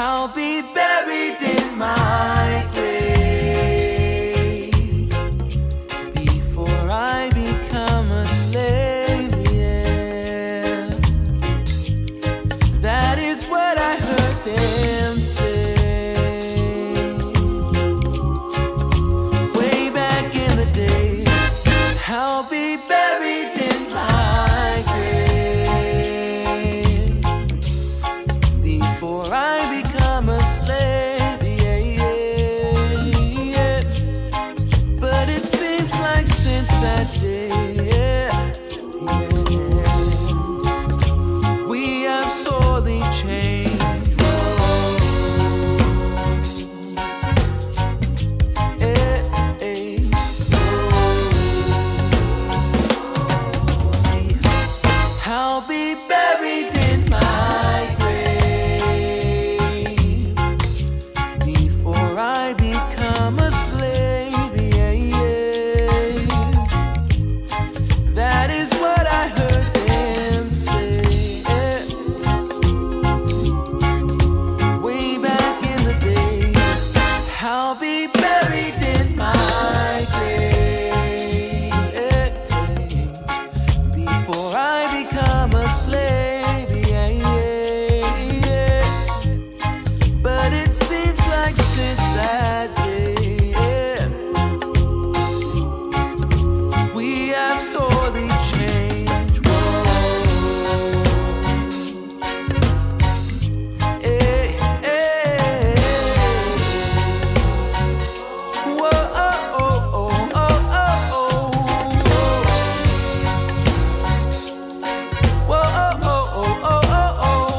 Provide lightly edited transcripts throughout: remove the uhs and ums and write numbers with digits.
I'll be buried in my grave before I become a slave, yeah. That is what I heard them say way back in the day. I'll be buried in my grave before I become a slave, yeah, yeah. But it seems like since that day, yeah, we have sorely changed. I'll be buried in my grave before I become a slave, yeah, yeah. That is what I heard them say, yeah. Way back in the day. I'll be buried in my grave, yeah, before I become a slave, yeah, yeah. But it seems like since that day, yeah, we have sorely changed. Whoa. Hey, hey. Whoa, oh, oh, oh, oh, oh, Whoa, oh, oh, oh, oh, oh.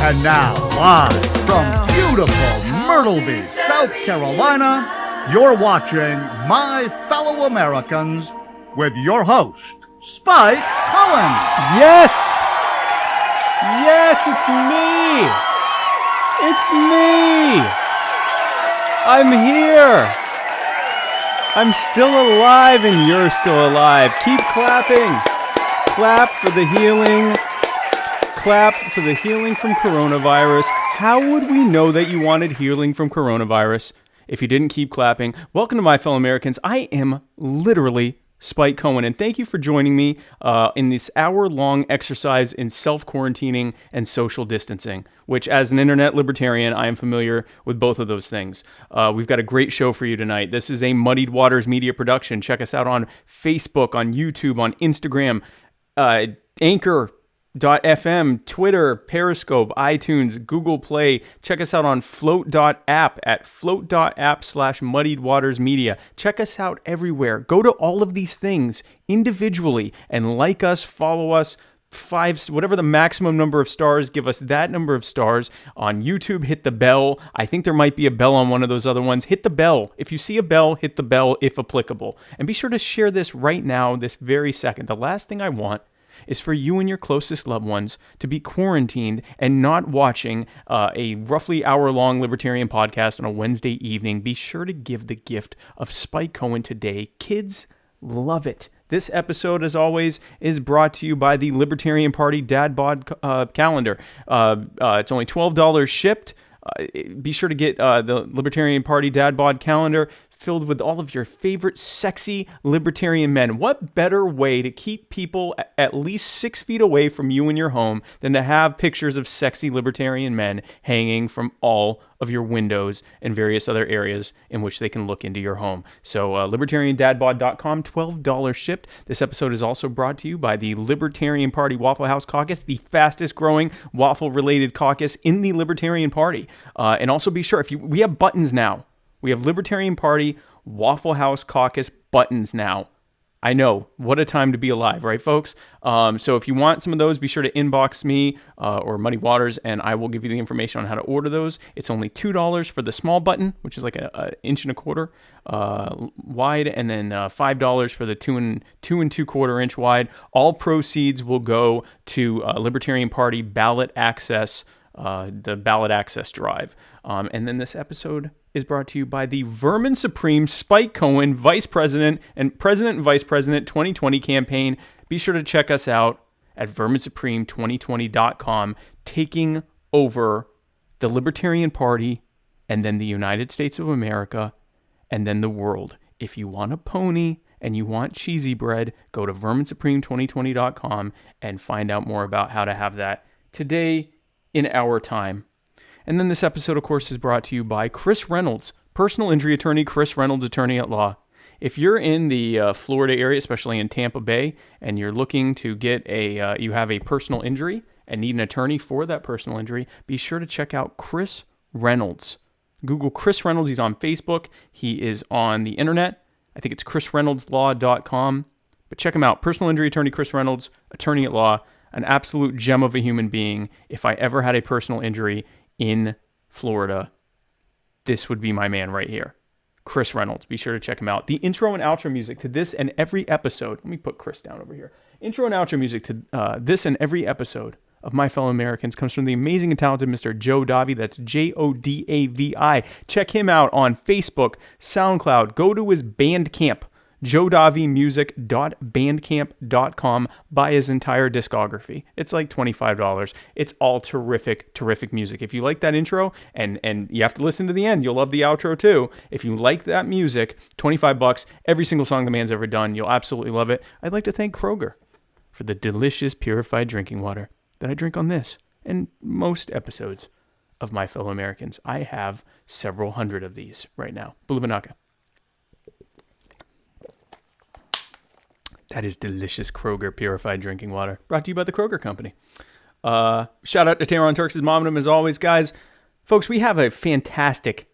And now, live from beautiful Myrtle Beach, South Carolina, you're watching My Fellow Americans with your host, Spike Cohen. Yes! Yes, it's me! It's me! I'm here! I'm still alive and you're still alive. Keep clapping! Clap for the healing. Clap for the healing from coronavirus. How would we know that you wanted healing from coronavirus if you didn't keep clapping? Welcome to My Fellow Americans. I am literally Spike Cohen, and thank you for joining me in this hour-long exercise in self-quarantining and social distancing, which as an internet libertarian, I am familiar with both of those things. We've got a great show for you tonight. This is a Muddied Waters media production. Check us out on Facebook, on YouTube, on Instagram, Anchor.fm, Twitter, Periscope, iTunes, Google Play. Check us out on float.app at float.app/muddiedwatersmedia. Check us out everywhere. Go to all of these things individually and like us, follow us, whatever the maximum number of stars, give us that number of stars. On YouTube, hit the bell. I think there might be a bell on one of those other ones. Hit the bell. If you see a bell, hit the bell if applicable. And be sure to share this right now, this very second. The last thing I want is for you and your closest loved ones to be quarantined and not watching a roughly hour-long libertarian podcast on a Wednesday evening. Be sure to give the gift of Spike Cohen today. Kids love it. This episode, as always, is brought to you by the Libertarian Party Dad Bod calendar. It's only $12 shipped. Be sure to get the Libertarian Party Dad Bod calendar filled with all of your favorite sexy libertarian men. What better way to keep people at least 6 feet away from you in your home than to have pictures of sexy libertarian men hanging from all of your windows and various other areas in which they can look into your home. So libertariandadbod.com, $12 shipped. This episode is also brought to you by the Libertarian Party Waffle House Caucus, the fastest growing waffle-related caucus in the Libertarian Party. And also be sure, we have buttons now. We have Libertarian Party Waffle House Caucus buttons now. I know, what a time to be alive, right, folks? So if you want some of those, be sure to inbox me or Muddy Waters, and I will give you the information on how to order those. It's only $2 for the small button, which is like an 1.25 inches wide, and then $5 for the 2 2/4 inch wide. All proceeds will go to Libertarian Party ballot access, the ballot access drive. And then this episode is brought to you by the Vermin Supreme Spike Cohen Vice President and President and Vice President 2020 campaign. Be sure to check us out at verminsupreme2020.com. taking over the Libertarian Party, and then the United States of America, and then the world. If you want a pony and you want cheesy bread, go to verminsupreme2020.com and find out more about how to have that today in our time. And then this episode, of course, is brought to you by Chris Reynolds, personal injury attorney, Chris Reynolds, attorney at law. If you're in the Florida area, especially in Tampa Bay, and you're looking to get you have a personal injury and need an attorney for that personal injury, be sure to check out Chris Reynolds. Google Chris Reynolds. He's on Facebook. He is on the internet. I think it's chrisreynoldslaw.com. But check him out. Personal injury attorney Chris Reynolds, attorney at law, an absolute gem of a human being. If I ever had a personal injury in Florida, this would be my man right here. Chris Reynolds. Be sure to check him out. The intro and outro music to this and every episode. Let me put Chris down over here. Intro and outro music to this and every episode of My Fellow Americans comes from the amazing and talented Mr. Joe Davi. That's Jodavi. Check him out on Facebook, SoundCloud. Go to his Bandcamp, jodavimusic.bandcamp.com. Buy his entire discography. It's like $25. It's all terrific, terrific music. If you like that intro, and you have to listen to the end, you'll love the outro too. If you like that music, $25, every single song the man's ever done, you'll absolutely love it. I'd like to thank Kroger for the delicious purified drinking water that I drink on this and most episodes of My Fellow Americans. I have several hundred of these right now. Bulubanaka. That is delicious Kroger purified drinking water. Brought to you by the Kroger Company. Shout out to Tehran Turks' mom as always, guys. Folks, we have a fantastic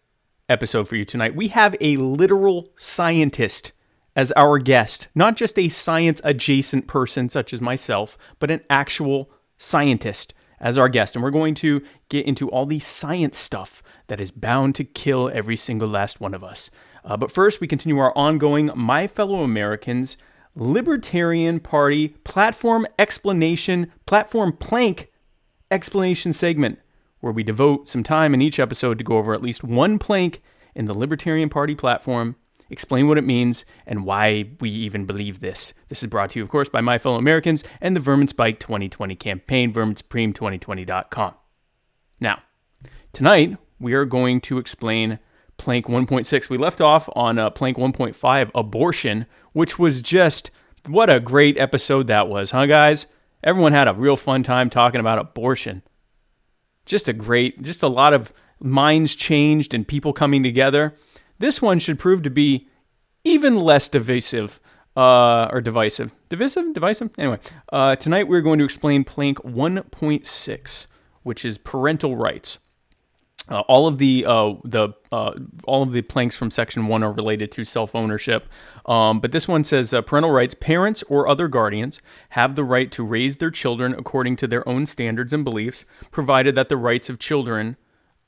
episode for you tonight. We have a literal scientist as our guest. Not just a science-adjacent person such as myself, but an actual scientist as our guest. And we're going to get into all the science stuff that is bound to kill every single last one of us. But first, we continue our ongoing My Fellow Americans Libertarian Party platform plank explanation segment, where we devote some time in each episode to go over at least one plank in the Libertarian Party platform, explain what it means, and why we even believe this. This is brought to you, of course, by My Fellow Americans and the Vermin Spike 2020 campaign, verminsupreme2020.com. Now, tonight, we are going to explain plank 1.6. We left off on plank 1.5, abortion, which was just, what a great episode that was, huh, guys? Everyone had a real fun time talking about abortion. Just a lot of minds changed and people coming together. This one should prove to be even less divisive. Divisive? Anyway, tonight we're going to explain plank 1.6, which is parental rights. All of the planks from section 1 are related to self-ownership, but this one says parental rights. Parents or other guardians have the right to raise their children according to their own standards and beliefs, provided that the rights of children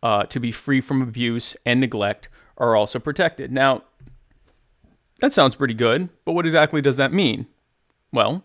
to be free from abuse and neglect are also protected. Now, that sounds pretty good, but what exactly does that mean? Well,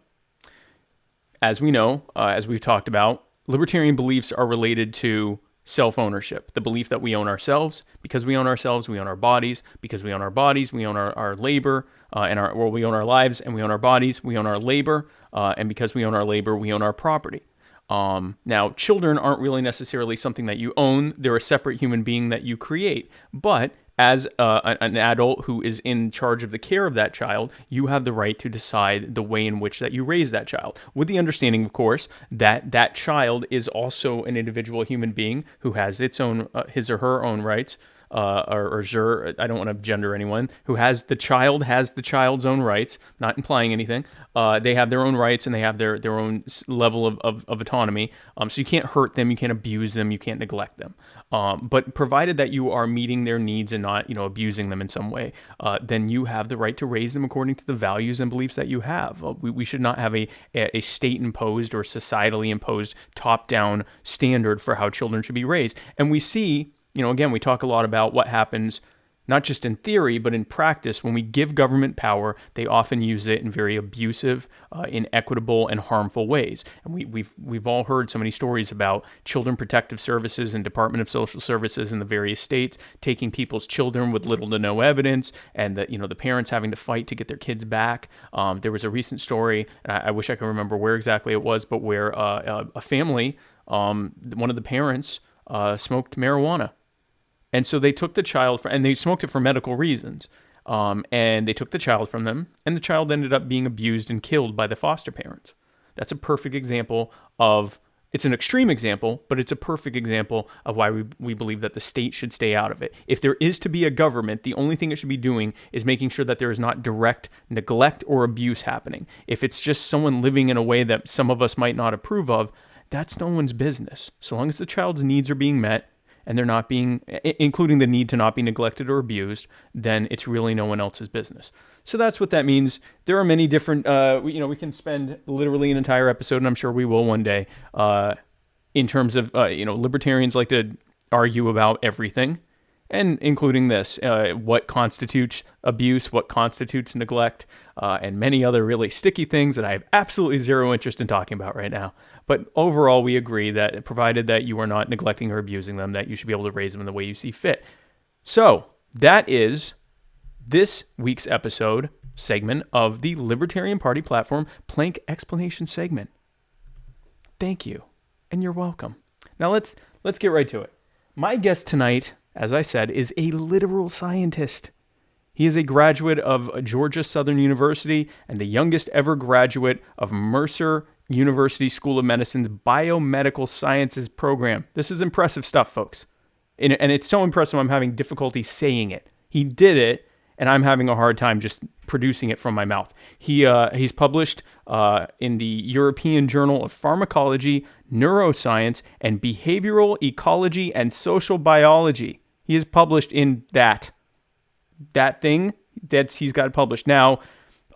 as we know, as we've talked about, libertarian beliefs are related to self-ownership, the belief that we own ourselves. Because we own ourselves, we own our bodies. Because we own our bodies, we own our labor, we own our lives, and we own our bodies, we own our labor, and because we own our labor, we own our property. Now, children aren't really necessarily something that you own. They're a separate human being that you create. But as an adult who is in charge of the care of that child, you have the right to decide the way in which that you raise that child, with the understanding, of course, that that child is also an individual human being who has its own, his or her own rights, or I don't want to gender anyone, has the child's own rights, not implying anything. They have their own rights and they have their own level of autonomy. So you can't hurt them, you can't abuse them, you can't neglect them. But provided that you are meeting their needs and not, abusing them in some way, then you have the right to raise them according to the values and beliefs that you have. We should not have a state-imposed or societally imposed top-down standard for how children should be raised. And we see, again, we talk a lot about what happens not just in theory, but in practice. When we give government power, they often use it in very abusive, inequitable, and harmful ways. And we've all heard so many stories about Children Protective Services and Department of Social Services in the various states taking people's children with little to no evidence, and the parents having to fight to get their kids back. There was a recent story, and I wish I could remember where exactly it was, but where a family one of the parents smoked marijuana. And so they took the child, and they smoked it for medical reasons. And they took the child from them, and the child ended up being abused and killed by the foster parents. That's a perfect example of, it's an extreme example, but it's a perfect example of why we believe that the state should stay out of it. If there is to be a government, the only thing it should be doing is making sure that there is not direct neglect or abuse happening. If it's just someone living in a way that some of us might not approve of, that's no one's business. So long as the child's needs are being met, and they're not being, including the need to not be neglected or abused, then it's really no one else's business. So that's what that means. There are many different, we can spend literally an entire episode, and I'm sure we will one day, in terms of, libertarians like to argue about everything, and including this, what constitutes abuse, what constitutes neglect, and many other really sticky things that I have absolutely zero interest in talking about right now. But overall, we agree that provided that you are not neglecting or abusing them, that you should be able to raise them in the way you see fit. So that is this week's episode segment of the Libertarian Party Platform Plank Explanation segment. Thank you, and you're welcome. Now let's get right to it. My guest tonight, as I said, is a literal scientist. He is a graduate of Georgia Southern University and the youngest ever graduate of Mercer University School of Medicine's Biomedical Sciences program. This is impressive stuff, folks. And it's so impressive I'm having difficulty saying it. He did it, and I'm having a hard time just producing it from my mouth. He's published in the European Journal of Pharmacology, Neuroscience, and Behavioral Ecology and Social Biology. He is published in that thing that he's got published. Now,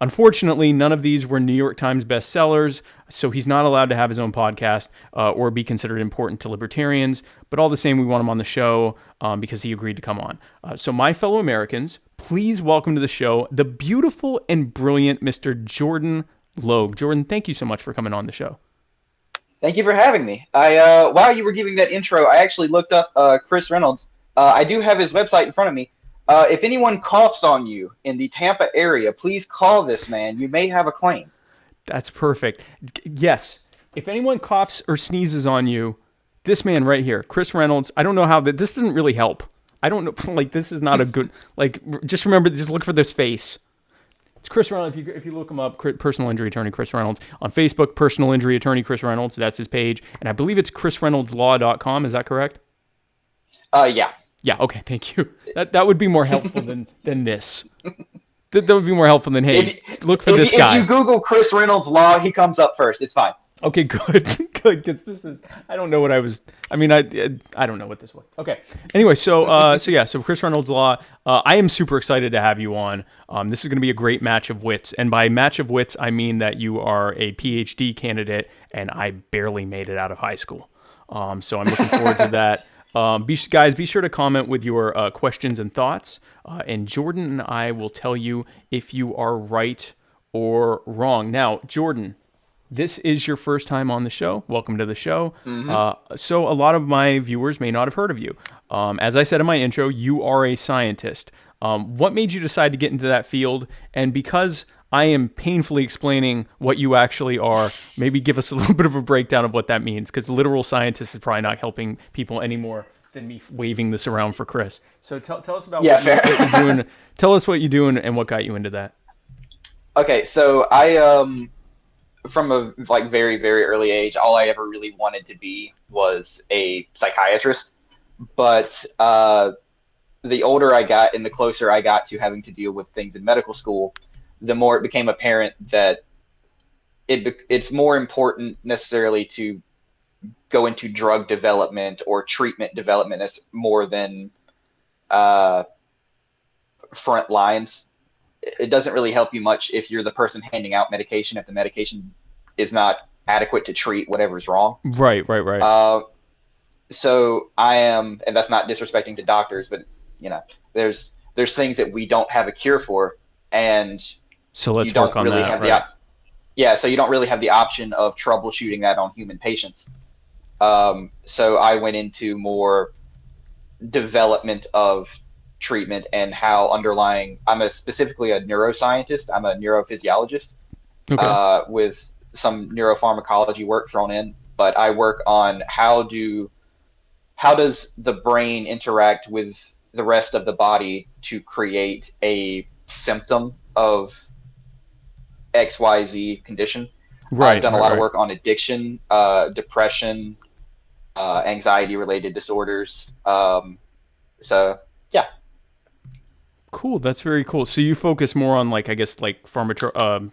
unfortunately, none of these were New York Times bestsellers, so he's not allowed to have his own podcast or be considered important to libertarians. But all the same, we want him on the show because he agreed to come on. So my fellow Americans, please welcome to the show the beautiful and brilliant Mr. Jordan Logue. Jordan, thank you so much for coming on the show. Thank you for having me. While you were giving that intro, I actually looked up Chris Reynolds. I do have his website in front of me. If anyone coughs on you in the Tampa area, please call this man. You may have a claim. That's perfect. Yes. If anyone coughs or sneezes on you, this man right here, Chris Reynolds, I don't know how that, this doesn't really help. I don't know, this is not a good, just remember, just look for this face. It's Chris Reynolds. If you look him up, personal injury attorney Chris Reynolds. On Facebook, personal injury attorney Chris Reynolds. That's his page. And I believe it's chrisreynoldslaw.com. Is that correct? Yeah. Yeah, okay, thank you. That would be more helpful than this. That would be more helpful than, hey, look for this guy. If you Google Chris Reynolds Law, he comes up first. It's fine. Okay, good, because this is, I don't know what I was, I don't know what this was. Okay, anyway, so Chris Reynolds Law, I am super excited to have you on. This is going to be a great match of wits, and by match of wits, I mean that you are a PhD candidate, and I barely made it out of high school. So I'm looking forward to that. Guys, be sure to comment with your questions and thoughts, and Jordan and I will tell you if you are right or wrong. Now, Jordan, this is your first time on the show. Welcome to the show. Mm-hmm. So a lot of my viewers may not have heard of you. As I said in my intro, you are a scientist. What made you decide to get into that field? And because I am painfully explaining what you actually are, maybe give us a little bit of a breakdown of what that means, because literal scientist is probably not helping people any more than me waving this around for Chris. So tell us about what you're doing. Tell us what you're doing and what got you into that. Okay, so I from a very, very early age, all I ever really wanted to be was a psychiatrist. But the older I got and the closer I got to having to deal with things in medical school, the more it became apparent that it's more important necessarily to go into drug development or treatment development as more than front lines. It doesn't really help you much if you're the person handing out medication if the medication is not adequate to treat whatever's wrong. Right. So I am, and that's not disrespecting to doctors, but there's things that we don't have a cure for, and so let's work on that. Right? So you don't really have the option of troubleshooting that on human patients. So I went into more development of treatment and how I'm specifically a neuroscientist. I'm a neurophysiologist, with some neuropharmacology work thrown in. but I work on how does the brain interact with the rest of the body to create a symptom of XYZ condition. I've Right, done a right, lot of right. work on addiction, depression, anxiety related disorders. So yeah, Cool. That's very cool. So you focus more on like, I guess, like psychotropic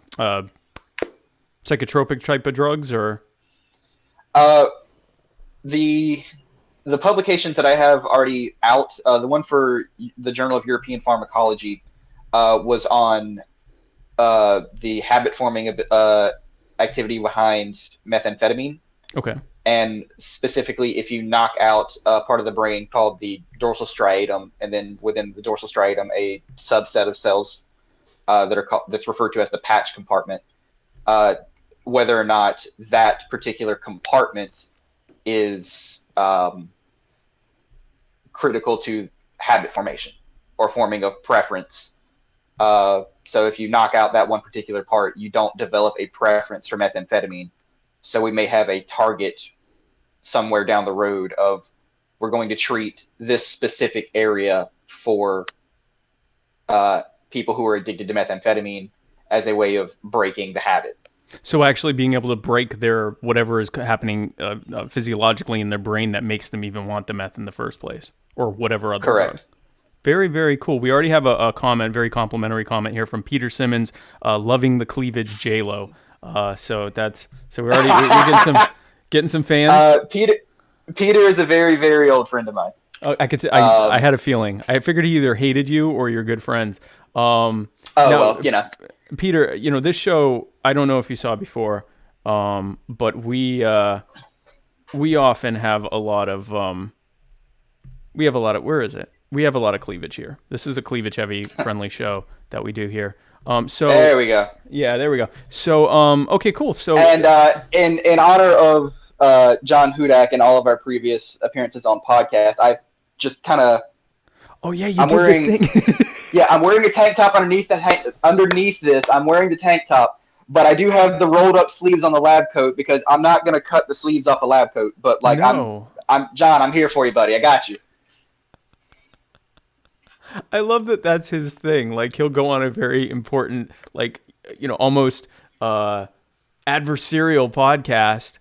type of drugs, or uh, the the publications that I have already out, the one for the Journal of European Pharmacology was on the habit forming activity behind methamphetamine, okay. and specifically if you knock out a part of the brain called the dorsal striatum, and then within the dorsal striatum a subset of cells that's referred to as the patch compartment, uh, whether or not that particular compartment is critical to habit formation or forming of preference. So if you knock out that one particular part, you don't develop a preference for methamphetamine. So we may have a target somewhere down the road of, we're going to treat this specific area for people who are addicted to methamphetamine as a way of breaking the habit. So actually being able to break their whatever is happening physiologically in their brain that makes them even want the meth in the first place, or whatever other drug. Correct. Very, very cool. We already have a comment, very complimentary comment here from Peter Simmons, loving the cleavage J-Lo. So we're getting some fans. Peter is a very, very old friend of mine. I had a feeling. I figured he either hated you or you're good friends. Well, you know. Peter, this show, I don't know if you saw it before, but we often have a lot of where is it? We have a lot of cleavage here. This is a cleavage heavy friendly show that we do here. So there we go. Yeah, there we go. So okay, cool. So and in honor of John Hudak and all of our previous appearances on podcasts, I've just kind of I'm wearing the thing. Yeah, I'm wearing a tank top underneath this. I'm wearing the tank top, but I do have the rolled up sleeves on the lab coat because I'm not gonna cut the sleeves off a lab coat. But like, no. I'm John. I'm here for you, buddy. I got you. I love that that's his thing. Like, he'll go on a very important, like, almost adversarial podcast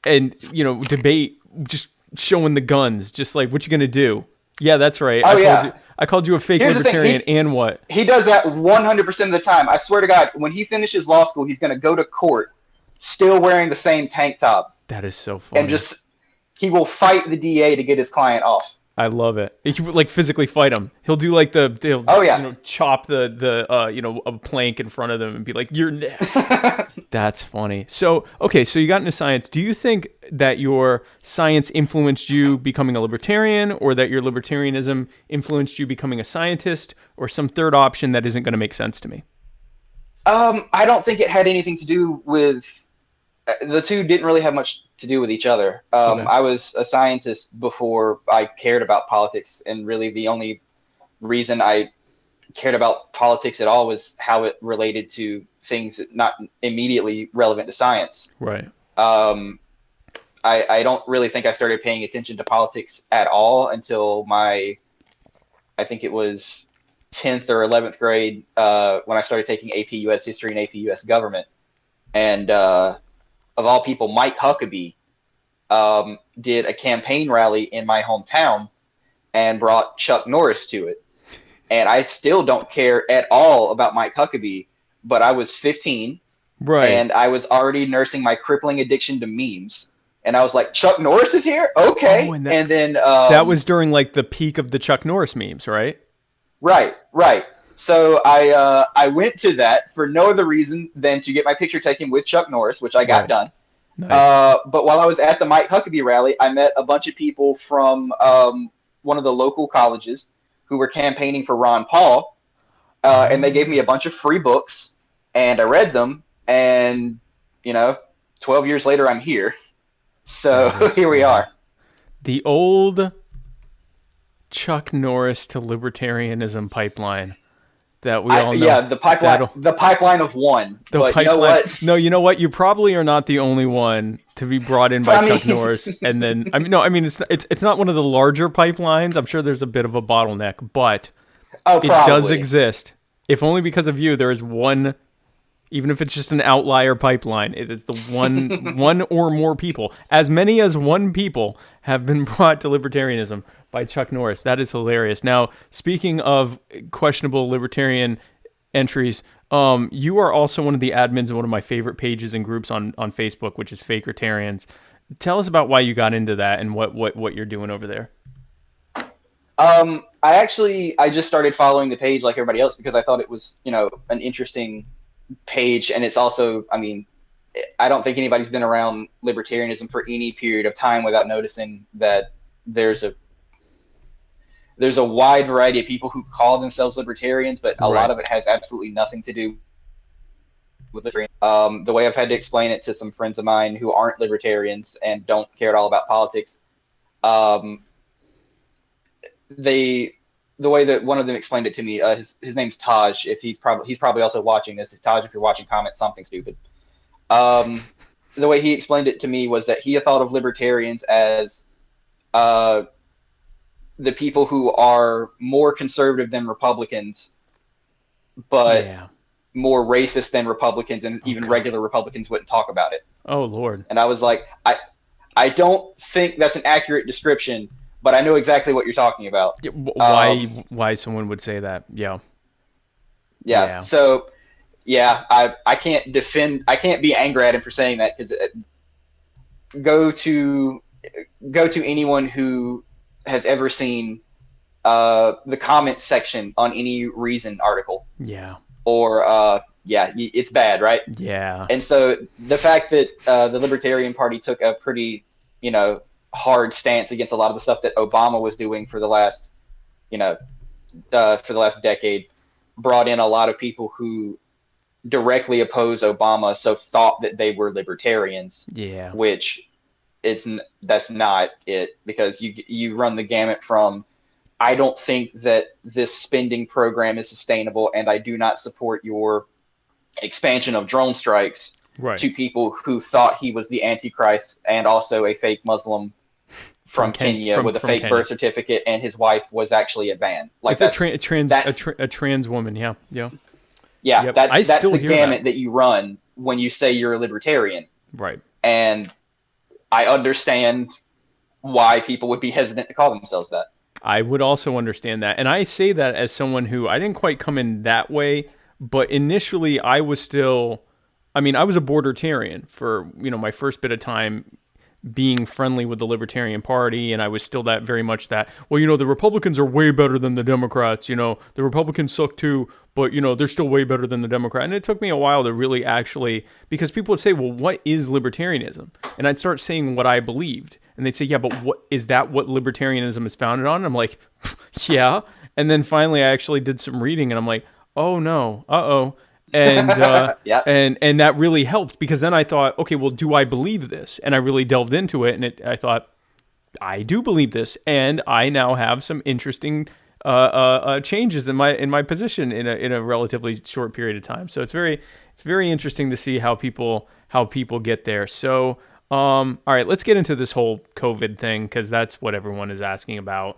and, debate, just showing the guns, just like, what you gonna do? Yeah, that's right. I called you a fake libertarian, and what? He does that 100% of the time. I swear to God, when he finishes law school, he's gonna go to court still wearing the same tank top. That is so funny. And he will fight the DA to get his client off. I love it. He would like physically fight him. He'll do like chop the a plank in front of them and be like, "You're next." That's funny. So so you got into science. Do you think that your science influenced you becoming a libertarian, or that your libertarianism influenced you becoming a scientist, or some third option that isn't going to make sense to me? I don't think it had anything to do with. The two didn't really have much to do with each other. Okay. I was a scientist before I cared about politics, and really the only reason I cared about politics at all was how it related to things not immediately relevant to science. Right. I don't really think I started paying attention to politics at all until I think it was 10th or 11th grade, when I started taking AP US History and AP US Government. And of all people, Mike Huckabee did a campaign rally in my hometown and brought Chuck Norris to it. And I still don't care at all about Mike Huckabee, but I was 15, right, and I was already nursing my crippling addiction to memes. And I was like, Chuck Norris is here? Okay. And then that was during like the peak of the Chuck Norris memes, right? Right. So I went to that for no other reason than to get my picture taken with Chuck Norris, which I got done. Nice. But while I was at the Mike Huckabee rally, I met a bunch of people from one of the local colleges who were campaigning for Ron Paul, and they gave me a bunch of free books, and I read them, and 12 years later, I'm here. So here we are. The old Chuck Norris to libertarianism pipeline. that we all know. Yeah, the pipeline of one. But you know what? No, you know what? You probably are not the only one to be brought in by Chuck Norris. And then, it's not one of the larger pipelines. I'm sure there's a bit of a bottleneck, but it does exist. If only because of you, there is one, even if it's just an outlier pipeline, it is the one or more people. As many as one people have been brought to libertarianism by Chuck Norris. That is hilarious. Now, speaking of questionable libertarian entries, you are also one of the admins of one of my favorite pages and groups on Facebook, which is Fakertarians. Tell us about why you got into that and what you're doing over there. I just started following the page like everybody else because I thought it was, an interesting page. And it's also, I don't think anybody's been around libertarianism for any period of time without noticing that there's a wide variety of people who call themselves libertarians, but a lot of it has absolutely nothing to do with libertarian. The way I've had to explain it to some friends of mine who aren't libertarians and don't care at all about politics, the way that one of them explained it to me, his name's Taj. If he's probably also watching this. Taj, if you're watching, comment something stupid. The way he explained it to me was that he thought of libertarians as the people who are more conservative than Republicans, but more racist than Republicans, and even regular Republicans wouldn't talk about it. Oh, Lord. And I was like, I don't think that's an accurate description, but I know exactly what you're talking about. Why someone would say that? Yeah. So, I can't be angry at him for saying that, because go to anyone who has ever seen the comment section on any Reason article. Yeah. Or it's bad, right? Yeah. And so the fact that the Libertarian Party took a pretty, hard stance against a lot of the stuff that Obama was doing for the last, decade, brought in a lot of people who directly oppose Obama, so thought that they were libertarians. Yeah. Which that's not it, because you run the gamut from, I don't think that this spending program is sustainable, and I do not support your expansion of drone strikes, to people who thought he was the Antichrist and also a fake Muslim from Kenya with a fake birth certificate, and his wife was actually a van. Like, it's a trans woman. Yeah. Yep. That's the gamut that you run when you say you're a libertarian. Right. And I understand why people would be hesitant to call themselves that. I would also understand that. And I say that as someone who, I didn't quite come in that way, but initially I was still, I was a bordertarian for, my first bit of time being friendly with the Libertarian Party, and I was still that very much that, the Republicans are way better than the Democrats, the Republicans suck too, but, they're still way better than the Democrat. And it took me a while to really actually, because people would say, well, what is libertarianism? And I'd start saying what I believed. And they'd say, yeah, but what is that what libertarianism is founded on? And I'm like, yeah. And then finally I actually did some reading, and I'm like, oh no, uh-oh. And and that really helped, because then I thought, okay, well, do I believe this? And I really delved into it, and I thought, I do believe this, and I now have some interesting changes in my position in a relatively short period of time. So it's very interesting to see how people get there. So all right, let's get into this whole COVID thing, because that's what everyone is asking about.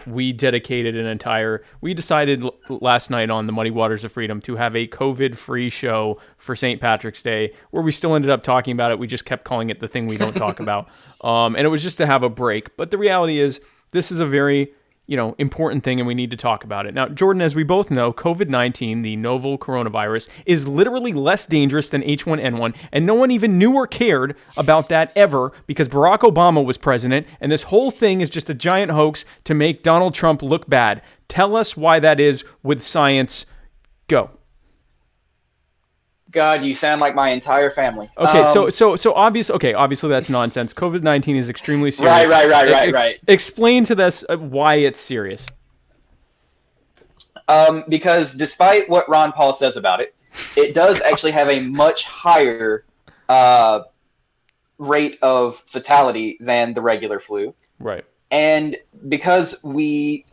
We decided last night on the Muddy Waters of Freedom to have a COVID-free show for St. Patrick's Day, where we still ended up talking about it. We just kept calling it the thing we don't talk about. And it was just to have a break. But the reality is, this is a very, important thing, and we need to talk about it. Now, Jordan, as we both know, COVID-19, the novel coronavirus, is literally less dangerous than H1N1, and no one even knew or cared about that ever, because Barack Obama was president, and this whole thing is just a giant hoax to make Donald Trump look bad. Tell us why that is with science. Go. God, you sound like my entire family. Okay, so obviously that's nonsense. COVID-19 is extremely serious. Right. Explain to us why it's serious. Because despite what Ron Paul says about it, it does actually have a much higher rate of fatality than the regular flu. Right. And because we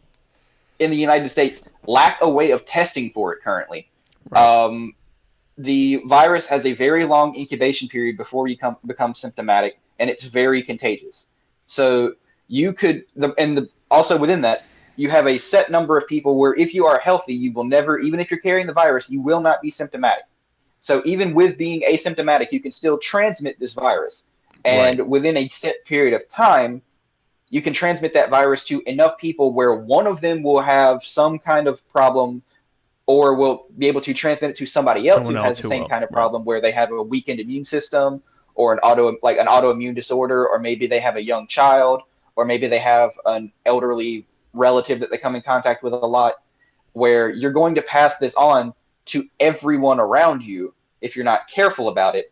in the United States lack a way of testing for it currently. Right. The virus has a very long incubation period before you become symptomatic, and it's very contagious. So you could, also within that, you have a set number of people where if you are healthy, you will never, even if you're carrying the virus, you will not be symptomatic. So even with being asymptomatic, you can still transmit this virus. And Right. within a set period of time, you can transmit that virus to enough people where one of them will have some kind of problem or will be able to transmit it to somebody else Someone who has else the who same will. kind of Right. problem where they have a weakened immune system or an autoimmune disorder, or maybe they have a young child, or maybe they have an elderly relative that they come in contact with a lot, where you're going to pass this on to everyone around you if you're not careful about it.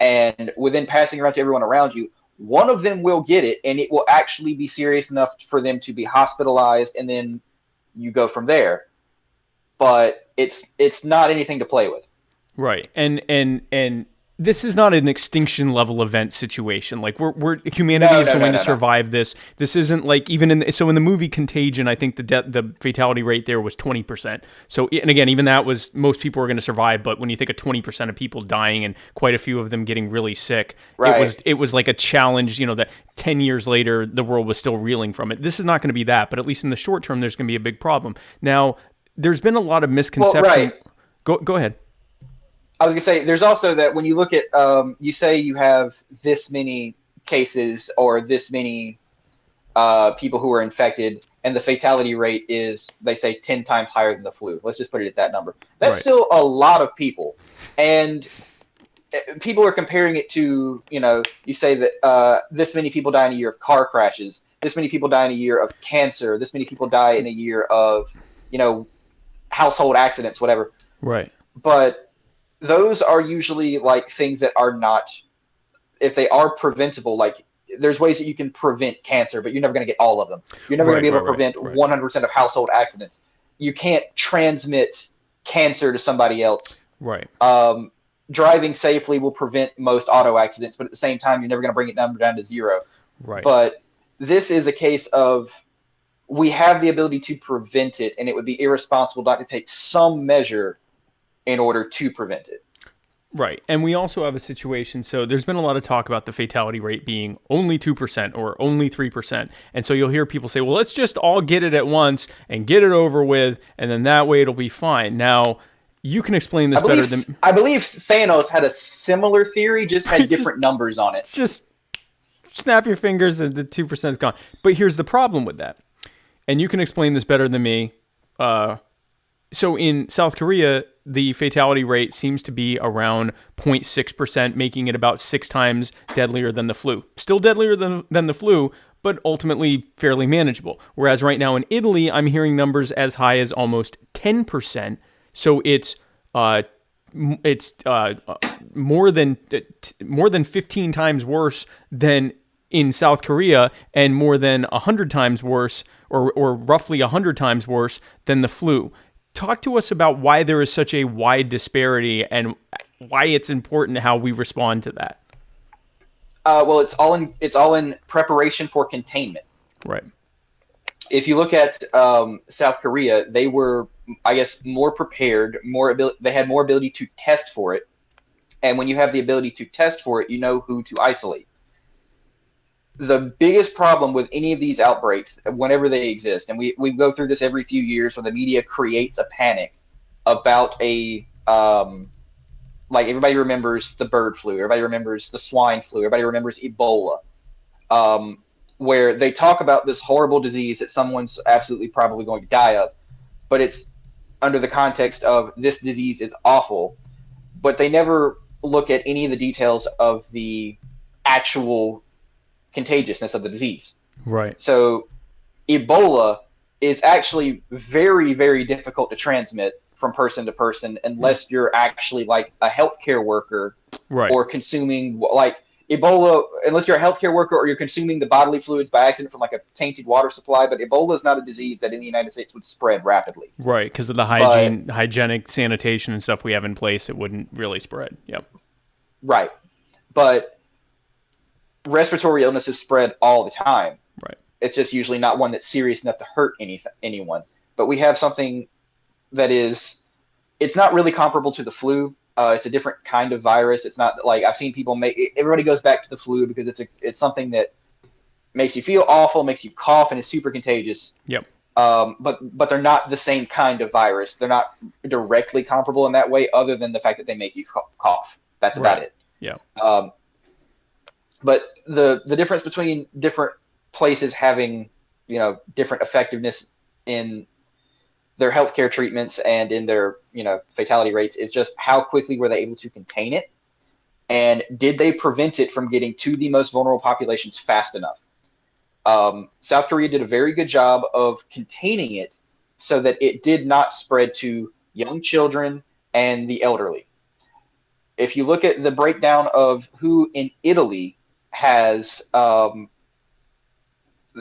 And within passing around to everyone around you, one of them will get it, and it will actually be serious enough for them to be hospitalized, and then you go from there. But it's not anything to play with. Right. And this is not an extinction level event situation. Like we're humanity No, is no, no, going to no, no. survive this. This isn't like even in the movie Contagion, I think the fatality rate there was 20%. So and again, even that was most people were going to survive, but when you think of 20% of people dying and quite a few of them getting really sick, Right. it was like a challenge, that 10 years later the world was still reeling from it. This is not going to be that, but at least in the short term there's going to be a big problem. Now, there's been a lot of misconception. Well, right. Go ahead. I was gonna say, there's also that when you look at, you say you have this many cases or this many people who are infected, and the fatality rate is, they say, 10 times higher than the flu. Let's just put it at that number. That's Right. still a lot of people, and people are comparing it to, you say that this many people die in a year of car crashes, this many people die in a year of cancer, this many people die in a year of, household accidents, whatever. Right. But those are usually like things that are not, if they are preventable, like there's ways that you can prevent cancer, but you're never going to get all of them. You're never going to be able to prevent 100% of household accidents. You can't transmit cancer to somebody else. Right. Driving safely will prevent most auto accidents, but at the same time, you're never going to bring it down to zero. Right. But this is a case of, we have the ability to prevent it, and it would be irresponsible not to take some measure in order to prevent it. Right. And we also have a situation, so there's been a lot of talk about the fatality rate being only 2% or only 3%. And so you'll hear people say, well, let's just all get it at once and get it over with, and then that way it'll be fine. Now, you can explain this better than... I believe Thanos had a similar theory, just had different numbers on it. Just snap your fingers and the 2% is gone. But here's the problem with that. And you can explain this better than me. So in South Korea, the fatality rate seems to be around 0.6%, making it about 6 times deadlier than the flu. Still deadlier than the flu, but ultimately fairly manageable. Whereas right now in Italy, I'm hearing numbers as high as almost 10%. So it's more than 15 times worse than in South Korea, and more than 100 times worse, or roughly 100 times worse than the flu. Talk to us about why there is such a wide disparity and why it's important how we respond to that. Well, it's all in preparation for containment. Right. If you look at South Korea, they were, I guess, more prepared, they had more ability to test for it. And when you have the ability to test for it, you know who to isolate. The biggest problem with any of these outbreaks, whenever they exist, and we go through this every few years where the media creates a panic about like everybody remembers the bird flu, everybody remembers the swine flu, everybody remembers Ebola, where they talk about this horrible disease that someone's absolutely probably going to die of, but it's under the context of this disease is awful, but they never look at any of the details of the actual contagiousness of the disease. Right. So Ebola is actually very, very difficult to transmit from person to person unless you're actually like a healthcare worker, right, or consuming like Ebola, unless you're a healthcare worker or you're consuming the bodily fluids by accident from like a tainted water supply. But Ebola is not a disease that in the United States would spread rapidly. Right, because of the hygienic sanitation and stuff we have in place, it wouldn't really spread. Yep. Right. But respiratory illnesses spread all the time. Right. It's just usually not one that's serious enough to hurt anyone. but we have something that it's not really comparable to the flu. It's a different kind of virus. It's not like I've seen people everybody goes back to the flu because it's something that makes you feel awful, makes you cough, and is super contagious. Yep. But they're not the same kind of virus. They're not directly comparable in that way, other than the fact that they make you cough. That's about it. Yeah. But the difference between different places having, different effectiveness in their healthcare treatments and in their, fatality rates is just how quickly were they able to contain it, and did they prevent it from getting to the most vulnerable populations fast enough? South Korea did a very good job of containing it so that it did not spread to young children and the elderly. If you look at the breakdown of who in Italy has,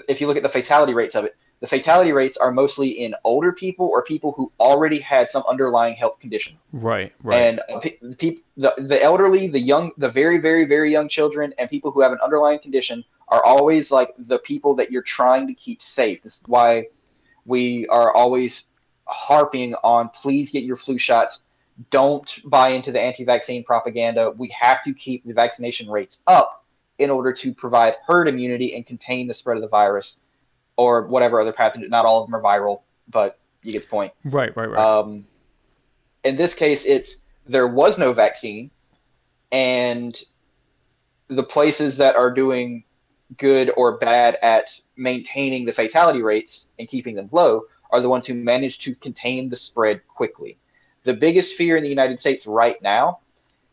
if you look at the fatality rates of it, the fatality rates are mostly in older people or people who already had some underlying health condition. Right. And the elderly, the very, very, very young children, and people who have an underlying condition are always like the people that you're trying to keep safe. This is why we are always harping on, please get your flu shots. Don't buy into the anti-vaccine propaganda. We have to keep the vaccination rates up in order to provide herd immunity and contain the spread of the virus or whatever other pathogen. Not all of them are viral, but you get the point. Right. In this case, there was no vaccine, and the places that are doing good or bad at maintaining the fatality rates and keeping them low are the ones who manage to contain the spread quickly. The biggest fear in the United States right now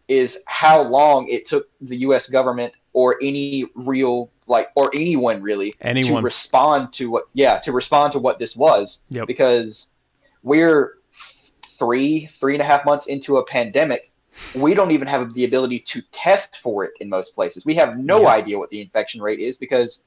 is how long it took the U.S. government or any real, or anyone really, to respond to what this was. Yep. Because we're 3.5 months into a pandemic. We don't even have the ability to test for it in most places. We have no idea what the infection rate is, because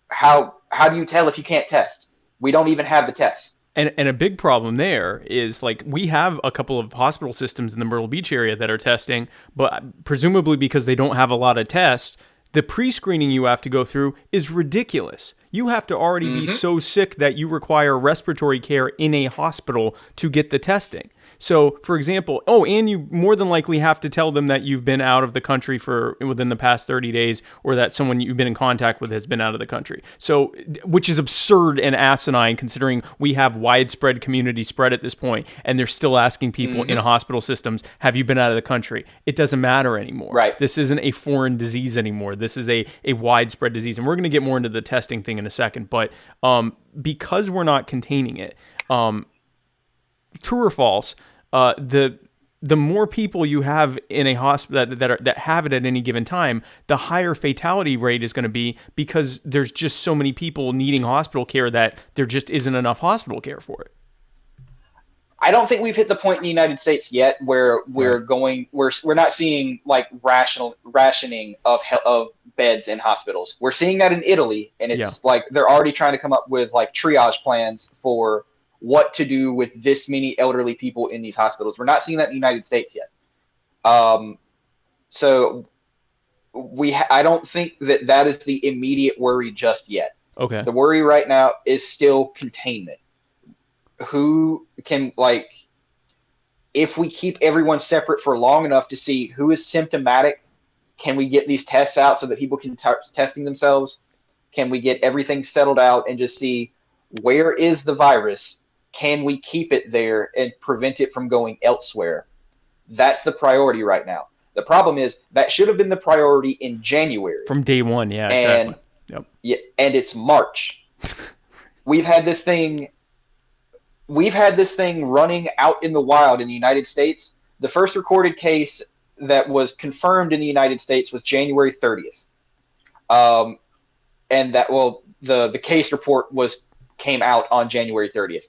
how do you tell if you can't test? We don't even have the tests. And a big problem there is, we have a couple of hospital systems in the Myrtle Beach area that are testing, but presumably because they don't have a lot of tests, the pre-screening you have to go through is ridiculous. You have to already be so sick that you require respiratory care in a hospital to get the testing. So, for example, and you more than likely have to tell them that you've been out of the country within the past 30 days, or that someone you've been in contact with has been out of the country. So, which is absurd and asinine considering we have widespread community spread at this point, and they're still asking people in hospital systems, have you been out of the country? It doesn't matter anymore. Right. This isn't a foreign disease anymore. This is a widespread disease. And we're going to get more into the testing thing in a second. But because we're not containing it, true or false, the more people you have in a hospital that have it at any given time, the higher fatality rate is going to be, because there's just so many people needing hospital care that there just isn't enough hospital care for it. I don't think we've hit the point in the United States yet where we're not seeing rationing of beds in hospitals. We're seeing that in Italy, and it's they're already trying to come up with triage plans for what to do with this many elderly people in these hospitals. We're not seeing that in the United States yet. So I don't think that is the immediate worry just yet. Okay. The worry right now is still containment. Who can, if we keep everyone separate for long enough to see who is symptomatic, can we get these tests out so that people can start testing themselves? Can we get everything settled out and just see where is the virus? Can we keep it there and prevent it from going elsewhere? That's the priority right now. The problem is that should have been the priority in January. From day one, yeah, exactly. And it's March. We've had this thing running out in the wild in the United States. The first recorded case that was confirmed in the United States was January 30th. And the case report came out on January 30th.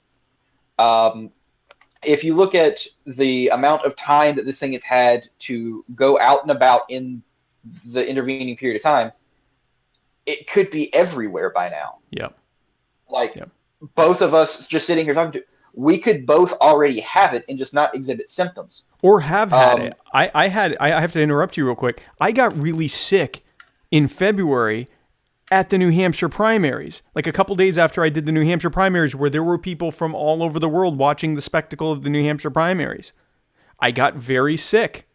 If you look at the amount of time that this thing has had to go out and about in the intervening period of time, it could be everywhere by now. Yeah. Both of us just sitting here talking we could both already have it and just not exhibit symptoms. Or have had it. I have to interrupt you real quick. I got really sick in February at the New Hampshire primaries, like a couple days after I did the New Hampshire primaries, where there were people from all over the world watching the spectacle of the New Hampshire primaries. I got very sick.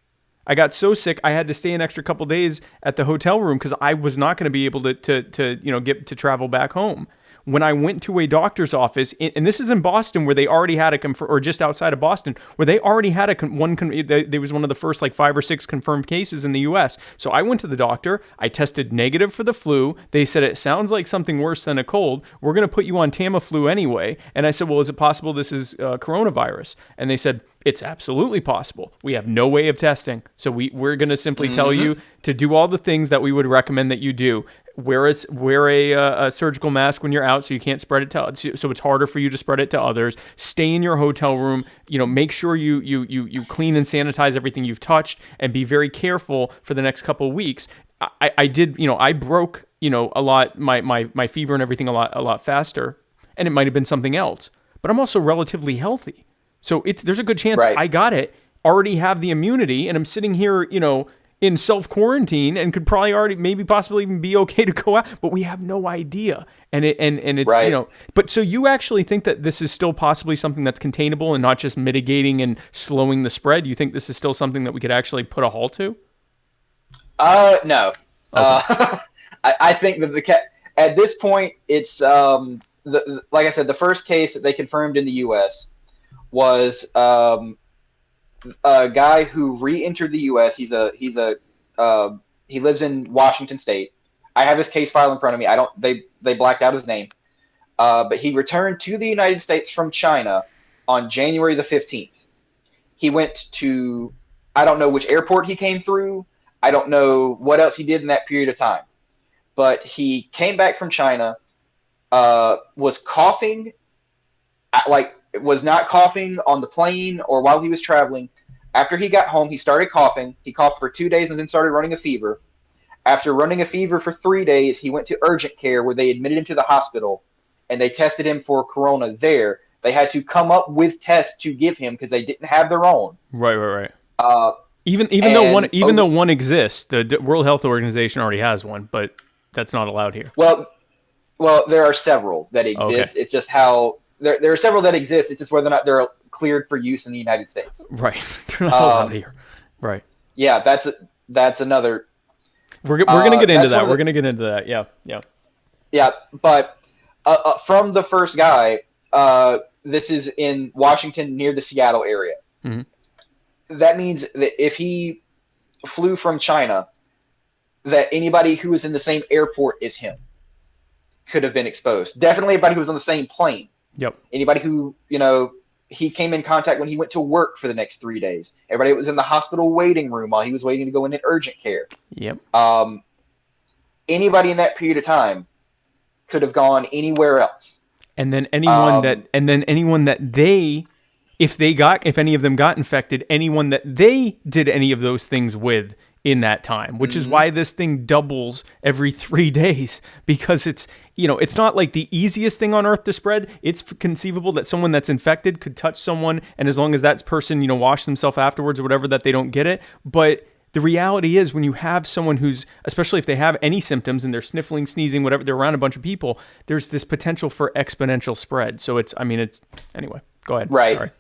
I got so sick I had to stay an extra couple days at the hotel room because I was not going to be able to get to travel back home. When I went to a doctor's office, and this is in Boston, where they already had or just outside of Boston, where they already had there was one of the first like 5 or 6 confirmed cases in the U.S. So I went to the doctor. I tested negative for the flu. They said, it sounds like something worse than a cold. We're going to put you on Tamiflu anyway. And I said, well, is it possible this is coronavirus? And they said, it's absolutely possible. We have no way of testing. So we're going to simply tell you to do all the things that we would recommend that you do. Wear a surgical mask when you're out so you can't spread it so it's harder for you to spread it to others. Stay in your hotel room. Make sure you clean and sanitize everything you've touched, and be very careful for the next couple of weeks. I broke a lot my fever and everything a lot faster, and it might have been something else. But I'm also relatively healthy. So there's a good chance I got it, already have the immunity, and I'm sitting here, in self-quarantine and could probably possibly even be okay to go out, but we have no idea. And it's, but so you actually think that this is still possibly something that's containable and not just mitigating and slowing the spread? You think this is still something that we could actually put a halt to? No. Okay. I think that at this point, it's, like I said, the first case that they confirmed in the U.S. was, a guy who re-entered the U.S. He lives in Washington State. I have his case file in front of me. They blacked out his name. But he returned to the United States from China on January the 15th. He went to, I don't know which airport he came through. I don't know what else he did in that period of time. But he came back from China, was coughing, was not coughing on the plane or while he was traveling. After he got home, he started coughing. He coughed for 2 days and then started running a fever. After running a fever for 3 days, he went to urgent care where they admitted him to the hospital, and they tested him for corona there. They had to come up with tests to give him because they didn't have their own. Right. Even though one exists, the World Health Organization already has one, but that's not allowed here. Well, there are several that exist. Okay. It's just how there are several that exist. It's just whether or not they're cleared for use in the United States. Right. They're not allowed here. Right. Yeah, that's another. We're gonna get into that. We're gonna get into that. Yeah. Yeah, but from the first guy, this is in Washington near the Seattle area. Mm-hmm. That means that if he flew from China, that anybody who was in the same airport as him could have been exposed. Definitely anybody who was on the same plane. Yep. Anybody who, he came in contact when he went to work for the next 3 days. Everybody that was in the hospital waiting room while he was waiting to go in urgent care. Yep. Anybody in that period of time could have gone anywhere else. And then anyone if any of them got infected, anyone that they did any of those things with in that time, which is why this thing doubles every 3 days, because it's not like the easiest thing on earth to spread. It's conceivable that someone that's infected could touch someone, and as long as that person, wash themselves afterwards or whatever, that they don't get it. But the reality is, when you have someone who's, especially if they have any symptoms and they're sniffling, sneezing, whatever, they're around a bunch of people, there's this potential for exponential spread. So anyway, go ahead. Right. Sorry.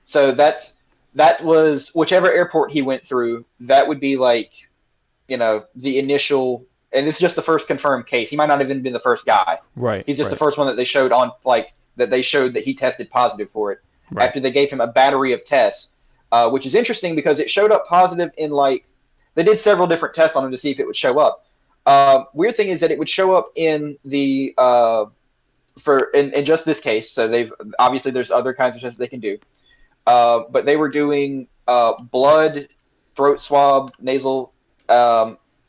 So that was whichever airport he went through. That would be like, the initial, and this is just the first confirmed case. He might not have even been the first guy. Right. He's just the first one that they showed that he tested positive for it. Right. After they gave him a battery of tests, which is interesting because it showed up positive in they did several different tests on him to see if it would show up. Weird thing is that it would show up in the in just this case. So there's other kinds of tests they can do. But they were doing blood, throat swab, nasal.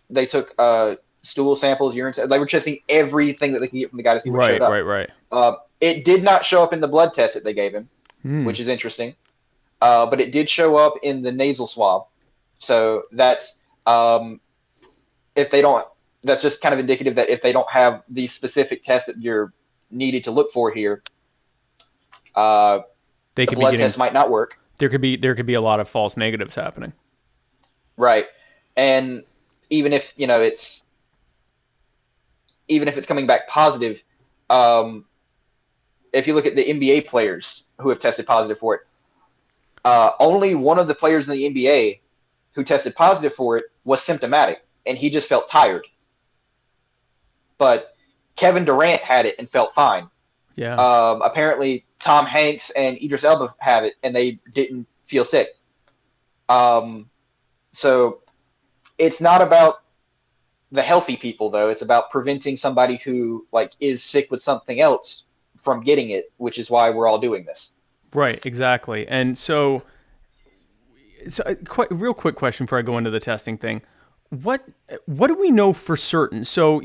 They took stool samples, urine samples. They were testing everything that they could get from the guy to see what showed up. Right. It did not show up in the blood test that they gave him, which is interesting. But it did show up in the nasal swab. So that's that's just kind of indicative that if they don't have the specific tests that you're needed to look for here, the blood test might not work. There could be a lot of false negatives happening. Right. And even if, even if it's coming back positive, if you look at the NBA players who have tested positive for it, only one of the players in the NBA who tested positive for it was symptomatic, and he just felt tired. But Kevin Durant had it and felt fine. Yeah. Apparently, Tom Hanks and Idris Elba have it, and they didn't feel sick. So it's not about the healthy people, though. It's about preventing somebody who is sick with something else from getting it, which is why we're all doing this. Right, exactly. And so real quick question before I go into the testing thing. What do we know for certain? So,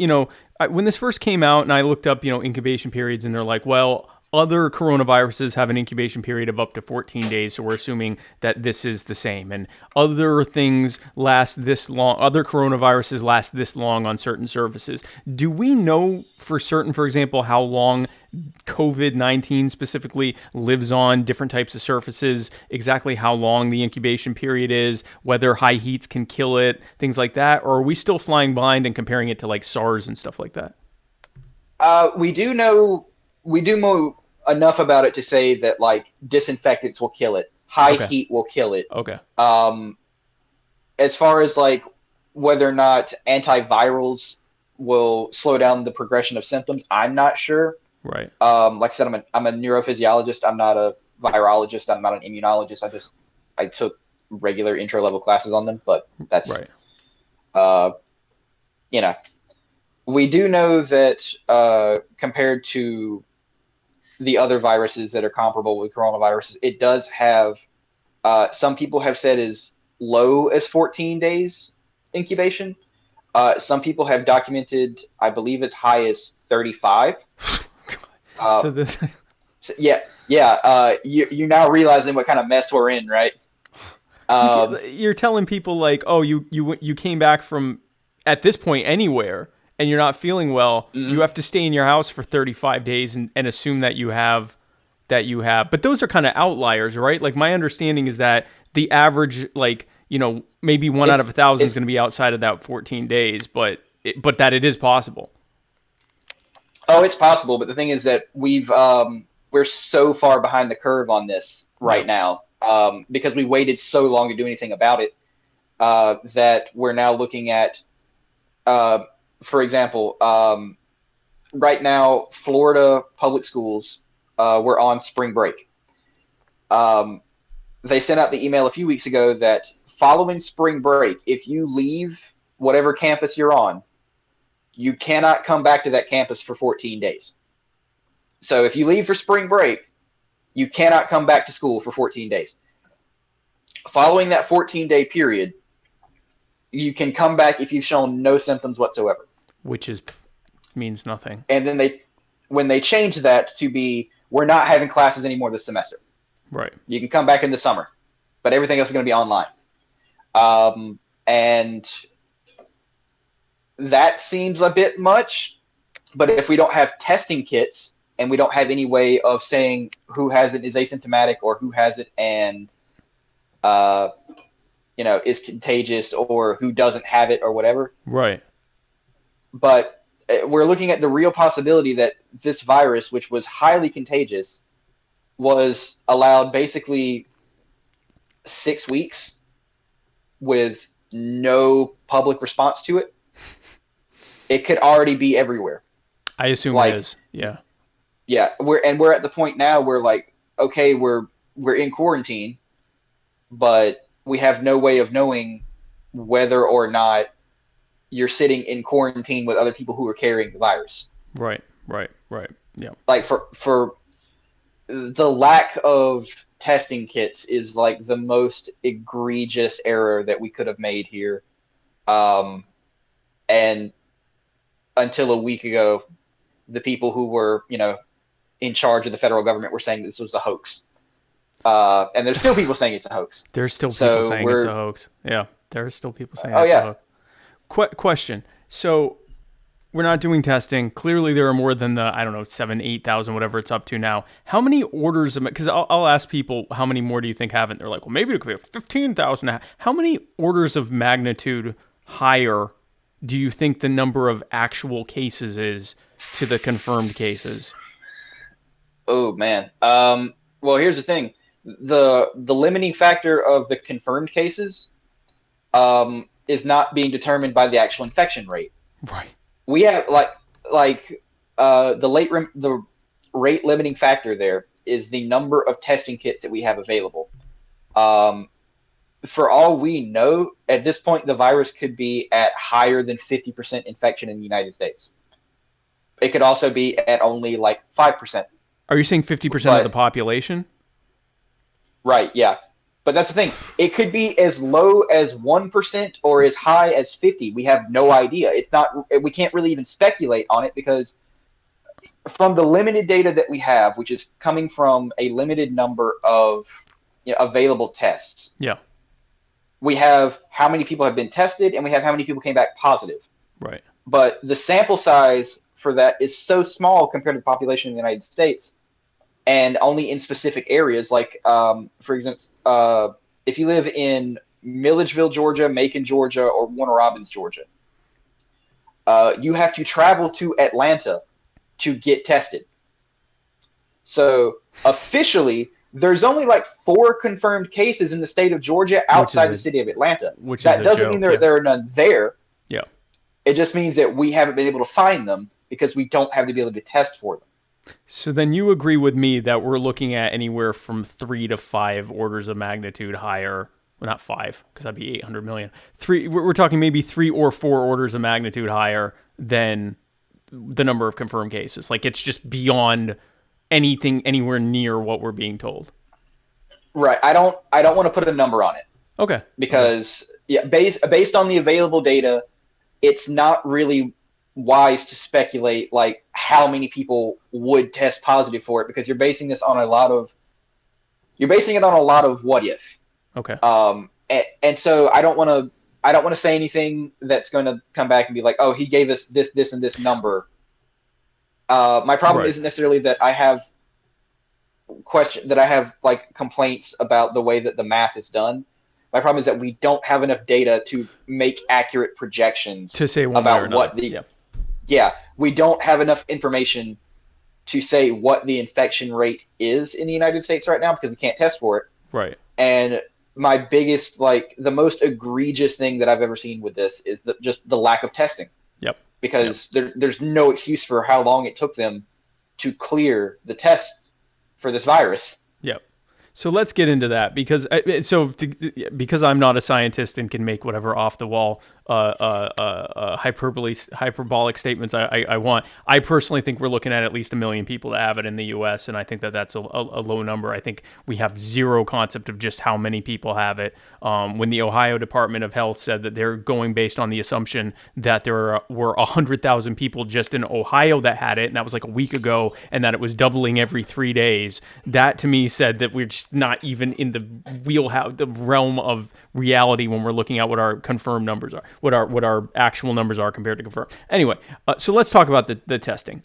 when this first came out and I looked up, incubation periods, and they're like, well, other coronaviruses have an incubation period of up to 14 days, so we're assuming that this is the same. And other things last this long, other coronaviruses last this long on certain surfaces. Do we know for certain, for example, how long COVID-19 specifically lives on different types of surfaces, exactly how long the incubation period is, whether high heats can kill it, things like that? Or are we still flying blind and comparing it to like SARS and stuff like that? We do know enough about it to say that disinfectants will kill it. High heat will kill it. Okay. As far as whether or not antivirals will slow down the progression of symptoms, I'm not sure. Right. Like I said, I'm a neurophysiologist. I'm not a virologist. I'm not an immunologist. I took regular intro level classes on them, but that's right. We do know that compared to the other viruses that are comparable with coronaviruses, it does have, some people have said as low as 14 days incubation. Some people have documented, I believe it's high as 35. You're now realizing what kind of mess we're in, right? You're telling people oh, you came back from, at this point, anywhere, and you're not feeling well, you have to stay in your house for 35 days and assume that you have. But those are kind of outliers, right? My understanding is that the average, maybe one out of 1,000 is going to be outside of that 14 days, but that it is possible. Oh, it's possible, but the thing is that we're so far behind the curve on this right now, because we waited so long to do anything about it, that we're now looking at, for example, right now, Florida public schools were on spring break. They sent out the email a few weeks ago that following spring break, if you leave whatever campus you're on, you cannot come back to that campus for 14 days. So if you leave for spring break, you cannot come back to school for 14 days. Following that 14-day period, you can come back if you've shown no symptoms whatsoever. Which means nothing. And then when they changed that to be, we're not having classes anymore this semester. Right. You can come back in the summer, but everything else is going to be online. And that seems a bit much, but if we don't have testing kits and we don't have any way of saying who has it is asymptomatic or who has it and is contagious or who doesn't have it or whatever. Right. But we're looking at the real possibility that this virus, which was highly contagious, was allowed basically 6 weeks with no public response to it. It could already be everywhere. I assume it is. Yeah. Yeah. We're at the point now where okay, we're in quarantine, but we have no way of knowing whether or not you're sitting in quarantine with other people who are carrying the virus. Right. Yeah. For the lack of testing kits is the most egregious error that we could have made here. And until a week ago, the people who were, in charge of the federal government were saying this was a hoax. And there's still people saying it's a hoax. There's still people saying it's a hoax. Yeah. There are still people saying it's a hoax. Question. So we're not doing testing. Clearly there are more than the, 7,000, 8,000, whatever it's up to now. How many orders of, because I'll ask people, how many more do you think haven't? They're like, well, maybe it could be 15,000. How many orders of magnitude higher do you think the number of actual cases is to the confirmed cases? Oh man. Well, here's the thing: the limiting factor of the confirmed cases is not being determined by the actual infection rate. Right. We have the rate limiting factor there is the number of testing kits that we have available. For all we know, at this point, the virus could be at higher than 50% infection in the United States. It could also be at only like 5%. Are you saying 50% of the population? Right, yeah. But that's the thing. It could be as low as 1% or as high as 50. We have no idea. We can't really even speculate on it because from the limited data that we have, which is coming from a limited number of available tests. Yeah. We have how many people have been tested and we have how many people came back positive. Right. But the sample size for that is so small compared to the population in the United States and only in specific areas. Like, for instance, if you live in Milledgeville, Georgia, Macon, Georgia, or Warner Robins, Georgia, you have to travel to Atlanta to get tested. So officially, there's only like 4 confirmed cases in the state of Georgia outside the city of Atlanta. That doesn't mean there are none there. Yeah. It just means that we haven't been able to find them because we don't have the ability to test for them. So then you agree with me that we're looking at anywhere from 3 to 5 orders of magnitude higher. Well, not 5, because that'd be 800 million. We're talking maybe 3 or 4 orders of magnitude higher than the number of confirmed cases. Like it's just beyond anything anywhere near what we're being told. Right. I don't want to put a number on it. Okay. Because based on the available data, it's not really wise to speculate like how many people would test positive for it because you're basing it on a lot of what if. Okay. And so I don't want to say anything that's going to come back and be like, oh, he gave us this and this number. My problem isn't necessarily that I have like complaints about the way that the math is done. My problem is that we don't have enough data to make accurate projections to say about what the we don't have enough information to say what the infection rate is in the United States right now because we can't test for it. Right. And my biggest, like the most egregious thing that I've ever seen with this is just the lack of testing. Yep. Because there's no excuse for how long it took them to clear the tests for this virus. Yep. So let's get into that because I'm not a scientist and can make whatever off the wall hyperbolic statements I want. I personally think we're looking at least 1 million people that have it in the U.S. and I think that's a low number. I think we have zero concept of just how many people have it. When the Ohio Department of Health said that they're going based on the assumption that there were 100,000 people just in Ohio that had it, and that was like a week ago, and that it was doubling every 3 days, that to me said that we're just not even in the the realm of reality when we're looking at what our confirmed numbers are, what our actual numbers are compared to confirmed. Anyway, so let's talk about the testing.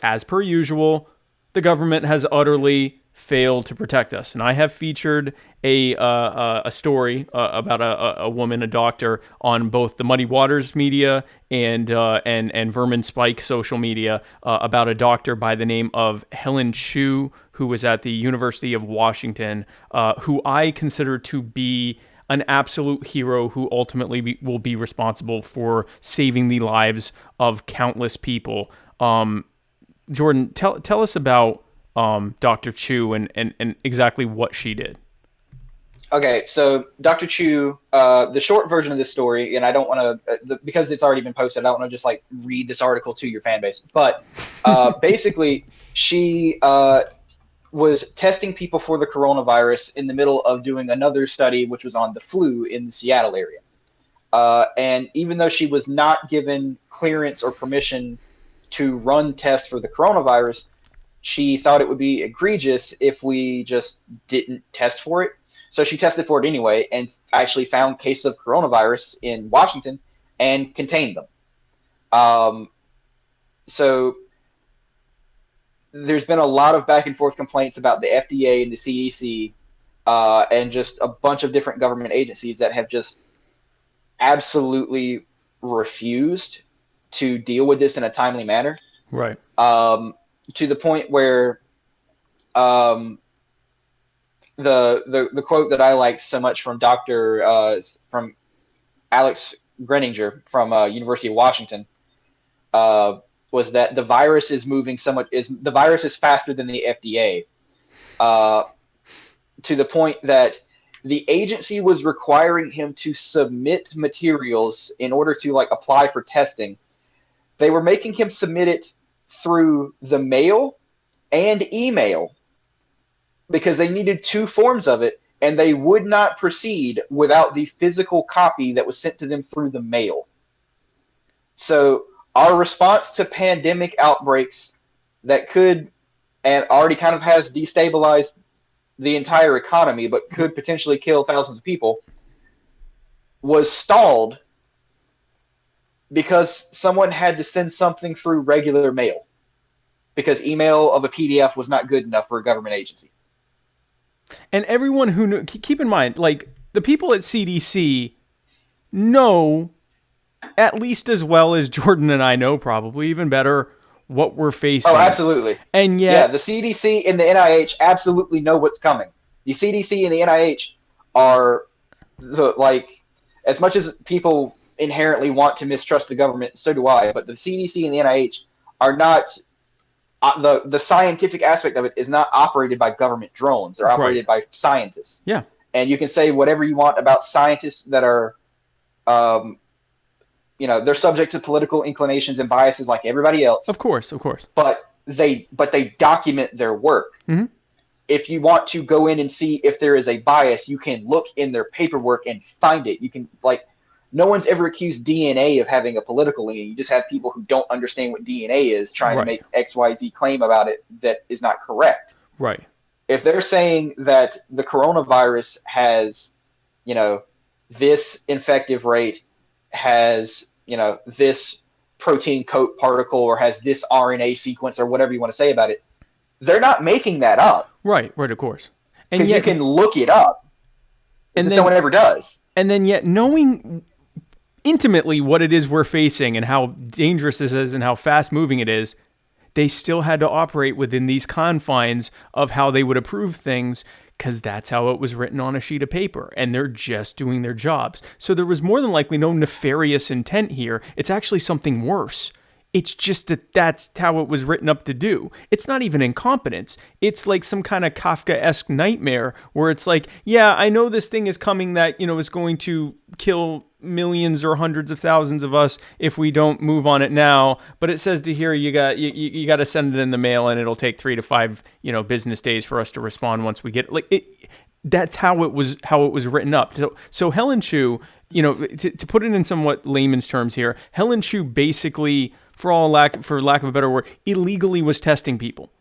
As per usual, the government has utterly failed to protect us, and I have featured a story about a woman, a doctor, on both the Muddy Waters media and Vermin Spike social media about a doctor by the name of Helen Chu, who was at the University of Washington, who I consider to be an absolute hero who ultimately will be responsible for saving the lives of countless people. Jordan, tell us about Dr. Chu and exactly what she did. Okay, so Dr. Chu, the short version of this story, and I don't want to, because it's already been posted, I don't want to just like read this article to your fan base. But basically, she was testing people for the coronavirus in the middle of doing another study, which was on the flu in the Seattle area. And even though she was not given clearance or permission to run tests for the coronavirus, she thought it would be egregious if we just didn't test for it. So she tested for it anyway and actually found cases of coronavirus in Washington and contained them. So there's been a lot of back and forth complaints about the FDA and the CDC and just a bunch of different government agencies that have just absolutely refused to deal with this in a timely manner. Right. To the point where the quote that I liked so much from from Alex Greninger from University of Washington was that the virus is moving the virus is faster than the FDA, to the point that the agency was requiring him to submit materials in order to like apply for testing. They were making him submit it through the mail and email because they needed 2 forms of it, and they would not proceed without the physical copy that was sent to them through the mail. So our response to pandemic outbreaks that could and already kind of has destabilized the entire economy but could potentially kill thousands of people was stalled because someone had to send something through regular mail because email of a PDF was not good enough for a government agency. And everyone who knew, keep in mind, like the people at CDC know at least as well as Jordan and I know, probably even better, what we're facing. Oh, absolutely. And yet, yeah, the CDC and the NIH absolutely know what's coming. The CDC and the NIH are as much as people inherently want to mistrust the government, so do I. But the CDC and the NIH are not. The scientific aspect of it is not operated by government drones. They're operated by scientists. Yeah. And you can say whatever you want about scientists that are, they're subject to political inclinations and biases like everybody else. Of course. But they document their work. Mm-hmm. If you want to go in and see if there is a bias, you can look in their paperwork and find it. You can no one's ever accused DNA of having a political leaning. You just have people who don't understand what DNA is trying to make XYZ claim about it that is not correct. Right. If they're saying that the coronavirus has, this infective rate, has, this protein coat particle, or has this RNA sequence, or whatever you want to say about it, they're not making that up. Right, of course. Because you can look it up. And no one ever does. And then yet knowing intimately what it is we're facing and how dangerous this is and how fast moving it is, they still had to operate within these confines of how they would approve things because that's how it was written on a sheet of paper, and they're just doing their jobs. So there was more than likely no nefarious intent here. It's actually something worse. It's just that's how it was written up to do. It's not even incompetence. It's like some kind of Kafka-esque nightmare where it's like, yeah, I know this thing is coming that, is going to kill millions or hundreds of thousands of us if we don't move on it now. But it says to here, you got to send it in the mail, and it'll take 3 to 5, business days for us to respond once we get it. That's how it was written up. So Helen Chu, to put it in somewhat layman's terms here, Helen Chu basically, for lack of a better word, illegally was testing people.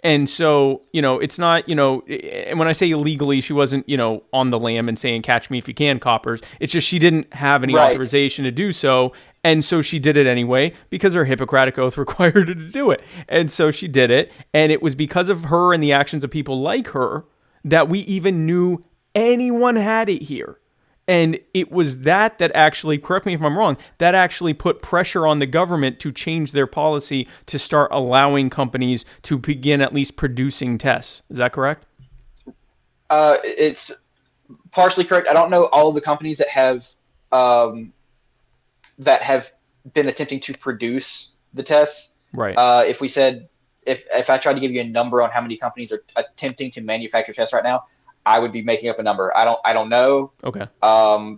And so, it's not, and when I say illegally, she wasn't, on the lam and saying, catch me if you can, coppers. It's just she didn't have any authorization to do so. And so she did it anyway because her Hippocratic Oath required her to do it. And so she did it. And it was because of her and the actions of people like her that we even knew anyone had it here. And it was that actually, correct me if I'm wrong, that actually put pressure on the government to change their policy to start allowing companies to begin at least producing tests. Is that correct? It's partially correct. I don't know all of the companies that have been attempting to produce the tests. Right. If I tried to give you a number on how many companies are attempting to manufacture tests right now, I would be making up a number. I don't know. Okay.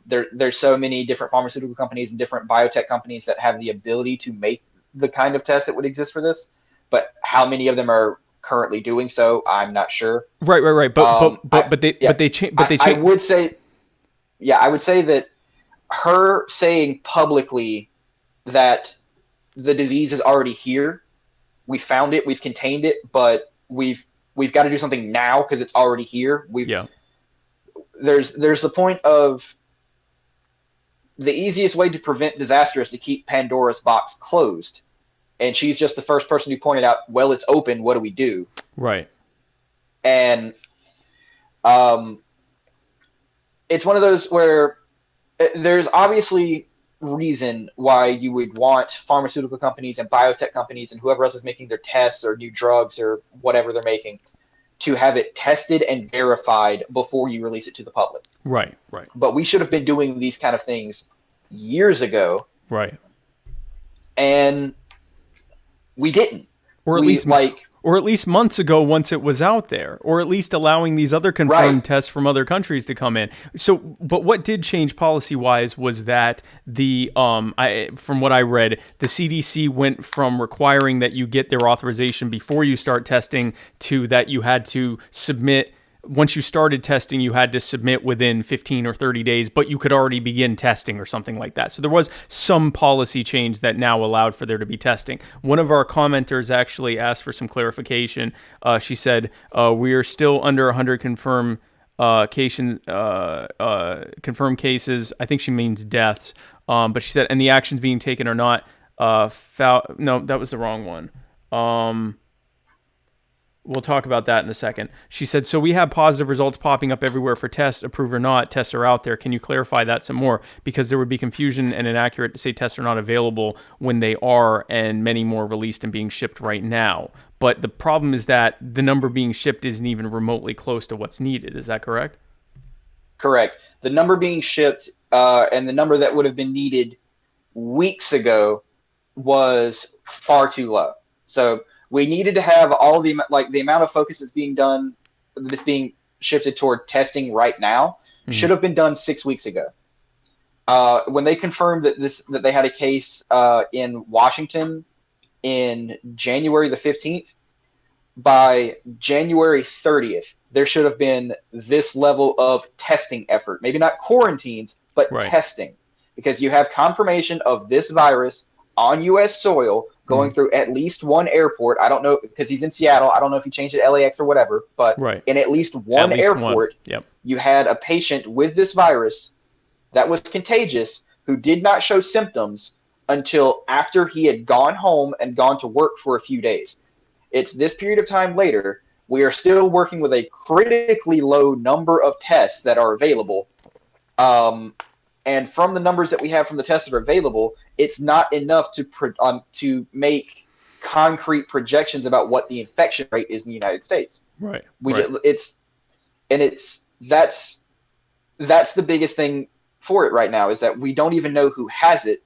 There's so many different pharmaceutical companies and different biotech companies that have the ability to make the kind of test that would exist for this, but how many of them are currently doing so, I'm not sure. Right. But they change. I would say that her saying publicly that the disease is already here, we found it, we've contained it, but we've got to do something now because it's already here. There's the point of the easiest way to prevent disaster is to keep Pandora's box closed. And she's just the first person who pointed out, well, it's open. What do we do? Right. And it's one of those where there's obviously reason why you would want pharmaceutical companies and biotech companies and whoever else is making their tests or new drugs or whatever they're making to have it tested and verified before you release it to the public. Right, right, But we should have been doing these kind of things years ago, right. and we didn't. Or at least months ago once it was out there, or at least allowing these other confirmed tests from other countries to come in. So, but what did change policy-wise was that from what I read, the CDC went from requiring that you get their authorization before you start testing to that you had to submit. Once you started testing, you had to submit within 15 or 30 days, but you could already begin testing or something like that. So there was some policy change that now allowed for there to be testing. One of our commenters actually asked for some clarification. She said, we are still under 100 confirmed cases. I think she means deaths. But she said, and the actions being taken are not no, that was the wrong one. We'll talk about that in a second. She said, so we have positive results popping up everywhere for tests, approved or not. Tests are out there. Can you clarify that some more? Because there would be confusion and inaccurate to say tests are not available when they are, and many more released and being shipped right now. But the problem is that the number being shipped isn't even remotely close to what's needed. Is that correct? Correct. The number being shipped and the number that would have been needed weeks ago was far too low. So we needed to have all the amount of focus that's being shifted toward testing right now should have been done 6 weeks ago. When they confirmed that they had a case in Washington in January the 15th, by January 30th, there should have been this level of testing effort. Maybe not quarantines, but testing, because you have confirmation of this virus on U.S. soil going through at least one airport. I don't know, because he's in Seattle. I don't know if he changed it to LAX or whatever, but in at least one airport, you had a patient with this virus that was contagious who did not show symptoms until after he had gone home and gone to work for a few days. It's this period of time later, we are still working with a critically low number of tests that are available. And from the numbers that we have from the tests that are available, it's not enough to make concrete projections about what the infection rate is in the United States. That's the biggest thing for it right now, is that we don't even know who has it.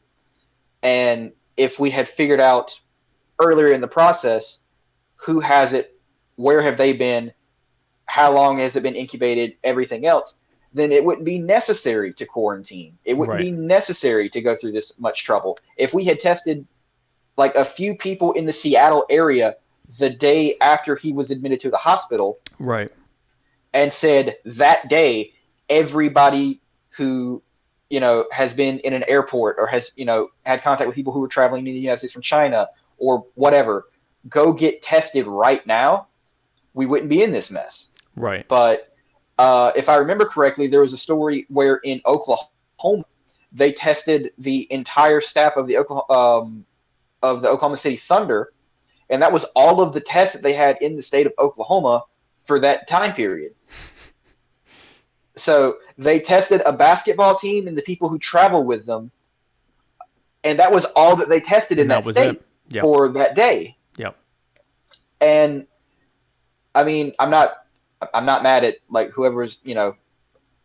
And if we had figured out earlier in the process who has it, where have they been, how long has it been incubated, everything else, then it wouldn't be necessary to quarantine. It wouldn't be necessary to go through this much trouble. If we had tested like a few people in the Seattle area the day after he was admitted to the hospital, and said that day, everybody who, has been in an airport or has, had contact with people who were traveling to the United States from China or whatever, go get tested right now, we wouldn't be in this mess. But if I remember correctly, there was a story where in Oklahoma, they tested the entire staff of the Oklahoma City Thunder, and that was all of the tests that they had in the state of Oklahoma for that time period. So they tested a basketball team and the people who travel with them, and that was all that they tested in that state for that day. And I mean, I'm not mad at like whoever's,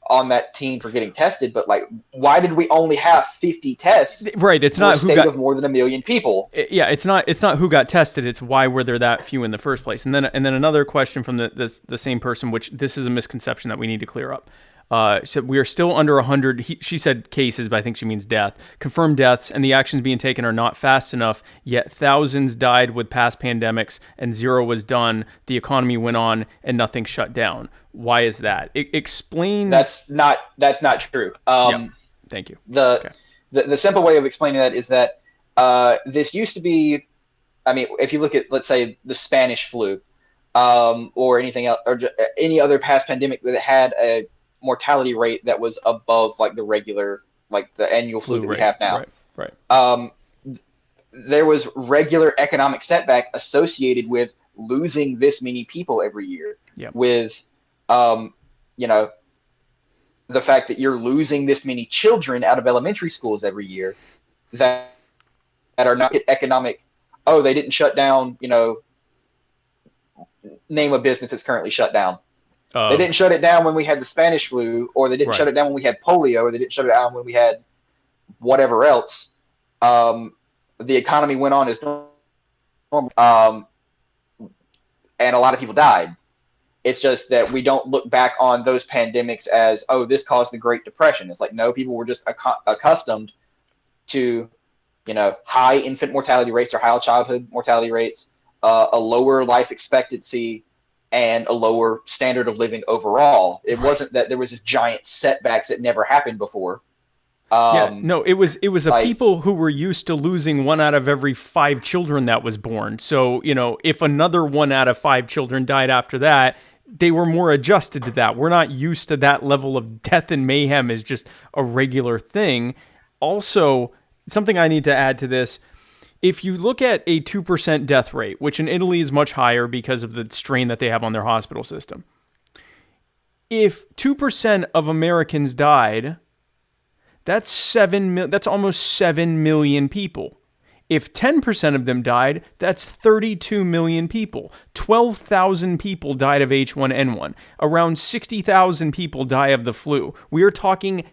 on that team for getting tested, but like, why did we only have 50 tests? It's not who got of more than 1 million people. It's not who got tested. It's why were there that few in the first place. And then another question from the same person, which this is a misconception that we need to clear up. Said we are still under 100. She said cases, but I think she means death. Confirmed deaths, and the actions being taken are not fast enough. Yet thousands died with past pandemics, and zero was done. The economy went on, and nothing shut down. Why is that? Explain. That's not true. Thank you. The simple way of explaining that is that this used to be. I mean, if you look at, let's say, the Spanish flu, or anything else, or any other past pandemic that had a mortality rate that was above like the regular, like the annual flu that we have now. There was regular economic setback associated with losing this many people every year. With the fact that you're losing this many children out of elementary schools every year that are not economic. Oh, they didn't shut down, name a business that's currently shut down. They didn't shut it down when we had the Spanish flu, or they didn't shut it down when we had polio, or they didn't shut it down when we had whatever else. The economy went on as normal, and a lot of people died. It's just that we don't look back on those pandemics as, oh, this caused the Great Depression. It's like, no, people were just accustomed to, high infant mortality rates or high childhood mortality rates, a lower life expectancy, and a lower standard of living overall. It wasn't that there was this giant setbacks that never happened before. It was a people who were used to losing 1 out of every 5 children that was born. So, if another 1 out of 5 children died after that, they were more adjusted to that. We're not used to that level of death and mayhem as just a regular thing. Also, something I need to add to this, if you look at a 2% death rate, which in Italy is much higher because of the strain that they have on their hospital system, if 2% of Americans died, that's almost 7 million people. If 10% of them died, that's 32 million people. 12,000 people died of H1N1. Around 60,000 people die of the flu. We are talking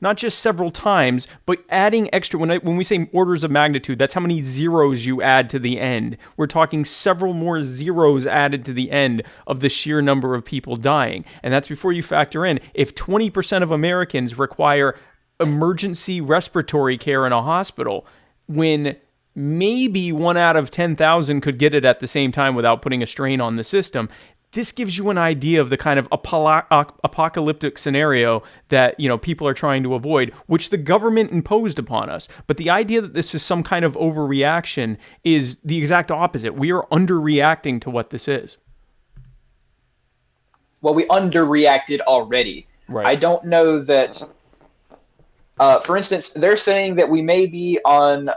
not just several times, but adding extra. When we say orders of magnitude, that's how many zeros you add to the end. We're talking several more zeros added to the end of the sheer number of people dying. And that's before you factor in, if 20% of Americans require emergency respiratory care in a hospital, when maybe 1 out of 10,000 could get it at the same time without putting a strain on the system. This gives you an idea of the kind of apocalyptic scenario that, people are trying to avoid, which the government imposed upon us. But the idea that this is some kind of overreaction is the exact opposite. We are underreacting to what this is. Well, we underreacted already. Right. I don't know that. For instance, they're saying that we may be on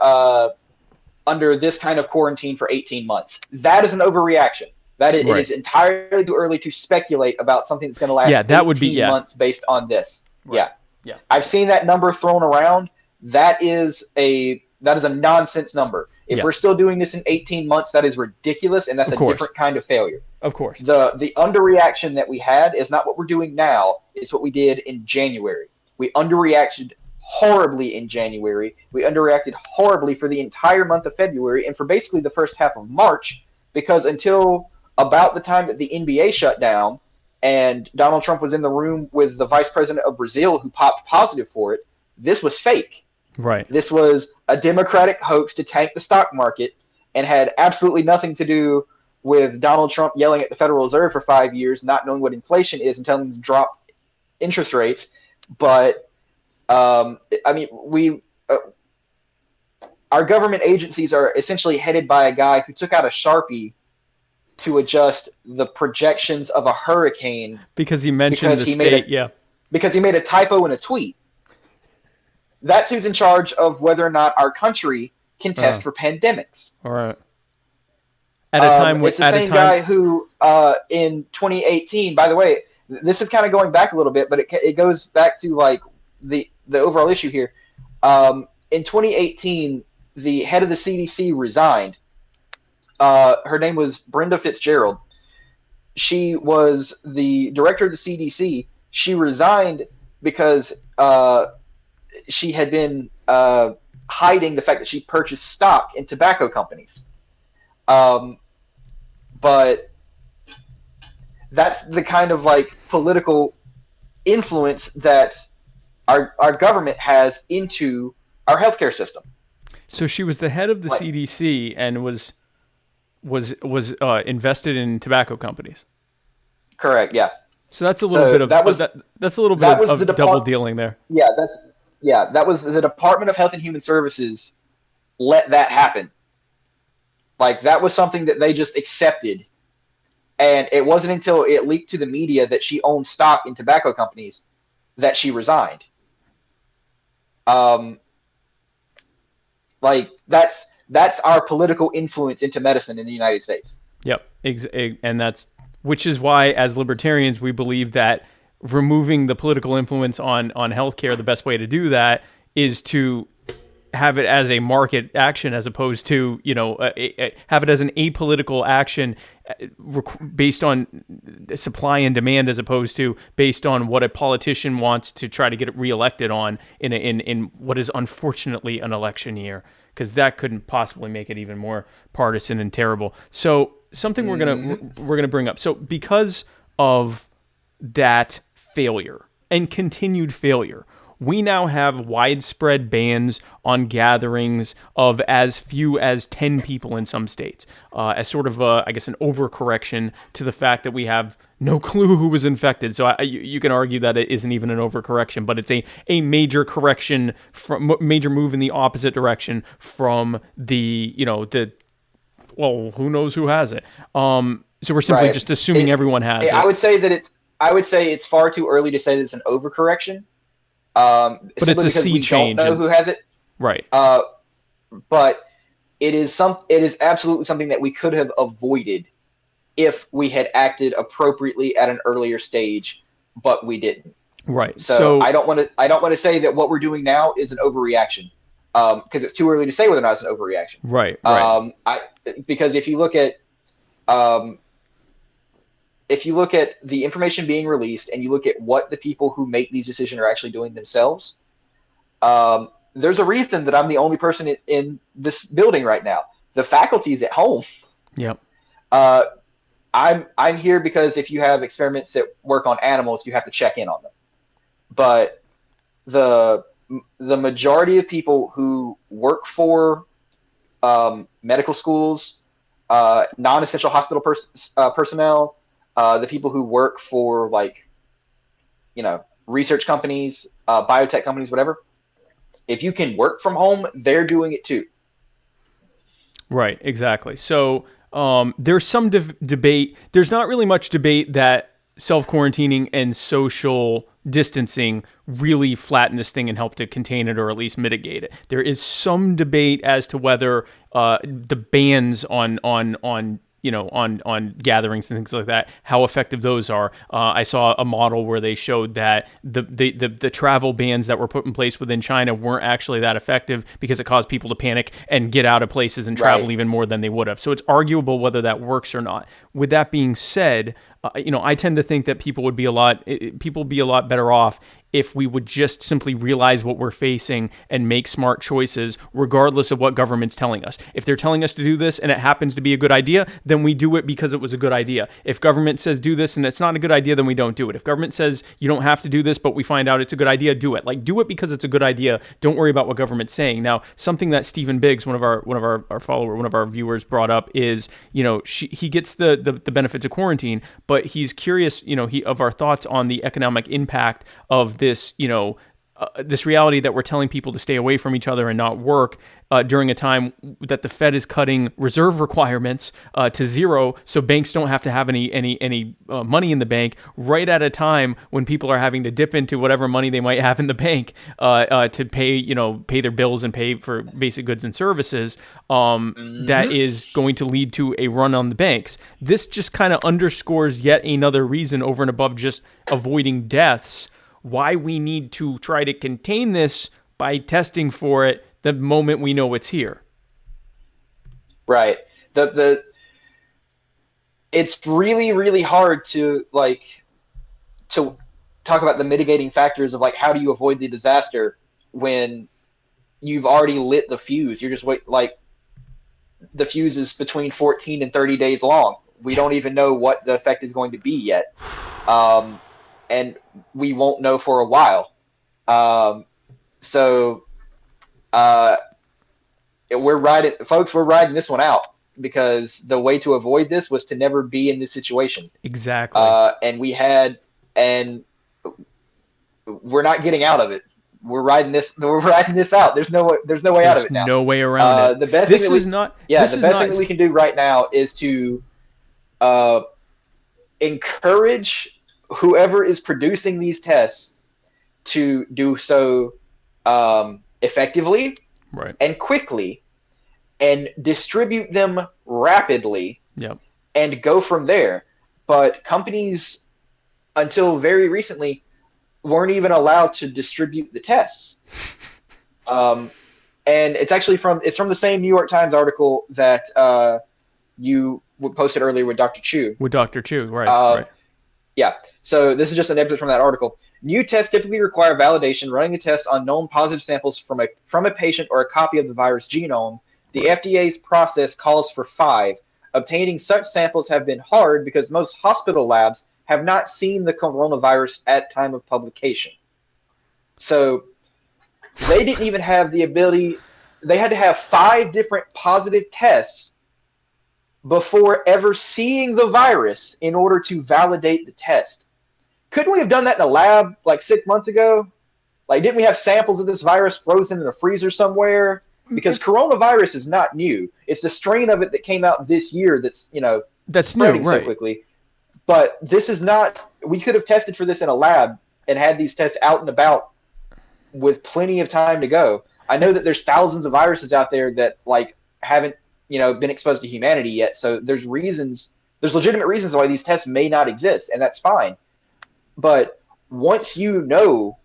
under this kind of quarantine for 18 months. That is an overreaction. It is entirely too early to speculate about something that's going to last 18 months based on this. Right. Yeah. I've seen that number thrown around. That is a nonsense number. If we're still doing this in 18 months, that is ridiculous, and that's a different kind of failure. Of course. The underreaction that we had is not what we're doing now. It's what we did in January. We underreacted horribly in January. We underreacted horribly for the entire month of February and for basically the first half of March, because until about the time that the NBA shut down and Donald Trump was in the room with the vice president of Brazil who popped positive for it, this was fake. Right. This was a Democratic hoax to tank the stock market and had absolutely nothing to do with Donald Trump yelling at the Federal Reserve for 5 years, not knowing what inflation is and telling them to drop interest rates. But our government agencies are essentially headed by a guy who took out a Sharpie to adjust the projections of a hurricane because he mentioned the state. Because he made a typo in a tweet. That's who's in charge of whether or not our country can test for pandemics. All right. At a time it's the same guy who in 2018. By the way, this is kind of going back a little bit, but it goes back to like the overall issue here. In 2018, the head of the CDC resigned. Her name was Brenda Fitzgerald. She was the director of the CDC. She resigned because she had been hiding the fact that she purchased stock in tobacco companies. But that's the kind of like political influence that our government has into our healthcare system. So she was the head of the CDC and was invested in tobacco companies. Correct. Yeah. So that's a little bit of that's a little bit of double dealing there. Yeah. That was the Department of Health and Human Services let that happen. Like that was something that they just accepted, and it wasn't until it leaked to the media that she owned stock in tobacco companies that she resigned. Like that's our political influence into medicine in the United States. Yep, and which is why, as libertarians, we believe that removing the political influence on healthcare, the best way to do that is to have it as a market action as opposed to, have it as an apolitical action based on supply and demand as opposed to based on what a politician wants to try to get reelected on in what is unfortunately an election year, because that couldn't possibly make it even more partisan and terrible. So something we're gonna bring up. So because of that failure and continued failure, we now have widespread bans on gatherings of as few as 10 people in some states, as sort of, an overcorrection to the fact that we have no clue who was infected. So you can argue that it isn't even an overcorrection, but it's a major correction, major move in the opposite direction from who knows who has it. So we're simply just assuming everyone has it. I would say it's far too early to say that it's an overcorrection. But it's a sea change. Don't know who has it, right? But it is absolutely something that we could have avoided if we had acted appropriately at an earlier stage, but we didn't. Right. So I don't want to say that what we're doing now is an overreaction, because it's too early to say whether or not it's an overreaction. Right. Because if you look at the information being released and you look at what the people who make these decisions are actually doing themselves, there's a reason that I'm the only person in this building right now. The faculty's at home. Yep. I'm here because if you have experiments that work on animals, you have to check in on them. But the majority of people who work for medical schools, non-essential hospital personnel, the people who work for research companies, biotech companies, whatever, if you can work from home, they're doing it too. Right, exactly. So there's some debate. There's not really much debate that self-quarantining and social distancing really flatten this thing and help to contain it or at least mitigate it. There is some debate as to whether the bans on gatherings and things like that, how effective those are. I saw a model where they showed that the travel bans that were put in place within China weren't actually that effective because it caused people to panic and get out of places and travel even more than they would have. So it's arguable whether that works or not. With that being said, I tend to think that people would be a lot better off if we would just simply realize what we're facing and make smart choices regardless of what government's telling us. If they're telling us to do this and it happens to be a good idea, then we do it because it was a good idea. If government says do this and it's not a good idea, then we don't do it. If government says you don't have to do this, but we find out it's a good idea, do it. Do it because it's a good idea. Don't worry about what government's saying. Now, something that Stephen Biggs, one of our viewers brought up is, he gets the benefits of quarantine, but he's curious, of our thoughts on the economic impact of this, this reality that we're telling people to stay away from each other and not work during a time that the Fed is cutting reserve requirements to zero, so banks don't have to have any money in the bank right at a time when people are having to dip into whatever money they might have in the bank to pay their bills and pay for basic goods and services. That is going to lead to a run on the banks. This just kind of underscores yet another reason over and above just avoiding deaths why we need to try to contain this by testing for it the moment we know it's here. Right. It's really, really hard to talk about the mitigating factors of how do you avoid the disaster when you've already lit the fuse. You're just the fuse is between 14 and 30 days long. We don't even know what the effect is going to be yet. And we won't know for a while. We're riding this one out because the way to avoid this was to never be in this situation. Exactly. And we're not getting out of it. We're riding this out. There's no way out of it now. No way around it. The best thing that we can do right now is to encourage whoever is producing these tests to do so effectively and quickly and distribute them rapidly and go from there. But companies, until very recently, weren't even allowed to distribute the tests. And it's actually from the same New York Times article that you posted earlier with Dr. Chu. With Dr. Chu, right. Yeah. So this is just an excerpt from that article. New tests typically require validation, running the tests on known positive samples from a patient or a copy of the virus genome. The FDA's process calls for 5. Obtaining such samples have been hard because most hospital labs have not seen the coronavirus at time of publication. So they didn't even have the ability. They had to have 5 different positive tests before ever seeing the virus in order to validate the test. Couldn't we have done that in a lab like 6 months ago? Like, didn't we have samples of this virus frozen in a freezer somewhere? Because coronavirus is not new. It's the strain of it that came out this year that's spreading new, right? So quickly. But this is not. We could have tested for this in a lab and had these tests out and about with plenty of time to go. I know that there's thousands of viruses out there that haven't been exposed to humanity yet. So there's legitimate reasons why these tests may not exist, and that's fine. But once you know,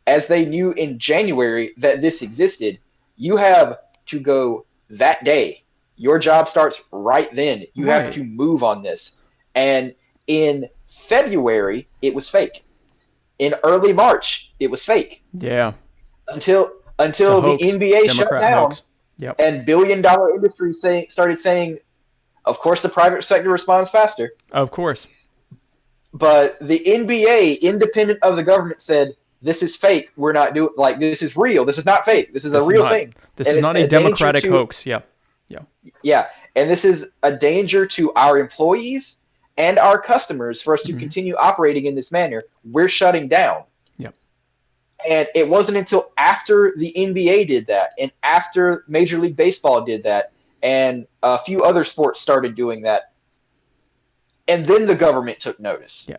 as they knew in January, that this existed, you have to go that day. Your job starts right then. You have to move on this. And in February, it was fake. In early March, it was fake. Yeah. Until the NBA shut down. Yep. And billion-dollar industry started saying, of course, the private sector responds faster. Of course. But the NBA, independent of the government, said, this is fake. We're not doing, this is real. This is not fake. This is a real thing. This is not a democratic hoax. Yeah. Yeah. And this is a danger to our employees and our customers for us to continue operating in this manner. We're shutting down. Yep. And it wasn't until after the NBA did that and after Major League Baseball did that and a few other sports started doing that, and then the government took notice. Yeah.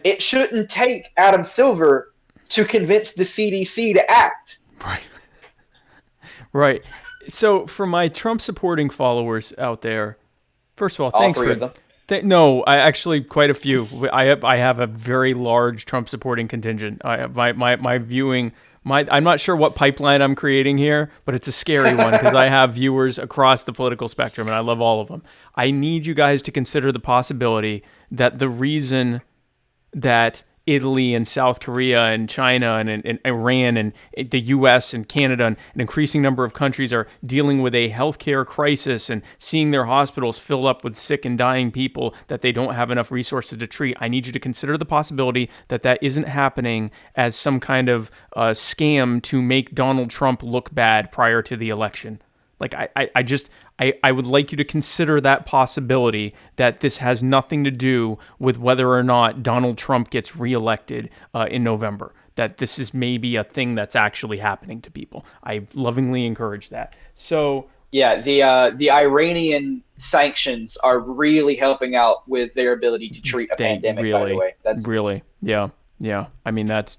It shouldn't take Adam Silver to convince the CDC to act. Right. Right. So for my Trump supporting followers out there, first of all, thanks all three for of them. No, I actually quite a few. I have a very large Trump supporting contingent. My viewing. I'm not sure what pipeline I'm creating here, but it's a scary one because I have viewers across the political spectrum and I love all of them. I need you guys to consider the possibility that the reason that Italy and South Korea and China and Iran and the U.S. and Canada and an increasing number of countries are dealing with a healthcare crisis and seeing their hospitals fill up with sick and dying people that they don't have enough resources to treat. I need you to consider the possibility that that isn't happening as some kind of scam to make Donald Trump look bad prior to the election. Like, I would like you to consider that possibility that this has nothing to do with whether or not Donald Trump gets reelected in November. That this is maybe a thing that's actually happening to people. I lovingly encourage that. So yeah, the Iranian sanctions are really helping out with their ability to treat a pandemic. Really, by the way, that's really, yeah. I mean, that's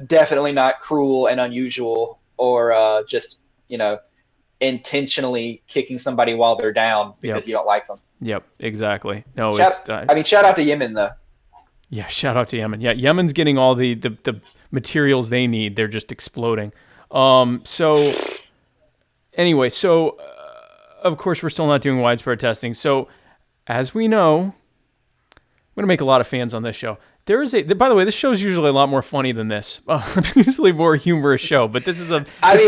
definitely not cruel and unusual or just intentionally kicking somebody while they're down because you don't like them. Yep, exactly. No, shout out to Yemen though. Yeah, shout out to Yemen. Yeah, Yemen's getting all the materials they need. They're just exploding. So anyway, of course we're still not doing widespread testing. So as we know, I'm going to make a lot of fans on this show. By the way, this show's usually a lot more funny than this. Usually more humorous show, but this is not a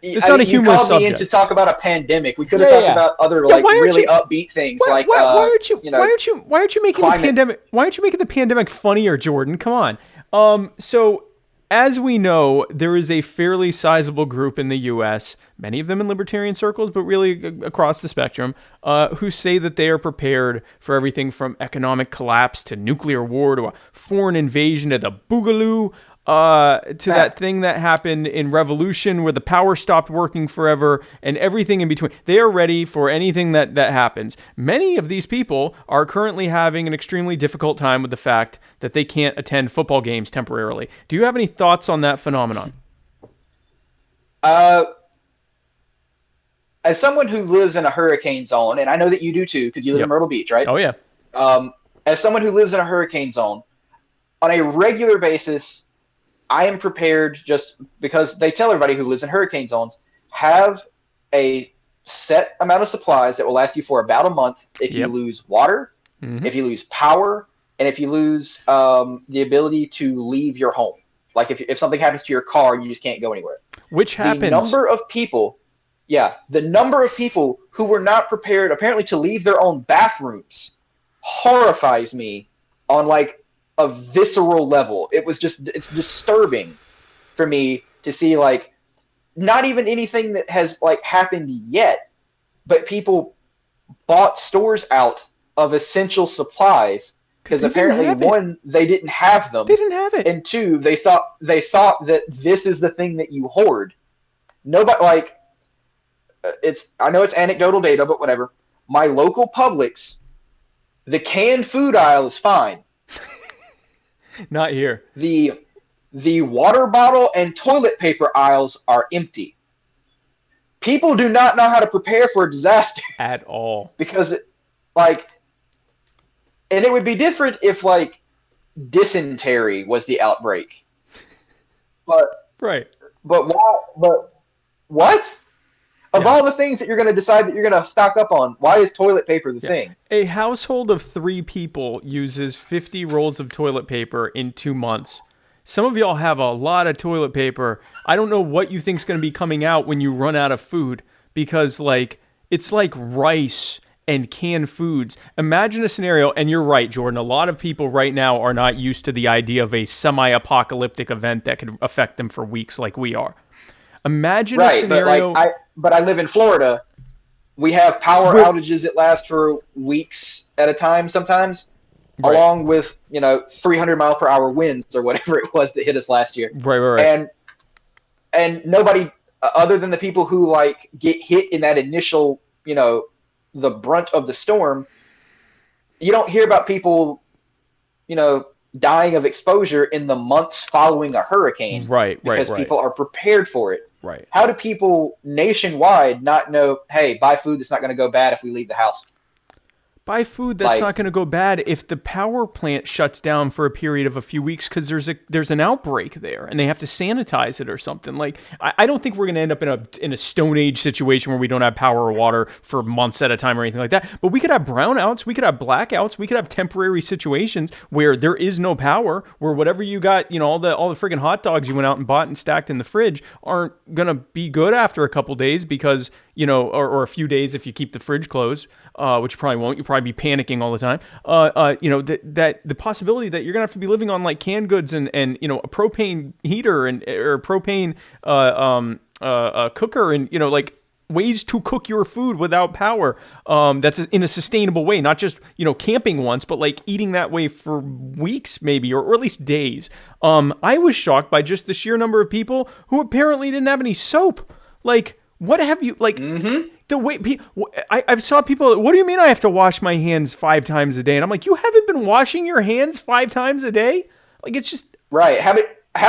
humorous subject. You called me in to talk about a pandemic. We could have talked about other really upbeat things. Why aren't you making the pandemic? Why aren't you making the pandemic funnier, Jordan? Come on. So as we know, there is a fairly sizable group in the U.S., many of them in libertarian circles, but really across the spectrum, who say that they are prepared for everything from economic collapse to nuclear war to a foreign invasion to the boogaloo. To that thing that happened in Revolution where the power stopped working forever and everything in between. They are ready for anything that happens. Many of these people are currently having an extremely difficult time with the fact that they can't attend football games temporarily. Do you have any thoughts on that phenomenon? As someone who lives in a hurricane zone, and I know that you do too because you live in Myrtle Beach, right? Oh, yeah. as someone who lives in a hurricane zone, on a regular basis, I am prepared just because they tell everybody who lives in hurricane zones, have a set amount of supplies that will last you for about a month if you Yep. lose water, Mhm. if you lose power, and if you lose the ability to leave your home. Like if something happens to your car, you just can't go anywhere. Which The happens. number of people, the number of people who were not prepared apparently to leave their own bathrooms horrifies me on like a visceral level. It's disturbing for me to see like not even anything that has like happened yet, but people bought stores out of essential supplies because they didn't apparently have it. one, they didn't have them, They didn't have it. and two, they thought that this is the thing that you hoard. Nobody like I know it's anecdotal data, but whatever. My local Publix, the canned food aisle is fine. Not here. The water bottle and toilet paper aisles are empty. People do not know how to prepare for a disaster At all. because and it would be different if like dysentery was the outbreak. But Right. what? Of Yeah. all the things that you're going to decide that you're going to stock up on, why is toilet paper the thing? A household of 3 people uses 50 rolls of toilet paper in 2 months. Some of y'all have a lot of toilet paper. I don't know what you think's going to be coming out when you run out of food, because like it's like rice and canned foods. Imagine a scenario, and you're right, Jordan. A lot of people right now are not used to the idea of a semi-apocalyptic event that could affect them for weeks like we are. Imagine a scenario. But I live in Florida. We have power outages that last for weeks at a time sometimes, Right. along with 300 mile per hour winds or whatever it was that hit us last year. Right. And nobody other than the people who like get hit in that initial, the brunt of the storm. You don't hear about people, dying of exposure in the months following a hurricane. Right. Because people are prepared for it. Right. How do people nationwide not know, hey, buy food that's not going to go bad if we leave the house? Buy food that's not going to go bad if the power plant shuts down for a period of a few weeks because there's an outbreak there and they have to sanitize it or something. Like I don't think we're going to end up in a Stone Age situation where we don't have power or water for months at a time or anything like that. But we could have brownouts, we could have blackouts, we could have temporary situations where there is no power, where whatever you got, all the friggin' hot dogs you went out and bought and stacked in the fridge aren't going to be good after a couple days because or a few days if you keep the fridge closed, which you probably won't. You'll probably be panicking all the time. That the possibility that you're gonna have to be living on like canned goods and a propane heater or propane cooker and like ways to cook your food without power. That's in a sustainable way, not just camping once, but like eating that way for weeks maybe or at least days. I was shocked by just the sheer number of people who apparently didn't have any soap. Like. What have you, like, the way I've saw people, what do you mean I have to wash my hands 5 times a day? And I'm like, you haven't been washing your hands 5 times a day? Like, it's just. Right. How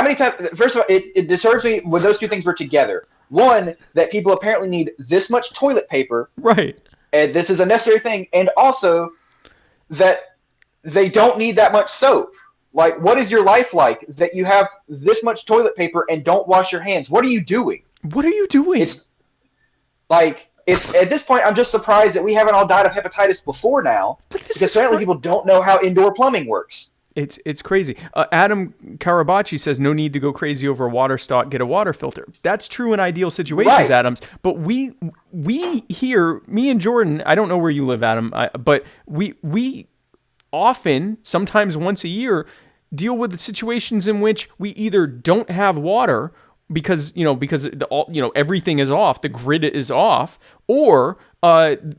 many times, first of all, it disturbs me when those two things were together. One, that people apparently need this much toilet paper. Right. And this is a necessary thing. And also that they don't need that much soap. Like, what is your life like that you have this much toilet paper and don't wash your hands? What are you doing? What are you doing? It's at this point, I'm just surprised that we haven't all died of hepatitis before now, because apparently people don't know how indoor plumbing works. It's crazy. Adam Karabachi says no need to go crazy over a water stock. Get a water filter. That's true in ideal situations, Right. Adams. But we here, me and Jordan. I don't know where you live, Adam, but we often, sometimes once a year, deal with the situations in which we either don't have water because everything is off, the grid is off, or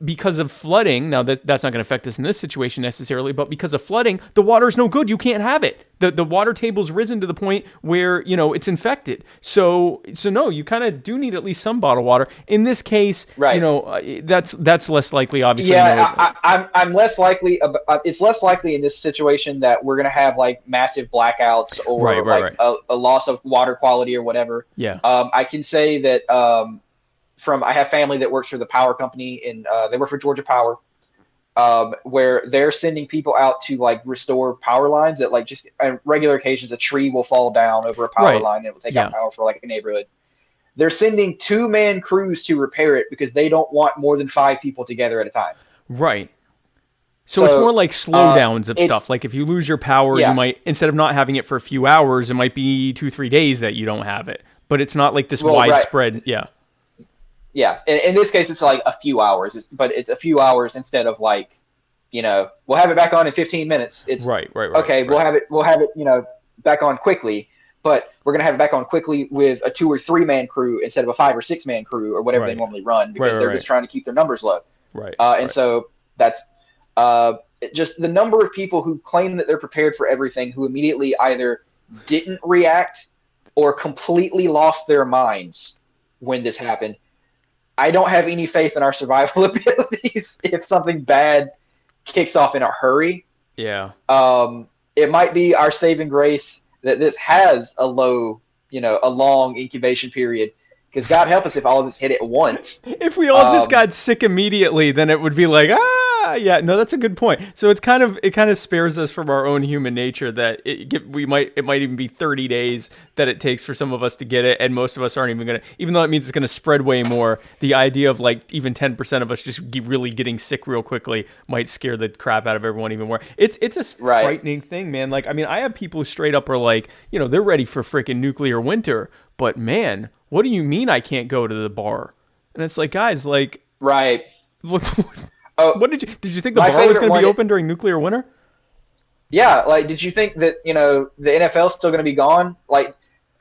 because of flooding. Now that's not going to affect us in this situation necessarily, but because of flooding, the water is no good. You can't have it. The water table's risen to the point where it's infected. So no, you kind of do need at least some bottled water. In this case, right. That's less likely, obviously. Yeah, I'm less likely. It's less likely in this situation that we're gonna have like massive blackouts or right. A loss of water quality or whatever. Yeah. I can say that I have family that works for the power company, and they work for Georgia Power. where they're sending people out to like restore power lines that like just on regular occasions a tree will fall down over a power Right. line and it will take Yeah. out power for like a neighborhood. They're sending 2-man crews to repair it because they don't want more than 5 people together at a time. Right. So it's more like slowdowns of it's- stuff. Like if you lose your power, Yeah. you might, instead of not having it for a few hours, it might be 2-3 days that you don't have it. But it's not like this Well, right. widespread. Yeah. Yeah, in this case, it's like a few hours, but it's a few hours instead of like, we'll have it back on in 15 minutes. It's Right. okay. Right. We'll have it, back on quickly, but we're gonna have it back on quickly with a 2 or 3-man crew instead of a 5 or 6-man crew or whatever they Right. normally run because they're Right. just trying to keep their numbers low. Right. And so that's just the number of people who claim that they're prepared for everything who immediately either didn't react or completely lost their minds when this happened. I don't have any faith in our survival abilities if something bad kicks off in a hurry. Yeah. It might be our saving grace that this has a long incubation period. Because God help us if all of us hit it once. If we all just got sick immediately, then it would be like, yeah, no, that's a good point. So it kind of spares us from our own human nature that it might even be 30 days that it takes for some of us to get it, and most of us aren't even gonna, even though it means it's gonna spread way more. The idea of like even 10% of us just really getting sick real quickly might scare the crap out of everyone even more. It's a frightening thing, man. Like, I mean, I have people who straight up are like, they're ready for freaking nuclear winter, but man, what do you mean I can't go to the bar? And it's like, guys, like, right. Look, Oh, what did you think the bar was going to be open during nuclear winter? Yeah, like, did you think that, the NFL's still going to be gone? Like,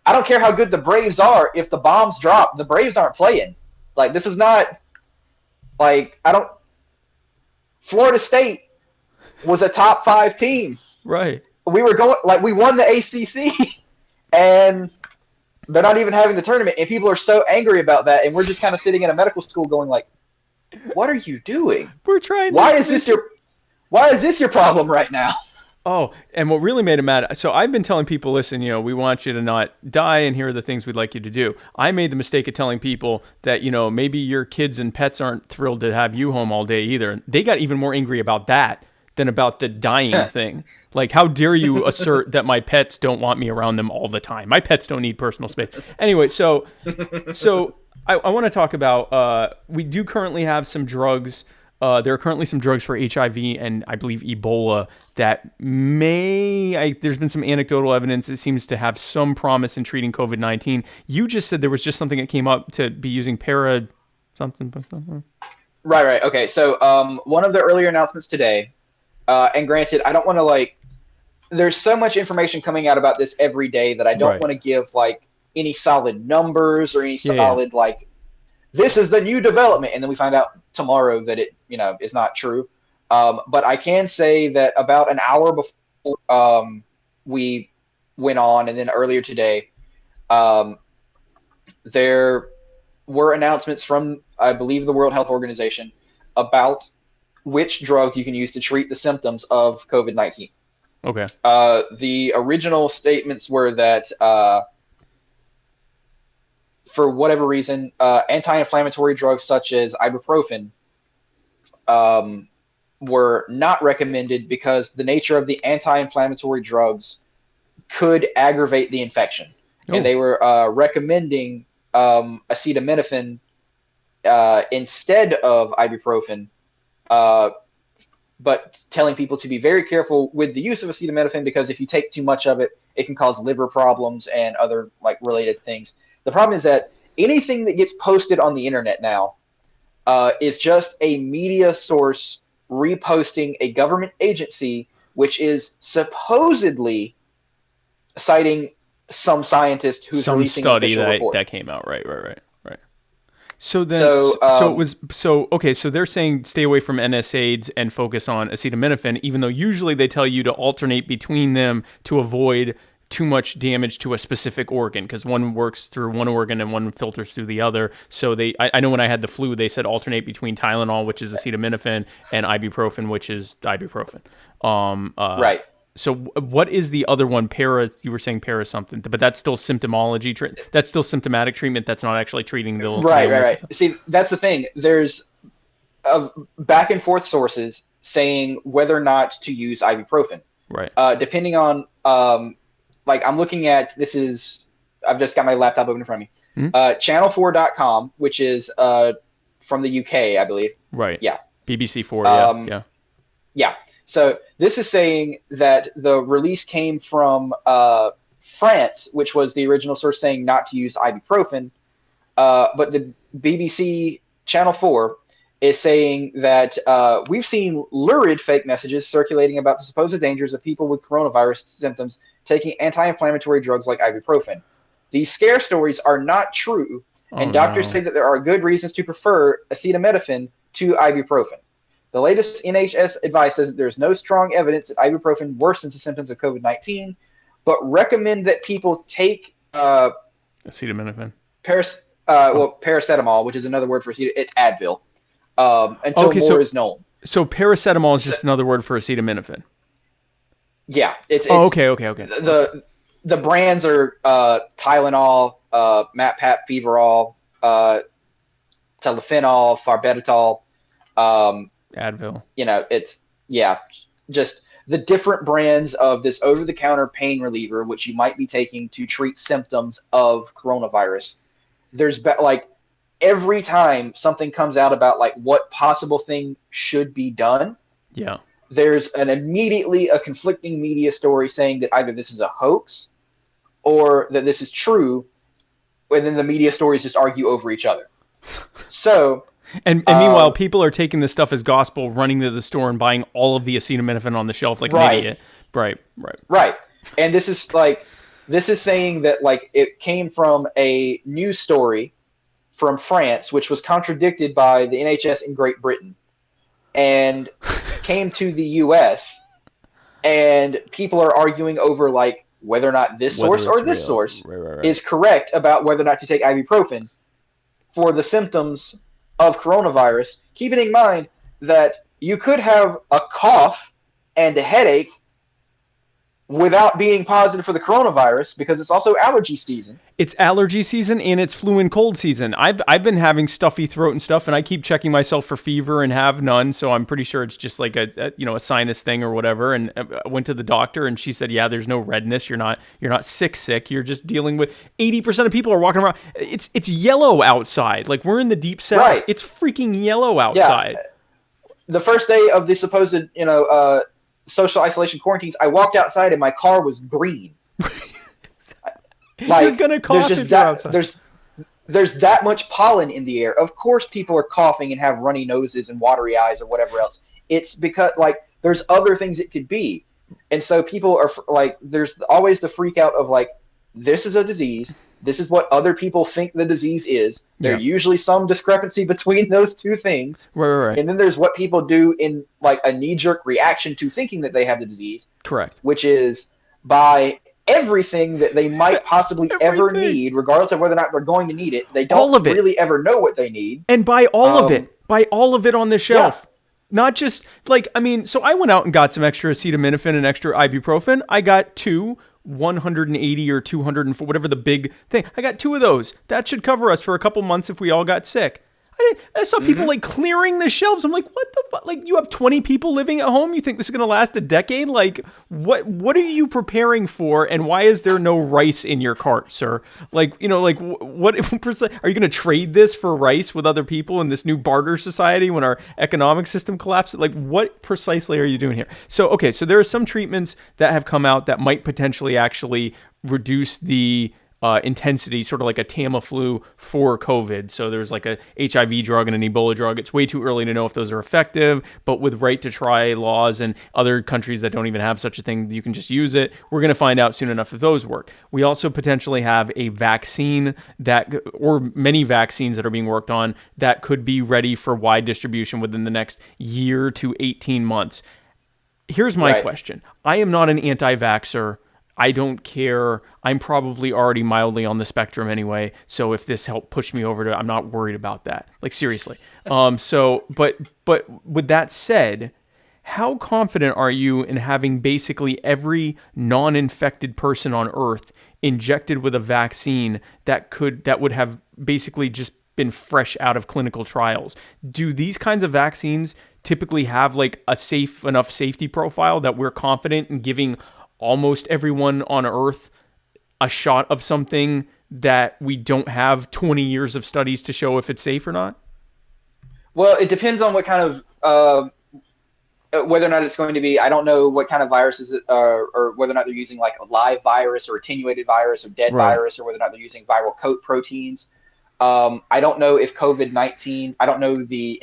I don't care how good the Braves are. If the bombs drop, the Braves aren't playing. Like, this is not, like, Florida State was a top 5 team. Right. We won the ACC, and they're not even having the tournament, and people are so angry about that, and we're just kind of sitting in a medical school going like, what are you doing? We're trying. Why is this your problem right now? Oh, and what really made him mad, so I've been telling people, listen, we want you to not die, and here are the things we'd like you to do. I made the mistake of telling people that, maybe your kids and pets aren't thrilled to have you home all day either. They got even more angry about that than about the dying thing. Like, how dare you assert that my pets don't want me around them all the time? My pets don't need personal space. Anyway, so I want to talk about, we do currently have some drugs. There are currently some drugs for HIV and I believe Ebola that there's been some anecdotal evidence that seems to have some promise in treating COVID-19. You just said there was just something that came up to be using something. Right. Okay. So one of the earlier announcements today, and granted, I don't want to there's so much information coming out about this every day that I don't want to give any solid numbers or any solid this is the new development, and then we find out tomorrow that it is not true. But I can say that about an hour before we went on, and then earlier today, there were announcements from, I believe, the World Health Organization about which drugs you can use to treat the symptoms of COVID-19. Okay. The original statements were that for whatever reason, anti-inflammatory drugs such as ibuprofen were not recommended because the nature of the anti-inflammatory drugs could aggravate the infection. Oh. And they were recommending acetaminophen instead of ibuprofen, but telling people to be very careful with the use of acetaminophen because if you take too much of it, it can cause liver problems and other related things. The problem is that anything that gets posted on the internet now is just a media source reposting a government agency which is supposedly citing some scientist who's some releasing study an official report. that came out. Right. So then, so they're saying stay away from NSAIDs and focus on acetaminophen, even though usually they tell you to alternate between them to avoid too much damage to a specific organ, because one works through one organ and one filters through the other. So I know when I had the flu, they said alternate between Tylenol, which is acetaminophen, and ibuprofen, which is ibuprofen. Right. So what is the other one? You were saying para something, but that's still symptomology. That's still symptomatic treatment. That's not actually treating the Right. See, that's the thing. There's back and forth sources saying whether or not to use ibuprofen. Right. Depending on, like I'm looking at, I've just got my laptop open in front of me. Channel4.com, which is from the UK, I believe. Right. Yeah. BBC4, yeah. Yeah. So this is saying that the release came from France, which was the original source saying not to use ibuprofen. But the BBC Channel 4 is saying that we've seen lurid fake messages circulating about the supposed dangers of people with coronavirus symptoms taking anti-inflammatory drugs like ibuprofen. These scare stories are not true, and doctors say that there are good reasons to prefer acetaminophen to ibuprofen. The latest NHS advice says that there is no strong evidence that ibuprofen worsens the symptoms of COVID-19, but recommend that people take acetaminophen. Paracetamol, which is another word for it's Advil, until more is known. So paracetamol is just another word for acetaminophen. Yeah. It's okay. The brands are Tylenol, MatPap, Feverol, Telefenol, Farbetatol, Advil. It's just the different brands of this over-the-counter pain reliever, which you might be taking to treat symptoms of coronavirus. There's every time something comes out about what possible thing should be done. Yeah. There's immediately a conflicting media story saying that either this is a hoax or that this is true, and then the media stories just argue over each other. So, and meanwhile, people are taking this stuff as gospel, running to the store and buying all of the acetaminophen on the shelf like an idiot. Right. And this is saying that it came from a news story from France, which was contradicted by the NHS in Great Britain, and came to the US, and people are arguing over whether or not this source or this source is correct about whether or not to take ibuprofen for the symptoms of coronavirus, keeping in mind that you could have a cough and a headache without being positive for the coronavirus, because it's also allergy season. It's allergy season and it's flu and cold season. I've been having stuffy throat and stuff, and I keep checking myself for fever and have none, so I'm pretty sure it's just like a sinus thing or whatever. And I went to the doctor and she said, yeah, there's no redness. You're not sick. You're just dealing with 80% of people are walking around. It's yellow outside. We're in the deep south. Right. It's freaking yellow outside. Yeah. The first day of the supposed social isolation quarantines, I walked outside and my car was green. You're gonna cough if you're outside. There's that much pollen in the air. Of course people are coughing and have runny noses and watery eyes or whatever else. It's because there's other things it could be. And so people are there's always the freak out of this is a disease. This is what other people think the disease is. There's usually some discrepancy between those two things. Right. And then there's what people do in a knee-jerk reaction to thinking that they have the disease. Correct. Which is buy everything that they might possibly ever need, regardless of whether or not they're going to need it. They don't really ever know what they need. And buy all of it. Buy all of it on the shelf. Yeah. Not just so I went out and got some extra acetaminophen and extra ibuprofen. I got 180 or 204, whatever the big thing. I got 2 of those. That should cover us for a couple months if we all got sick. I saw people clearing the shelves. I'm like, what the fuck? You have 20 people living at home? You think this is going to last a decade? What are you preparing for? And why is there no rice in your cart, sir? What are you going to trade this for rice with other people in this new barter society when our economic system collapses? What precisely are you doing here? So there are some treatments that have come out that might potentially actually reduce the intensity, sort of like a Tamiflu for COVID. So there's a HIV drug and an Ebola drug. It's way too early to know if those are effective, but with right to try laws and other countries that don't even have such a thing, you can just use it. We're going to find out soon enough if those work. We also potentially have a vaccine or many vaccines that are being worked on that could be ready for wide distribution within the next year to 18 months. Here's my question. I am not an anti-vaxxer. I don't care. I'm probably already mildly on the spectrum anyway. So if this helped push me over I'm not worried about that. Seriously. But with that said, how confident are you in having basically every non-infected person on Earth injected with a vaccine that would have basically just been fresh out of clinical trials? Do these kinds of vaccines typically have like a safe enough safety profile that we're confident in giving almost everyone on Earth a shot of something that we don't have 20 years of studies to show if it's safe or not? Well, it depends on what kind of whether or not it's going to be. I don't know what kind of viruses or whether or not they're using like a live virus or attenuated virus or dead Right. virus, or whether or not they're using viral coat proteins. I don't know if COVID-19. I don't know the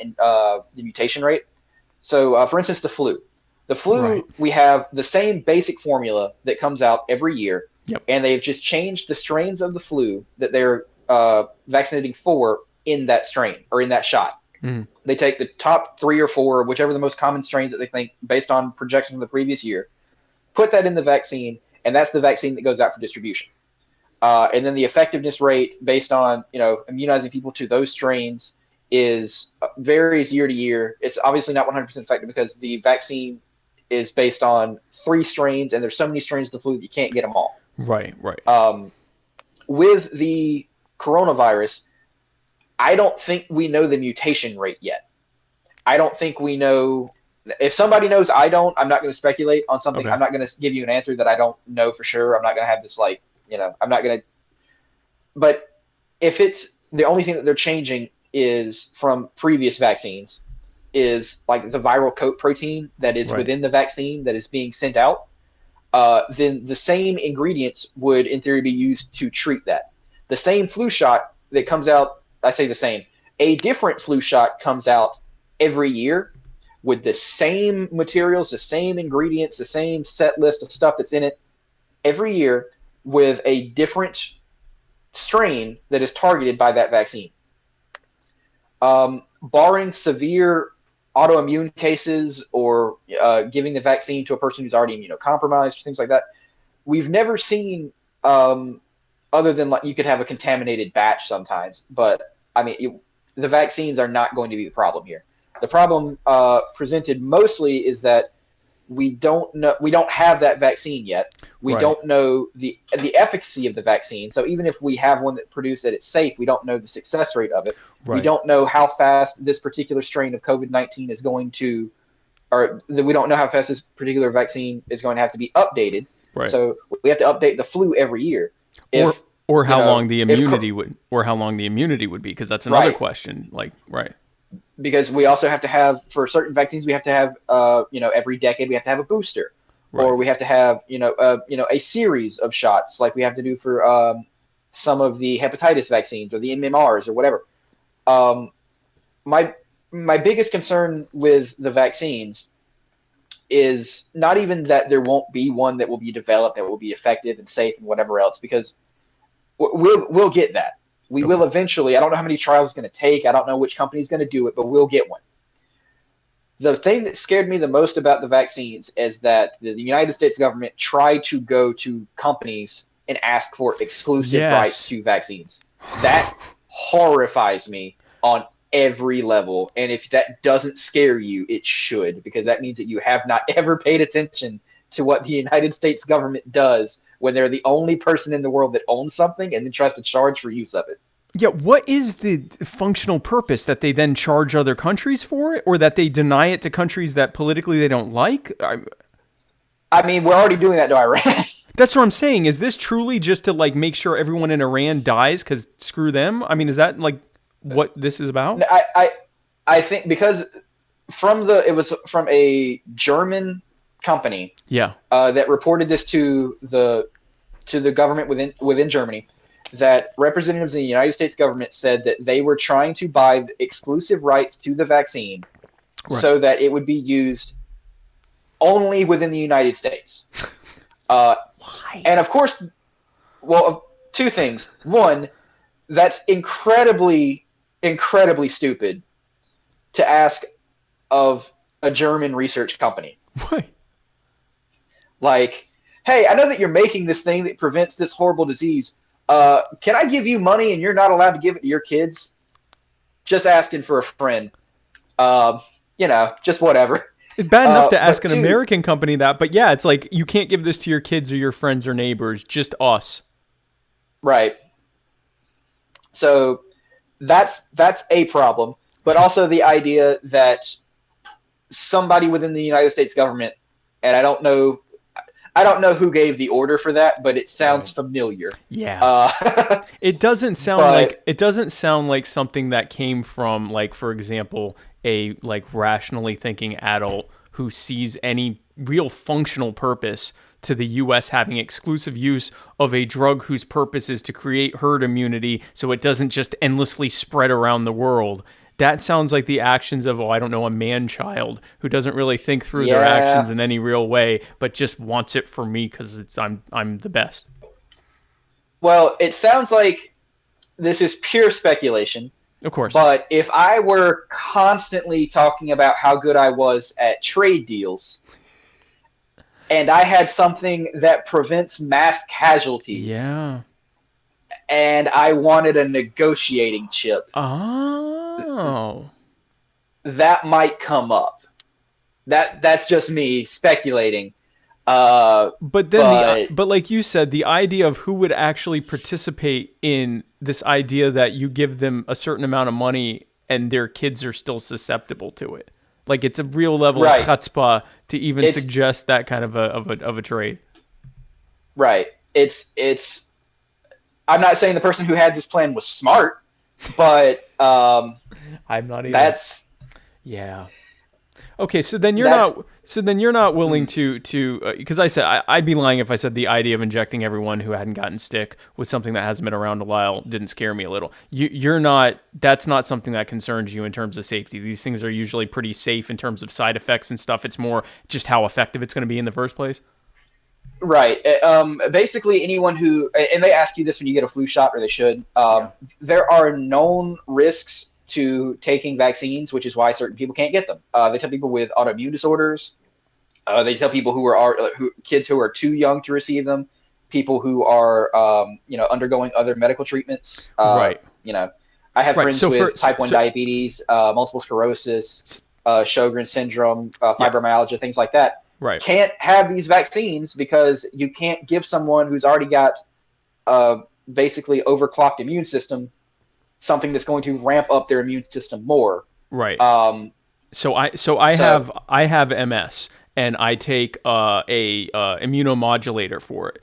mutation rate. So, for instance, the flu. The flu, Right. we have the same basic formula that comes out every year, Yep. and they've just changed the strains of the flu that they're vaccinating for in that strain or in that shot. Mhm. They take the top 3 or 4, whichever the most common strains that they think, based on projections of the previous year, put that in the vaccine, and that's the vaccine that goes out for distribution. And then the effectiveness rate based on immunizing people to those strains varies year to year. It's obviously not 100% effective because the vaccine is based on 3 strains, and there's so many strains of the flu that you can't get them all. Right. Right. With the coronavirus, I don't think we know the mutation rate yet. I don't think we know. If somebody knows, I don't. I'm not going to speculate on something. Okay. I'm not going to give you an answer that I don't know for sure. I'm not going to have this I'm not going to. But if it's the only thing that they're changing is from previous vaccines is like the viral coat protein that is Right. within the vaccine that is being sent out, then the same ingredients would, in theory, be used to treat that. The same flu shot that comes out, I say the same, a different flu shot comes out every year with the same materials, the same ingredients, the same set list of stuff that's in it every year with a different strain that is targeted by that vaccine. Barring severe autoimmune cases or giving the vaccine to a person who's already immunocompromised, things like that, we've never seen, other than like you could have a contaminated batch sometimes, but I mean, the vaccines are not going to be the problem here. The problem presented mostly is that we don't have that vaccine yet. We Right. don't know the efficacy of the vaccine. So even if we have one that produced that it's safe, we don't know the success rate of it. Right. We don't know how fast this particular strain of COVID-19 is going to, or we don't know how fast this particular vaccine is going to have to be updated. Right. So we have to update the flu every year. Or how long the if- immunity would be, because that's another Right. question. Like, right. Because we also have to have, for certain vaccines, we have to have, every decade we have to have a booster, Right. or we have to have, a series of shots like we have to do for some of the hepatitis vaccines or the MMRs or whatever. My biggest concern with the vaccines is not even that there won't be one that will be developed that will be effective and safe and whatever else, because we'll get that. We will eventually. I don't know how many trials it's going to take. I don't know which company is going to do it, but we'll get one. The thing that scared me the most about the vaccines is that the United States government tried to go to companies and ask for exclusive Yes. rights to vaccines. That horrifies me on every level. And if that doesn't scare you, it should, because that means that you have not ever paid attention to what the United States government does when they're the only person in the world that owns something and then tries to charge for use of it. Yeah, what is the functional purpose that they then charge other countries for it, or that they deny it to countries that politically they don't like? I mean, we're already doing that to Iran. That's what I'm saying. Is this truly just to like make sure everyone in Iran dies because screw them? I mean, is that like what this is about? I think because it was from a German company, Yeah. that reported this to the government within Germany, that representatives in the United States government said that they were trying to buy exclusive rights to the vaccine, Right. so that it would be used only within the United States. Why? And of course, well, 2 things. One, that's incredibly, incredibly stupid to ask of a German research company. Why? Like, hey, I know that you're making this thing that prevents this horrible disease. Can I give you money and you're not allowed to give it to your kids? Just asking for a friend. Just whatever. It's bad enough to but ask an 2, American company that, but yeah, it's like you can't give this to your kids or your friends or neighbors, just us. Right. So that's a problem. But also the idea that somebody within the United States government, and I don't know who gave the order for that, but it sounds familiar. Yeah. It doesn't sound but- like something that came from, like, for example, a like rationally thinking adult who sees any real functional purpose to the U.S. having exclusive use of a drug whose purpose is to create herd immunity so it doesn't just endlessly spread around the world. That sounds like the actions of, I don't know, a man-child who doesn't really think through their actions in any real way, but just wants it for me because I'm the best. Well, it sounds like this is pure speculation. Of course. But if I were constantly talking about how good I was at trade deals, and I had something that prevents mass casualties, Yeah. and I wanted a negotiating chip, Oh. that might come up. That's just me speculating. But like you said, the idea of who would actually participate in this idea that you give them a certain amount of money and their kids are still susceptible to it. Like, it's a real level of chutzpah to even suggest that kind of a trade. Right. It's. I'm not saying the person who had this plan was smart, but I'm not either. That's. Yeah. Okay, so then you're not willing to because I said I'd be lying if I said the idea of injecting everyone who hadn't gotten sick with something that hasn't been around a while didn't scare me a little. You're not. That's not something that concerns you in terms of safety. These things are usually pretty safe in terms of side effects and stuff. It's more just how effective it's going to be in the first place. Right. Basically, anyone who, and they ask you this when you get a flu shot, or they should. There are known risks to taking vaccines, which is why certain people can't get them. They tell people with autoimmune disorders. They tell people kids who are too young to receive them, people who are undergoing other medical treatments. Right. I have friends with type 1 diabetes, multiple sclerosis, Sjogren's syndrome, fibromyalgia, things like that. Right. Can't have these vaccines because you can't give someone who's already got basically overclocked immune system something that's going to ramp up their immune system more. Right. So I have MS and I take a immunomodulator for it.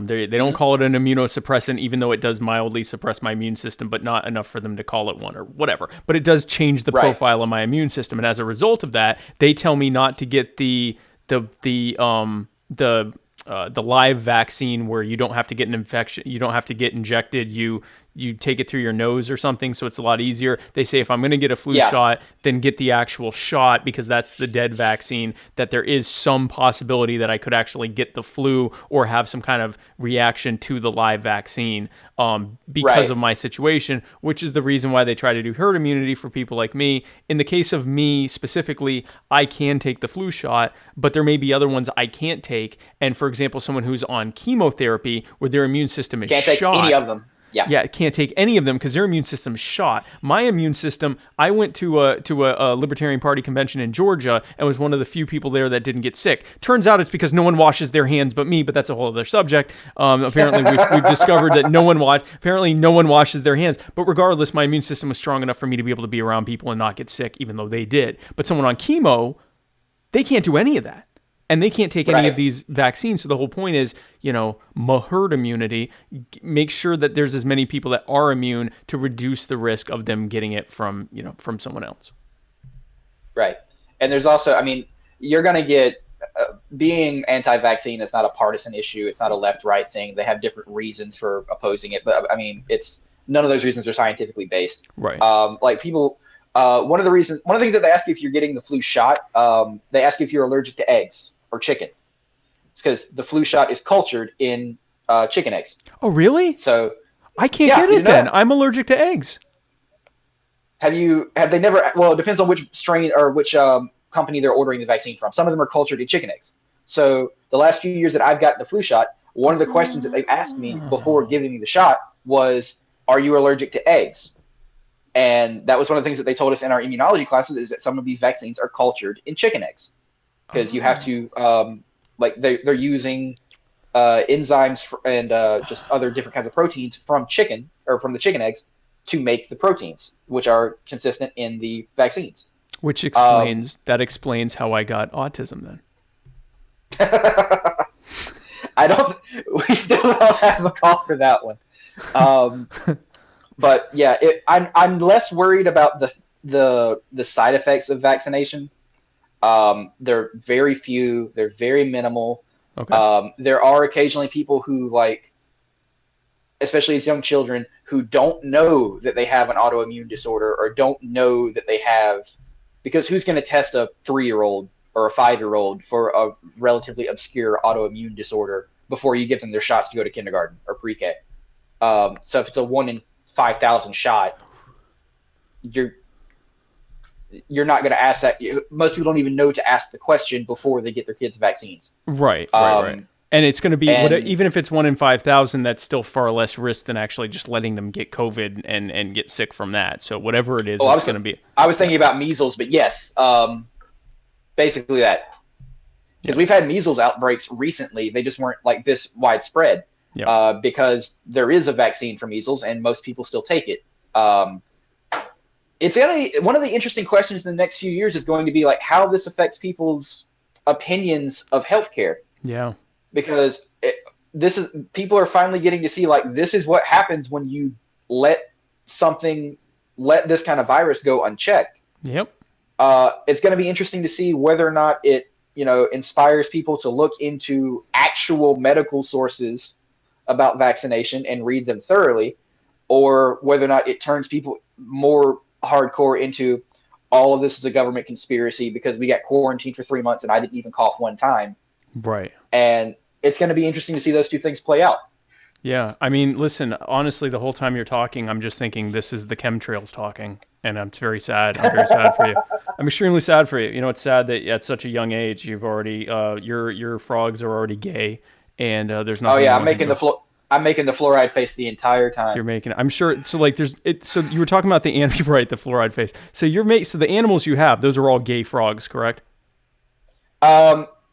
They don't call it an immunosuppressant, even though it does mildly suppress my immune system, but not enough for them to call it one or whatever. But it does change the profile of my immune system, and as a result of that, they tell me not to get the live vaccine where you don't have to get an infection, you don't have to get injected, you take it through your nose or something, so it's a lot easier. They say if I'm going to get a flu shot, then get the actual shot because that's the dead vaccine, that there is some possibility that I could actually get the flu or have some kind of reaction to the live vaccine because of my situation, which is the reason why they try to do herd immunity for people like me. In the case of me specifically, I can take the flu shot, but there may be other ones I can't take. And for example, someone who's on chemotherapy where their immune system is can't take any of them. Yeah, can't take any of them because their immune system's shot. My immune system, I went to a Libertarian Party convention in Georgia and was one of the few people there that didn't get sick. Turns out it's because no one washes their hands but me, but that's a whole other subject. Apparently we've discovered that no one washes their hands. But regardless, my immune system was strong enough for me to be able to be around people and not get sick, even though they did. But someone on chemo, they can't do any of that. And they can't take any of these vaccines. So the whole point is, herd immunity, make sure that there's as many people that are immune to reduce the risk of them getting it from someone else. Right. And there's also, you're going to get, being anti-vaccine is not a partisan issue. It's not a left-right thing. They have different reasons for opposing it. But it's none of those reasons are scientifically based. Right. Like people, one of the things that they ask you if you're getting the flu shot, they ask you if you're allergic to eggs or chicken. It's because the flu shot is cultured in chicken eggs. Oh, really? So I can't get it then. I'm allergic to eggs. Have they never? Well, it depends on which strain or which company they're ordering the vaccine from. Some of them are cultured in chicken eggs. So the last few years that I've gotten the flu shot, one of the questions that they've asked me before giving me the shot was, "Are you allergic to eggs?" And that was one of the things that they told us in our immunology classes is that some of these vaccines are cultured in chicken eggs. Because you have to, they're using enzymes and just other different kinds of proteins from chicken or from the chicken eggs to make the proteins, which are consistent in the vaccines. Which explains how I got autism then. We still don't have a call for that one. But yeah, I'm less worried about the side effects of vaccination. They're very few. They're very minimal. Okay. There are occasionally people who, like, especially as young children, who don't know that they have an autoimmune disorder or don't know that they have, because who's going to test a 3-year-old or a 5-year-old for a relatively obscure autoimmune disorder before you give them their shots to go to kindergarten or pre-K? So if it's a 1 in 5,000 shot, you're not going to ask that. Most people don't even know to ask the question before they get their kids vaccines. Right. And it's going to be, even if it's 1 in 5,000, that's still far less risk than actually just letting them get COVID and get sick from that. So whatever it is, it's going to be. I was thinking about measles, but yes, basically that. Because we've had measles outbreaks recently. They just weren't like this widespread because there is a vaccine for measles and most people still take it. It's one of the interesting questions in the next few years is going to be like how this affects people's opinions of healthcare. Yeah. Because people are finally getting to see, like, this is what happens when you let this kind of virus go unchecked. Yep. It's going to be interesting to see whether or not it, inspires people to look into actual medical sources about vaccination and read them thoroughly, or whether or not it turns people more hardcore into all of this is a government conspiracy because we got quarantined for 3 months and I didn't even cough one time. Right. And it's going to be interesting to see those two things play out. Yeah. I mean, listen, honestly, the whole time you're talking, I'm just thinking this is the chemtrails talking, and I'm very sad. I'm very sad for you. I'm extremely sad for you. It's sad that at such a young age, you've already, your frogs are already gay, and there's nothing. Oh yeah, I'm making the fluoride face the entire time. You're making it. I'm sure. So like, so you were talking about the right, the fluoride face. So so the animals you have, those are all gay frogs, correct?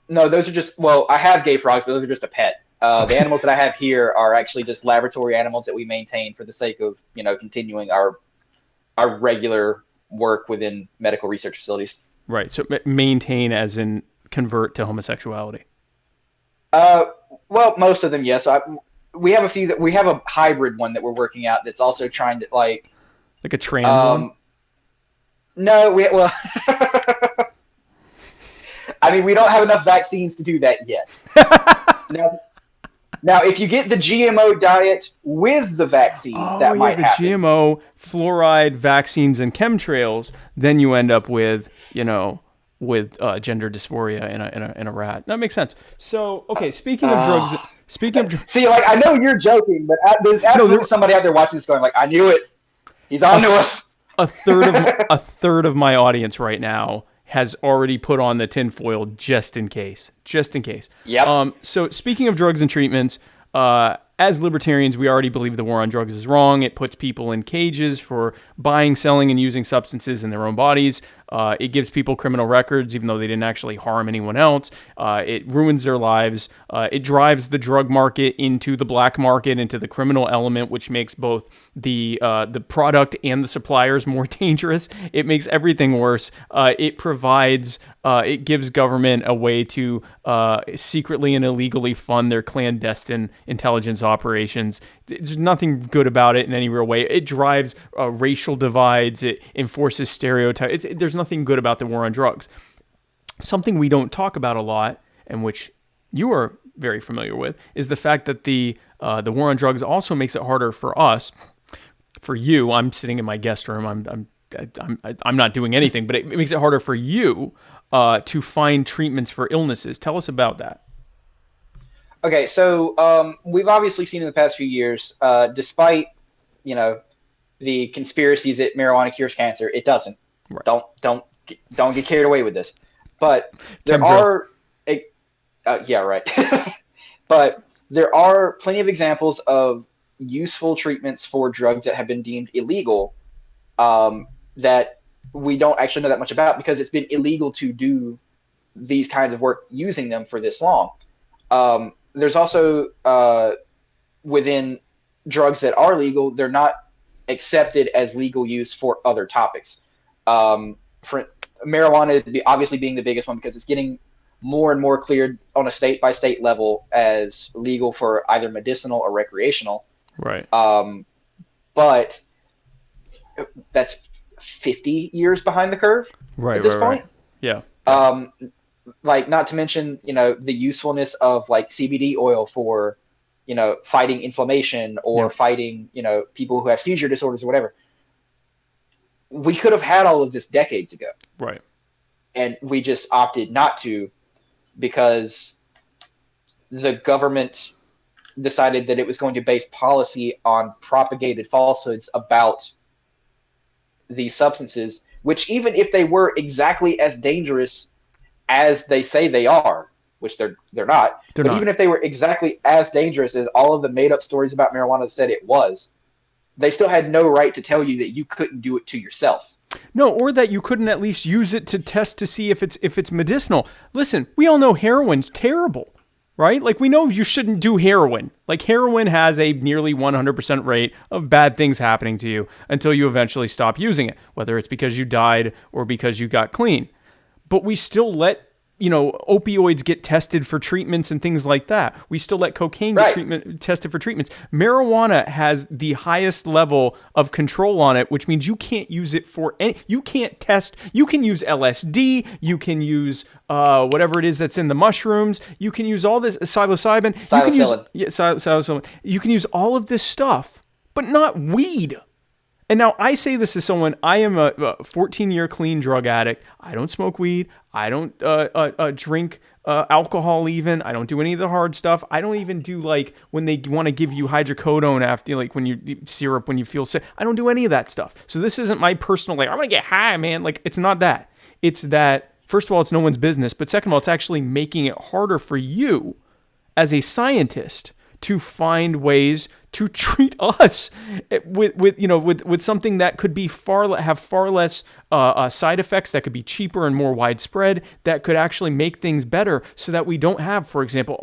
No, those are just, I have gay frogs, but those are just a pet. The animals that I have here are actually just laboratory animals that we maintain for the sake of, continuing our regular work within medical research facilities. Right. So maintain as in convert to homosexuality. Well, most of them, yes. We have a hybrid one that we're working out that's also trying to like a trans one. No, I mean, we don't have enough vaccines to do that yet. Now, if you get the GMO diet with the vaccines, that might happen. GMO, fluoride, vaccines, and chemtrails, then you end up with, gender dysphoria in a rat. That makes sense. So, okay, speaking of drugs. See, like, I know you're joking, but there's absolutely somebody out there watching this going, like, I knew it. He's on to us. A third of my audience right now has already put on the tinfoil just in case. Yep. So speaking of drugs and treatments, as libertarians, we already believe the war on drugs is wrong. It puts people in cages for buying, selling, and using substances in their own bodies. It gives people criminal records, even though they didn't actually harm anyone else. It ruins their lives. It drives the drug market into the black market, into the criminal element, which makes both the product and the suppliers more dangerous. It makes everything worse. It gives government a way to secretly and illegally fund their clandestine intelligence operations. There's nothing good about it in any real way. It drives racial divides. It enforces stereotypes. There's nothing good about the war on drugs. Something we don't talk about a lot, and which you are very familiar with, is the fact that the war on drugs also makes it harder for us. For you, I'm sitting in my guest room. I'm not doing anything, but it makes it harder for you to find treatments for illnesses. Tell us about that. Okay, so we've obviously seen in the past few years, despite the conspiracies that marijuana cures cancer, it doesn't. Right. Don't get carried away with this. But there are, yeah, right. But there are plenty of examples of useful treatments for drugs that have been deemed illegal that we don't actually know that much about because it's been illegal to do these kinds of work using them for this long. There's also within drugs that are legal, they're not accepted as legal use for other topics. For marijuana obviously being the biggest one because it's getting more and more cleared on a state-by-state level as legal for either medicinal or recreational. Right. But that's 50 years behind the curve Right. at this Right. point. Right. Yeah. Like, not to mention, the usefulness of like CBD oil for, fighting inflammation or fighting, people who have seizure disorders or whatever. We could have had all of this decades ago. Right. And we just opted not to because the government decided that it was going to base policy on propagated falsehoods about these substances, which even if they were exactly as dangerous as they say they are, which they're not, but even if they were exactly as dangerous as all of the made up stories about marijuana said it was, they still had no right to tell you that you couldn't do it to yourself. No, or that you couldn't at least use it to test to see if it's medicinal. Listen, we all know heroin's terrible, right? Like, we know you shouldn't do heroin. Like, heroin has a nearly 100% rate of bad things happening to you until you eventually stop using it, whether it's because you died or because you got clean. But we still let opioids get tested for treatments and things like that. We still let cocaine get tested for treatments. Marijuana has the highest level of control on it, which means you can't use it for any. You can't test. You can use LSD. You can use whatever it is that's in the mushrooms. You can use all this psilocybin. Psilocybin. You can use all of this stuff, but not weed. And now I say this as someone, I am a 14-year clean drug addict. I don't smoke weed. I don't drink alcohol even. I don't do any of the hard stuff. I don't even do, like, when they want to give you hydrocodone after, like, when you syrup when you feel sick. I don't do any of that stuff. So this isn't my personal, like, I'm going to get high, man. Like, it's not that. It's that, first of all, it's no one's business. But second of all, it's actually making it harder for you as a scientist to find ways to treat us with something that could be have far less side effects, that could be cheaper and more widespread, that could actually make things better, so that we don't have, for example,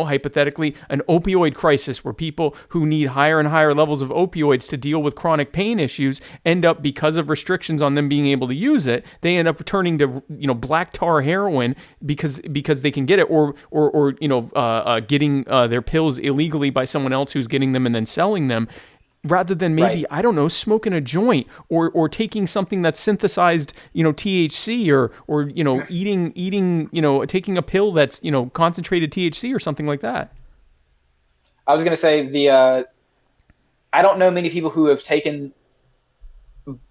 hypothetically, an opioid crisis where people who need higher and higher levels of opioids to deal with chronic pain issues end up, because of restrictions on them being able to use it, they end up turning to black tar heroin because they can get it, or getting their pills illegally by someone else who's getting them and then selling them, rather than maybe, I don't know, smoking a joint or taking something that's synthesized, THC or eating, taking a pill that's, concentrated THC or something like that. I was going to say I don't know many people who have taken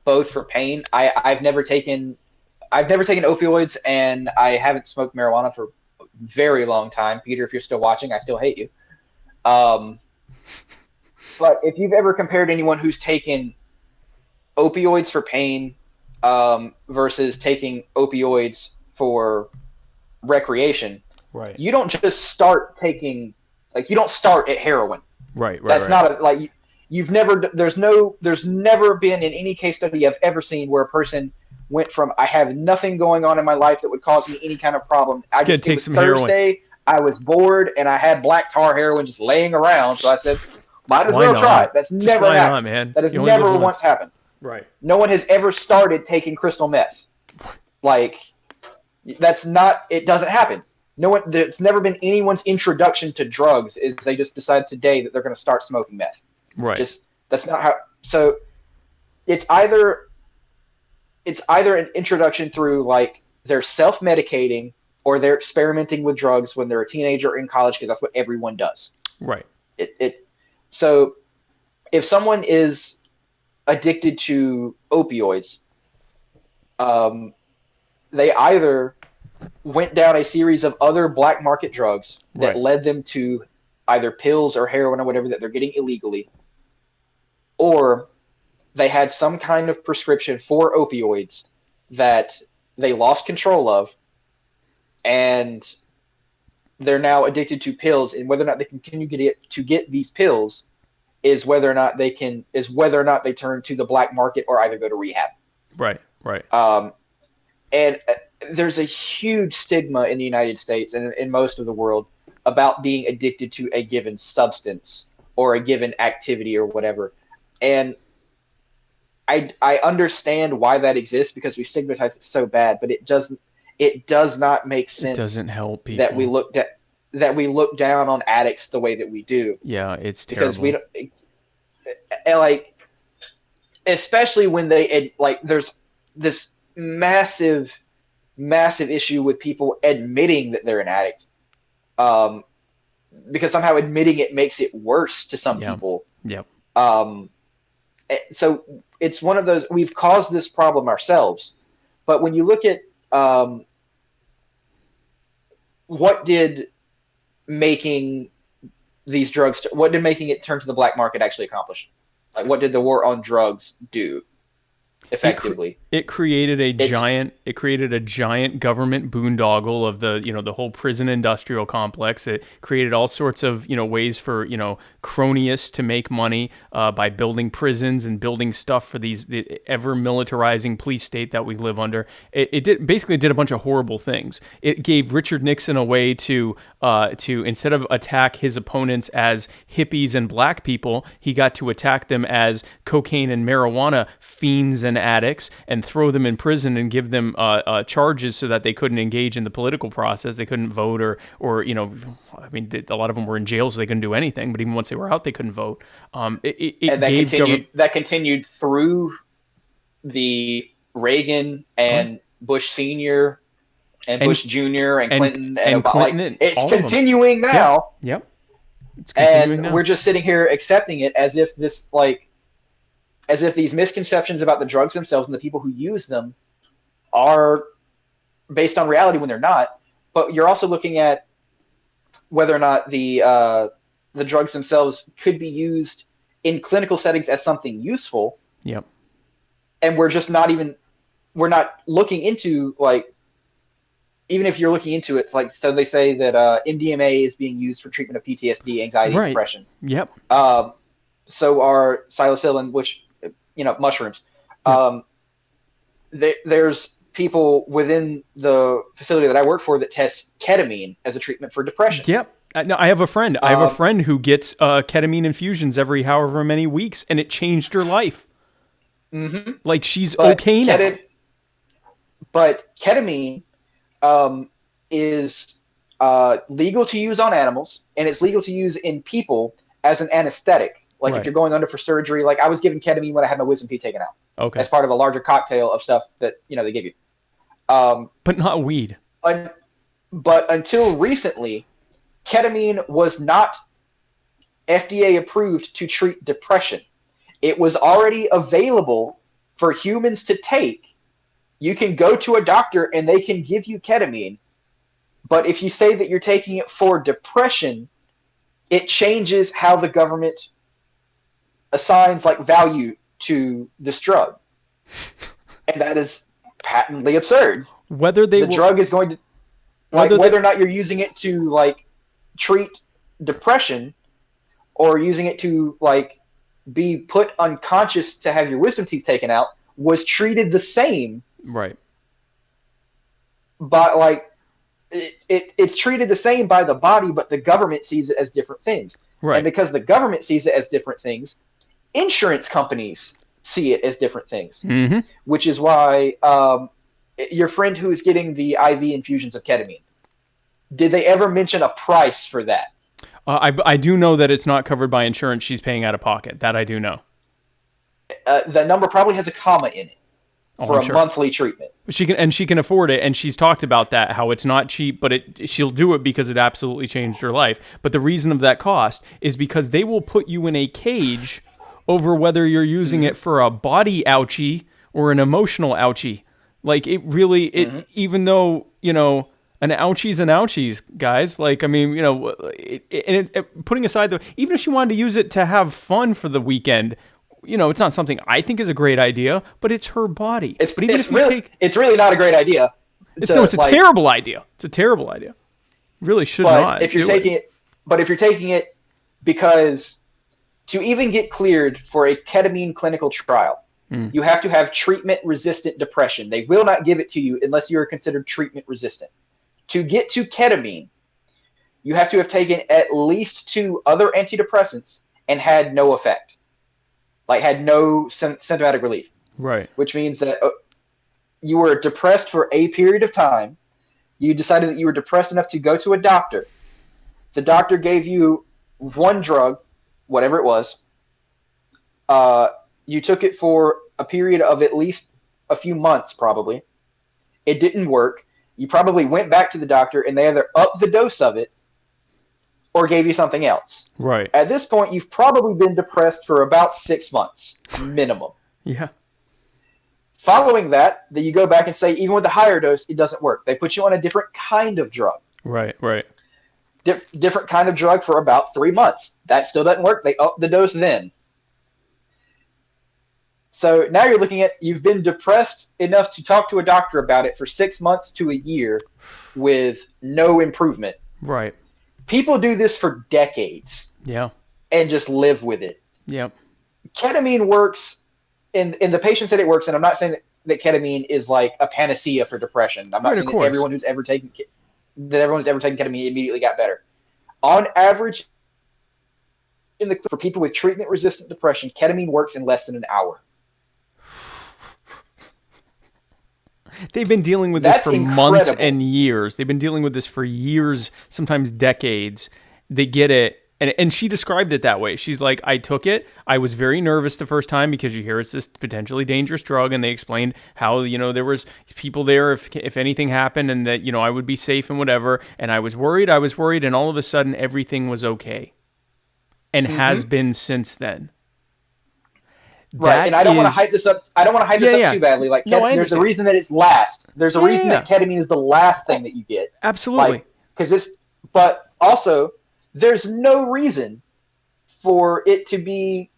both for pain. I've never taken opioids, and I haven't smoked marijuana for a very long time. Peter, if you're still watching, I still hate you. But if you've ever compared anyone who's taken opioids for pain versus taking opioids for recreation, right? You don't just start taking, like, you don't start at heroin. Right. That's not you've never, there's never been in any case study I've ever seen where a person went from, I have nothing going on in my life that would cause me any kind of problem. It was Thursday, heroin. I was bored and I had black tar heroin just laying around, so I said, might as Why well not? try it. That's never happened. Not, man. That has never once happened. Right. No one has ever started taking crystal meth. Like, that's not, it doesn't happen. No one, it's never been anyone's introduction to drugs is they just decide today that they're going to start smoking meth. Right. That's not how, so it's either an introduction through, like, they're self-medicating or they're experimenting with drugs when they're a teenager or in college, because that's what everyone does. Right. So if someone is addicted to opioids, they either went down a series of other black market drugs that led them to either pills or heroin or whatever that they're getting illegally, or they had some kind of prescription for opioids that they lost control of, and they're now addicted to pills, and whether or not they can continue to get these pills is whether or not they turn to the black market or either go to rehab. Right. And there's a huge stigma in the United States and in most of the world about being addicted to a given substance or a given activity or whatever. And I understand why that exists because we stigmatize it so bad, but it does not make It sense doesn't help people. that we look down on addicts the way that we do. Yeah, it's Because terrible. we don't like, especially when they like, there's this massive issue with people admitting that they're an addict, because somehow admitting it makes it worse to some people. Yep. So it's one of those, we've caused this problem ourselves. But when you look at what did making it turn to the black market actually accomplish? Like, what did the war on drugs do effectively? It created a giant government boondoggle of the whole prison industrial complex. It created all sorts of ways for cronyists to make money by building prisons and building stuff for the ever militarizing police state that we live under. It basically did a bunch of horrible things. It gave Richard Nixon a way to instead of attack his opponents as hippies and black people, he got to attack them as cocaine and marijuana fiends and addicts, and throw them in prison and give them charges so that they couldn't engage in the political process. They couldn't vote, or I mean, a lot of them were in jail, so they couldn't do anything. But even once they were out, they couldn't vote. And that continued through the Reagan and Bush Senior and Bush Junior and Clinton and Clinton. It's continuing now. Yep. It's continuing now. We're just sitting here accepting it as if these misconceptions about the drugs themselves and the people who use them are based on reality when they're not. But you're also looking at whether or not the drugs themselves could be used in clinical settings as something useful. Yep. And we're not looking into, like, even if you're looking into it, like, so they say that MDMA is being used for treatment of PTSD, anxiety, and depression. Yep. So are psilocybin, which, mushrooms. There's people within the facility that I work for that test ketamine as a treatment for depression. Yep. No, I have a friend. I have a friend who gets ketamine infusions every however many weeks, and it changed her life. Mm-hmm. Like, she's okay now. But ketamine is legal to use on animals, and it's legal to use in people as an anesthetic. Like, if you're going under for surgery, like, I was given ketamine when I had my wisdom teeth taken out. Okay. As part of a larger cocktail of stuff that, they give you. But not weed. But until recently, ketamine was not FDA approved to treat depression. It was already available for humans to take. You can go to a doctor and they can give you ketamine. But if you say that you're taking it for depression, it changes how the government assigns, like, value to this drug. And that is patently absurd. Whether drug is going to, like, whether or not you're using it to, like, treat depression, or using it to, like, be put unconscious to have your wisdom teeth taken out, was treated the same. Right. But, like, it's treated the same by the body, but the government sees it as different things. Right. And because the government sees it as different things, insurance companies see it as different things. Mm-hmm. Which is why your friend who is getting the IV infusions of ketamine, did they ever mention a price for that? I do know that it's not covered by insurance. She's paying out of pocket. That I do know. That number probably has a comma in it for a monthly treatment. She can afford it, and she's talked about that, how it's not cheap, but she'll do it because it absolutely changed her life. But the reason of that cost is because they will put you in a cage over whether you're using it for a body ouchie or an emotional ouchie. Like, it really, even though, an ouchie's an ouchie's, guys. Like, I mean, putting aside even if she wanted to use it to have fun for the weekend, it's not something I think is a great idea, but it's her body. It's really not a great idea. It's a terrible idea. It's a terrible idea. Really should not. If you're taking it because to even get cleared for a ketamine clinical trial, you have to have treatment-resistant depression. They will not give it to you unless you are considered treatment-resistant. To get to ketamine, you have to have taken at least 2 other antidepressants and had no effect. Like, had no symptomatic relief. Right. which means that you were depressed for a period of time. You decided that you were depressed enough to go to a doctor. The doctor gave you one drug, whatever it was. You took it for a period of at least a few months, probably. It didn't work. You probably went back to the doctor, and they either upped the dose of it or gave you something else. Right. At this point, you've probably been depressed for about 6 months, minimum. Yeah. Following that, then you go back and say, even with the higher dose, it doesn't work. They put you on a different kind of drug. Right. Right. Different kind of drug for about 3 months. That still doesn't work. They up the dose then. So now you're looking at, you've been depressed enough to talk to a doctor about it for 6 months to a year with no improvement. Right. People do this for decades. Yeah. And just live with it. Yeah. Ketamine works in the patients that it works, and I'm not saying that ketamine is like a panacea for depression. I'm not saying that everyone who's ever taken ketamine immediately got better. On average, for people with treatment-resistant depression, ketamine works in less than an hour. They've been dealing with this for months and years. They've been dealing with this for years, sometimes decades. They get it. And she described it that way. She's like, I took it. I was very nervous the first time because you hear it's this potentially dangerous drug. And they explained how, there was people there if anything happened and that, I would be safe and whatever. And I was worried. And all of a sudden everything was okay. And has been since then. Right, and I don't want to hype this up. I don't want to hype this up too badly. Like, there's a reason that it's last. There's a reason that ketamine is the last thing that you get. Absolutely. But also, there's no reason for it to be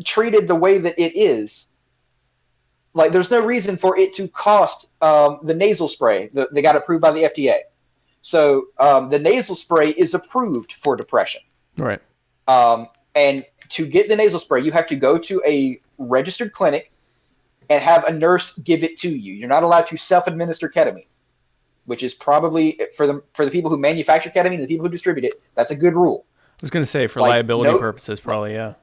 treated the way that it is. Like, there's no reason for it to cost the nasal spray that got approved by the FDA. So the nasal spray is approved for depression. Right. And to get the nasal spray, you have to go to a registered clinic and have a nurse give it to you. You're not allowed to self-administer ketamine, which is probably for the people who manufacture ketamine and the people who distribute it. That's a good rule. I was going to say for liability purposes, probably. Yeah.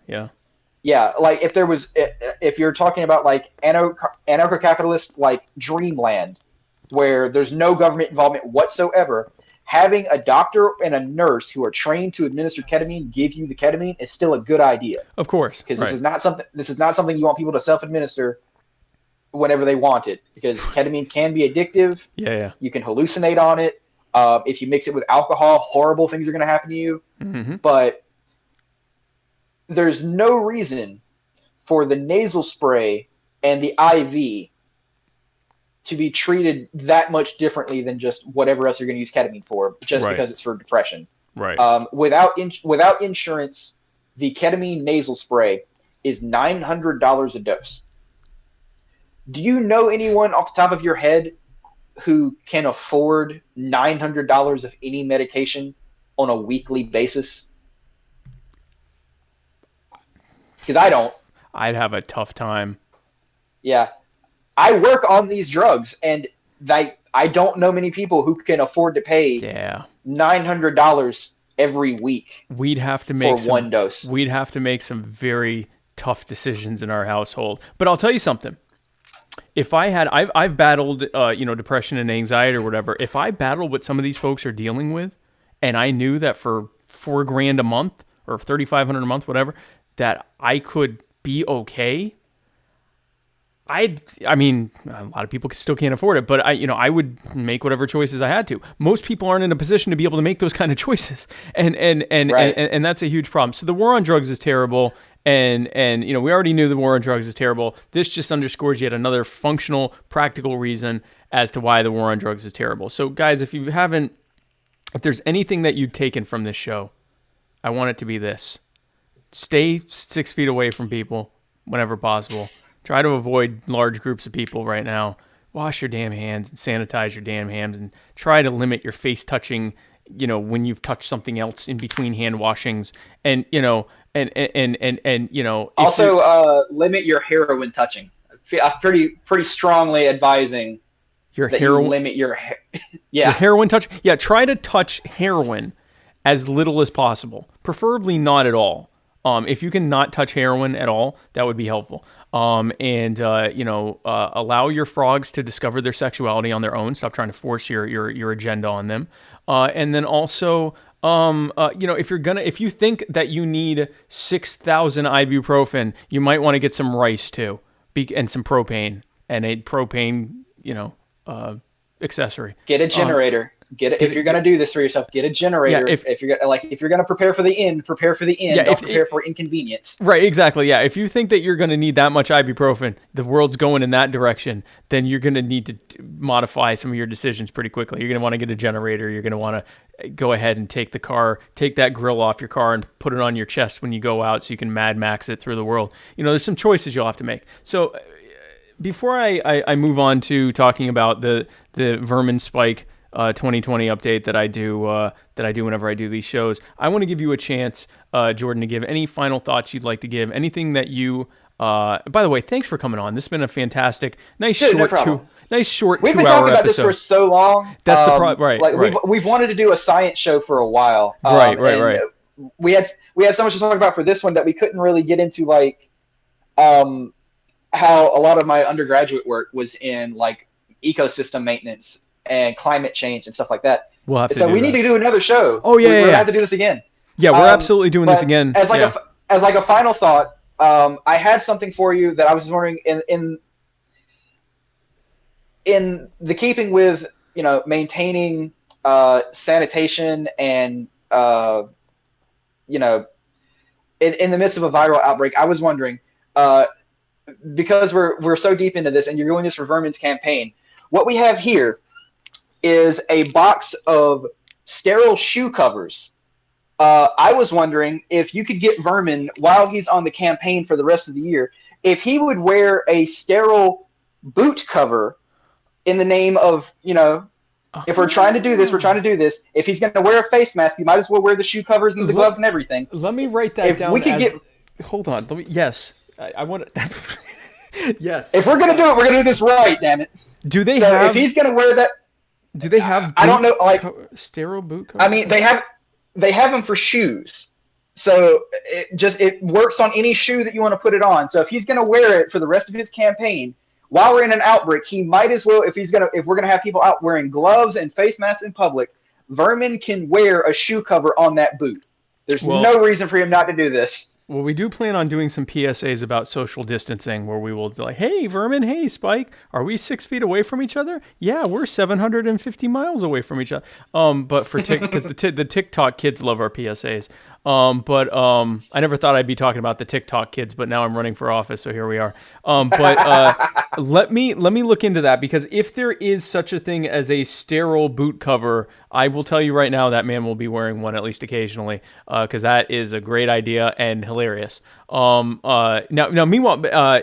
Yeah. Like if you're talking about like anarcho-capitalist, like dreamland, where there's no government involvement whatsoever, having a doctor and a nurse who are trained to administer ketamine give you the ketamine is still a good idea. Of course, because this is not something you want people to self-administer whenever they want it. Because ketamine can be addictive. Yeah. You can hallucinate on it. If you mix it with alcohol, horrible things are going to happen to you. Mm-hmm. But there's no reason for the nasal spray and the IV to be treated that much differently than just whatever else you're going to use ketamine for, just because it's for depression. Right. Without insurance, the ketamine nasal spray is $900 a dose. Do you know anyone off the top of your head who can afford $900 of any medication on a weekly basis? Because I don't. I'd have a tough time. Yeah. I work on these drugs, and I don't know many people who can afford to pay $900 every week. We'd have to make one dose. We'd have to make some very tough decisions in our household. But I'll tell you something. If I had, I've battled, depression and anxiety or whatever. If I battled what some of these folks are dealing with, and I knew that for $4,000 a month or $3,500 a month, whatever, that I could be okay. I mean, a lot of people still can't afford it, but I would make whatever choices I had to. Most people aren't in a position to be able to make those kind of choices, and that's a huge problem. So the war on drugs is terrible, and we already knew the war on drugs is terrible. This just underscores yet another functional, practical reason as to why the war on drugs is terrible. So guys, if there's anything that you've taken from this show, I want it to be this: stay 6 feet away from people whenever possible. Try to avoid large groups of people right now. Wash your damn hands and sanitize your damn hands, and try to limit your face touching, when you've touched something else in between hand washings. And, also limit your heroin touching. I'm pretty strongly advising you limit your your heroin touch. Yeah. Try to touch heroin as little as possible, preferably not at all. If you can not touch heroin at all, that would be helpful. Allow your frogs to discover their sexuality on their own. Stop trying to force your agenda on them. And then also, if you think that you need 6,000 ibuprofen, you might want to get some rice too, and some propane and a propane, accessory. Get a generator. If you're going to do this for yourself, get a generator. Yeah, if you're going to prepare for the end, prepare for the end. Yeah, Don't prepare for inconvenience. Right, exactly. Yeah, if you think that you're going to need that much ibuprofen, the world's going in that direction, then you're going to need to modify some of your decisions pretty quickly. You're going to want to get a generator. You're going to want to go ahead and take that grill off your car and put it on your chest when you go out so you can Mad Max it through the world. There's some choices you'll have to make. So before I move on to talking about the Vermin Spike 2020 update that I do whenever I do these shows, I want to give you a chance, Jordan, to give any final thoughts you'd like to give. Anything that you. By the way, thanks for coming on. This has been a fantastic, nice short 2-hour episode. We've been talking about this for so long. That's the problem, right? Right. We've wanted to do a science show for a while. Right. We had so much to talk about for this one that we couldn't really get into, how a lot of my undergraduate work was in ecosystem maintenance and climate change and stuff like that. We'll have to. So we need to do another show. Oh yeah, we're gonna have to do this again. Yeah, we're absolutely doing this again. As a final thought, I had something for you that I was just wondering in the keeping with maintaining sanitation and in the midst of a viral outbreak. I was wondering because we're so deep into this, and you're doing this for Vermin's campaign. What we have here is a box of sterile shoe covers. I was wondering if you could get Vermin, while he's on the campaign for the rest of the year, if he would wear a sterile boot cover in the name of, if we're trying to do this, If he's going to wear a face mask, you might as well wear the shoe covers and the gloves and everything. Let me write that down. Hold on. Yes. I want to... Yes. If we're going to do it, we're going to do this right, damn it. Do they have... If he's going to wear that... Do they have... I don't know, sterile boot cover? I mean, they have them for shoes. So it works on any shoe that you want to put it on. So if he's going to wear it for the rest of his campaign, while we're in an outbreak, he might as well, if we're going to have people out wearing gloves and face masks in public, Vermin can wear a shoe cover on that boot. There's no reason for him not to do this. Well, we do plan on doing some PSAs about social distancing where we will be like, hey, Vermin, hey, Spike, are we 6 feet away from each other? Yeah, we're 750 miles away from each other. But for because the TikTok kids love our PSAs. I never thought I'd be talking about the TikTok kids, but now I'm running for office, so here we are. Let me look into that, because if there is such a thing as a sterile boot cover, I will tell you right now that man will be wearing one at least occasionally, because that is a great idea and hilarious. Meanwhile,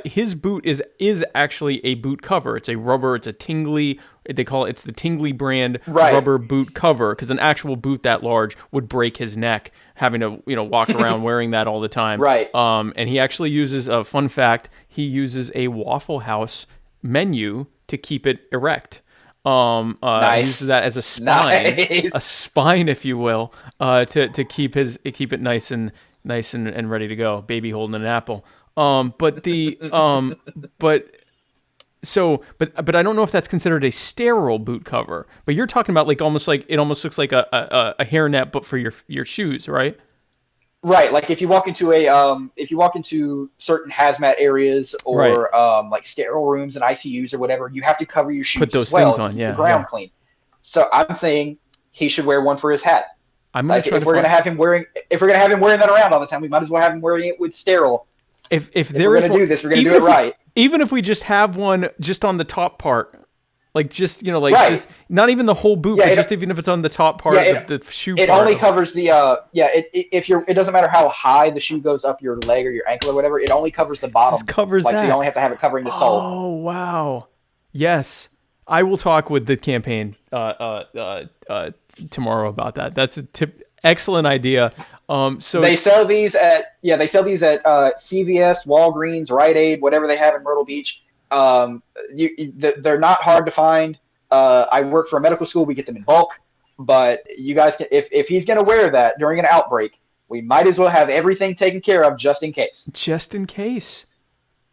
his boot is actually a boot cover. It's a rubber. It's a Tingley. It's the Tingley brand rubber boot cover, because an actual boot that large would break his neck having to walk around wearing that all the time. Right. And he actually uses a fun fact. He uses a Waffle House menu to keep it erect. Nice. He uses that as a spine, a spine, if you will, to keep it nice and ready to go. Baby holding an apple. But I don't know if that's considered a sterile boot cover. But you're talking about it almost looks like a hairnet, but for your shoes, right? Right. Like if you walk into certain hazmat areas or like sterile rooms and ICUs or whatever, you have to cover your shoes. Put those things on, yeah. The ground clean. So I'm saying he should wear one for his hat. If we're gonna have him wearing that around all the time, we might as well have him wearing it with sterile. If we're gonna do this, we're gonna do it right. Even if we just have one just on the top part, just not even the whole boot, but even if it's on the top part of the shoe. It only covers the it doesn't matter how high the shoe goes up your leg or your ankle or whatever. It only covers the bottom. Just covers that. So you only have to have it covering the sole. Oh wow, I will talk with the campaign tomorrow about that. That's a excellent idea. So they sell these at CVS, Walgreens, Rite Aid, whatever they have in Myrtle Beach. They're not hard to find. I work for a medical school. We get them in bulk, but you guys can, if he's going to wear that during an outbreak, we might as well have everything taken care of just in case. Just in case.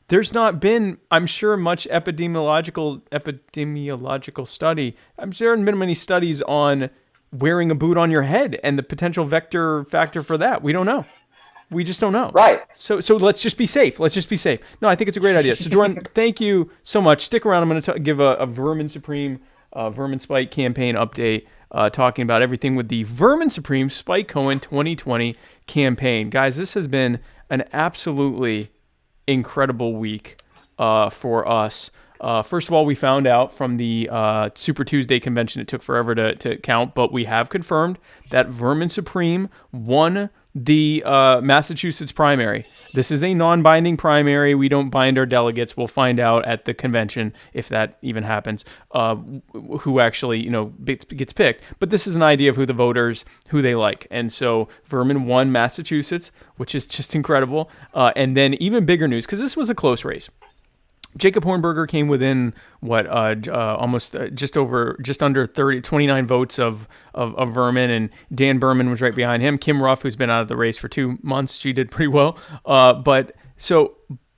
There's not been, I'm sure, much epidemiological study. I'm sure there haven't been many studies on wearing a boot on your head and the potential vector factor for that. We don't know. We just don't know. Right. So let's just be safe. Let's just be safe. No, I think it's a great idea. So Jordan, thank you so much. Stick around. I'm going to give a Vermin Supreme, Vermin Spike campaign update, talking about everything with the Vermin Supreme Spike Cohen 2020 campaign. Guys, this has been an absolutely incredible week for us. First of all, we found out from the Super Tuesday convention, it took forever to count, but we have confirmed that Vermin Supreme won the Massachusetts primary. This is a non-binding primary. We don't bind our delegates. We'll find out at the convention, if that even happens, who actually gets picked. But this is an idea of who the voters, who they like. And so Vermin won Massachusetts, which is just incredible. And then even bigger news, because this was a close race. Jacob Hornberger came within almost just under 29 votes of Vermin, and Dan Berman was right behind him. Kim Ruff, who's been out of the race for 2 months, she did pretty well. But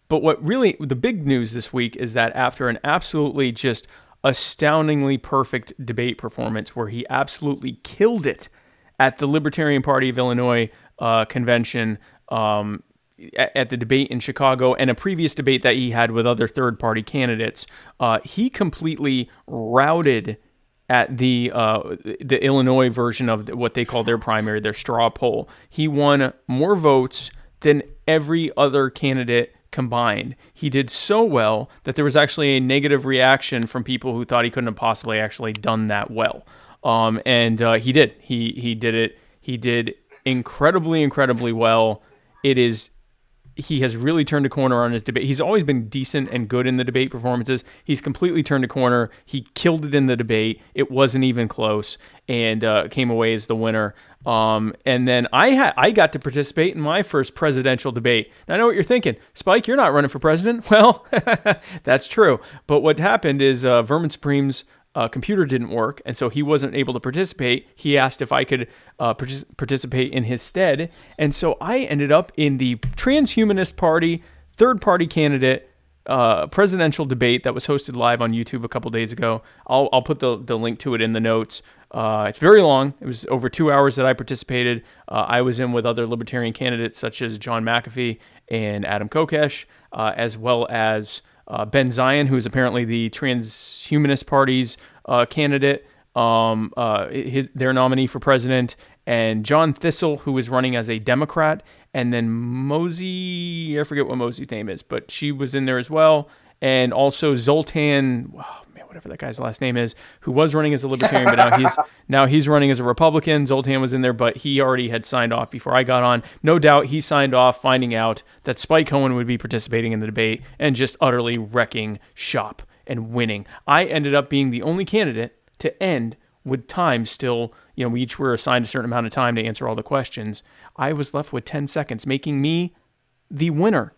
what really the big news this week is that after an absolutely just astoundingly perfect debate performance, where he absolutely killed it at the Libertarian Party of Illinois convention. At the debate in Chicago and a previous debate that he had with other third-party candidates, he completely routed at the Illinois version of what they call their primary, their straw poll. He won more votes than every other candidate combined. He did so well that there was actually a negative reaction from people who thought he couldn't have possibly actually done that well. And he did. He did it. He did incredibly well. He has really turned a corner on his debate. He's always been decent and good in the debate performances. He's completely turned a corner. He killed it in the debate. It wasn't even close, and came away as the winner. And then I got to participate in my first presidential debate. Now, I know what you're thinking. Spike, you're not running for president. Well, that's true. But what happened is Vermin Supreme's computer didn't work, and so he wasn't able to participate. He asked if I could participate in his stead, and so I ended up in the Transhumanist Party third-party candidate presidential debate that was hosted live on YouTube a couple days ago. I'll put the link to it in the notes. It's very long. It was over 2 hours that I participated. I was in with other libertarian candidates such as John McAfee and Adam Kokesh, as well as Ben Zion, who is apparently the Transhumanist Party's candidate, their nominee for president, and John Thistle, who is running as a Democrat, and then Mosey, I forget what Mosey's name is, but she was in there as well, and also Zoltan, whatever that guy's last name is, who was running as a libertarian, but now he's running as a Republican. Zoltan was in there, but he already had signed off before I got on. No doubt he signed off finding out that Spike Cohen would be participating in the debate and just utterly wrecking shop and winning. I ended up being the only candidate to end with time still. We each were assigned a certain amount of time to answer all the questions. I was left with 10 seconds, making me the winner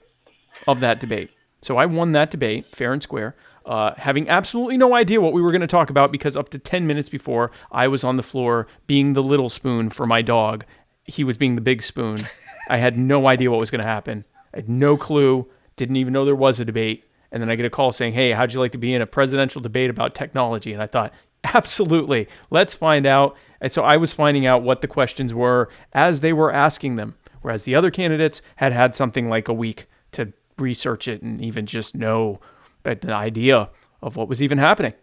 of that debate. So I won that debate, fair and square. Having absolutely no idea what we were going to talk about, because up to 10 minutes before, I was on the floor being the little spoon for my dog. He was being the big spoon. I had no idea what was going to happen. I had no clue, didn't even know there was a debate. And then I get a call saying, hey, how'd you like to be in a presidential debate about technology? And I thought, absolutely, let's find out. And so I was finding out what the questions were as they were asking them, whereas the other candidates had something like a week to research it and even just know the idea of what was even happening.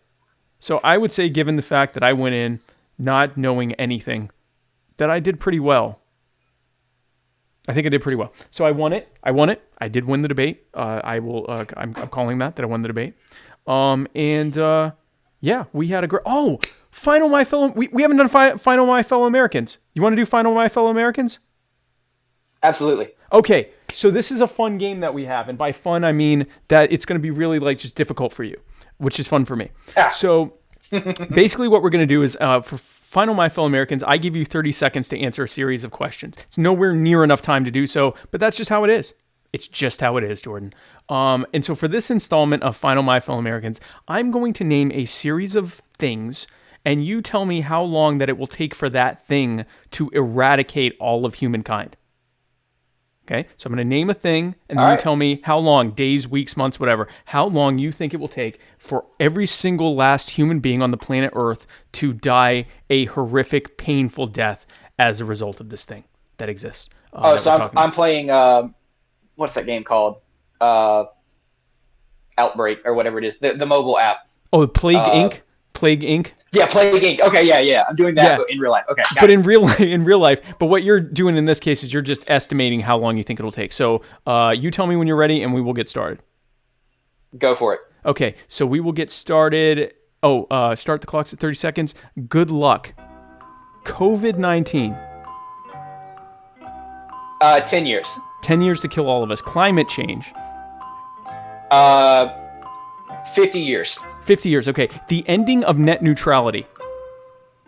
So I would say, given the fact that I went in not knowing anything, that I did pretty well. I think I did pretty well. So I won it. I did win the debate. I'm calling that I won the debate. Yeah, we had a great. Final My Fellow. We haven't done Final My Fellow Americans. You want to do Final My Fellow Americans? Absolutely. Okay, so this is a fun game that we have, and by fun I mean that it's going to be really just difficult for you, which is fun for me. So basically what we're going to do is for Final My Fellow Americans, I give you 30 seconds to answer a series of questions. It's nowhere near enough time to do so, but that's just how it is. It's just how it is, Jordan. And so for this installment of Final My Fellow Americans, I'm going to name a series of things, and you tell me how long that it will take for that thing to eradicate all of humankind. Okay, so I'm going to name a thing, and then All you right. tell me how long, days, weeks, months, whatever, how long you think it will take for every single last human being on the planet Earth to die a horrific, painful death as a result of this thing that exists. Oh, that so we're I'm talking about. I'm playing what's that game called? Outbreak or whatever it is. The mobile app. Oh, Plague Uh, Inc. Plague Inc. Yeah, Plague Inc. Okay, yeah. I'm doing that Yeah. but in real life. Okay, got But it. in real life, but what you're doing in this case is you're just estimating how long you think it'll take. So you tell me when you're ready, and we will get started. Go for it. Okay, so we will get started. Start the clocks at 30 seconds. Good luck. COVID-19. 10 years. 10 years to kill all of us. Climate change. 50 years. 50 years. Okay. The ending of net neutrality.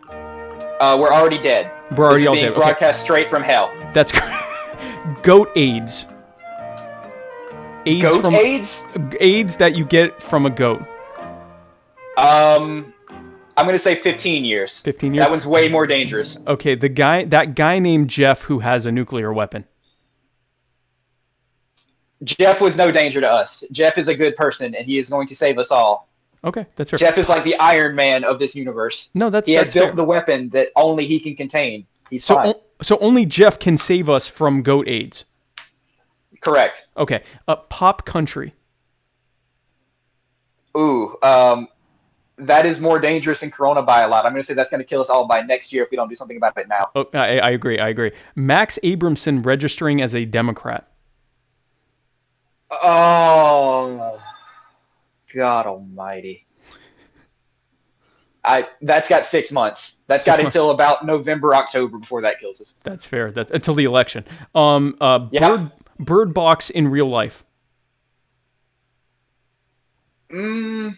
We're already dead. We're already This is all being dead. Okay. broadcast straight from hell. That's goat AIDS. AIDS Goat AIDS? AIDS that you get from a goat. I'm gonna say 15 years. 15 years. That one's way more dangerous. Okay, that guy named Jeff who has a nuclear weapon. Jeff was no danger to us. Jeff is a good person, and he is going to save us all. Okay, that's fair. Jeff is like the Iron Man of this universe. No, that's he has built fair. the weapon that only he can contain. He's fine. So only Jeff can save us from goat AIDS. Correct. Okay, pop country. Ooh, that is more dangerous than Corona by a lot. I'm going to say that's going to kill us all by next year if we don't do something about it now. Oh, I agree. Max Abramson registering as a Democrat. Oh, God almighty. That's got 6 months. That's got until about November, October before that kills us. That's fair. That's until the election. Bird box in real life. They're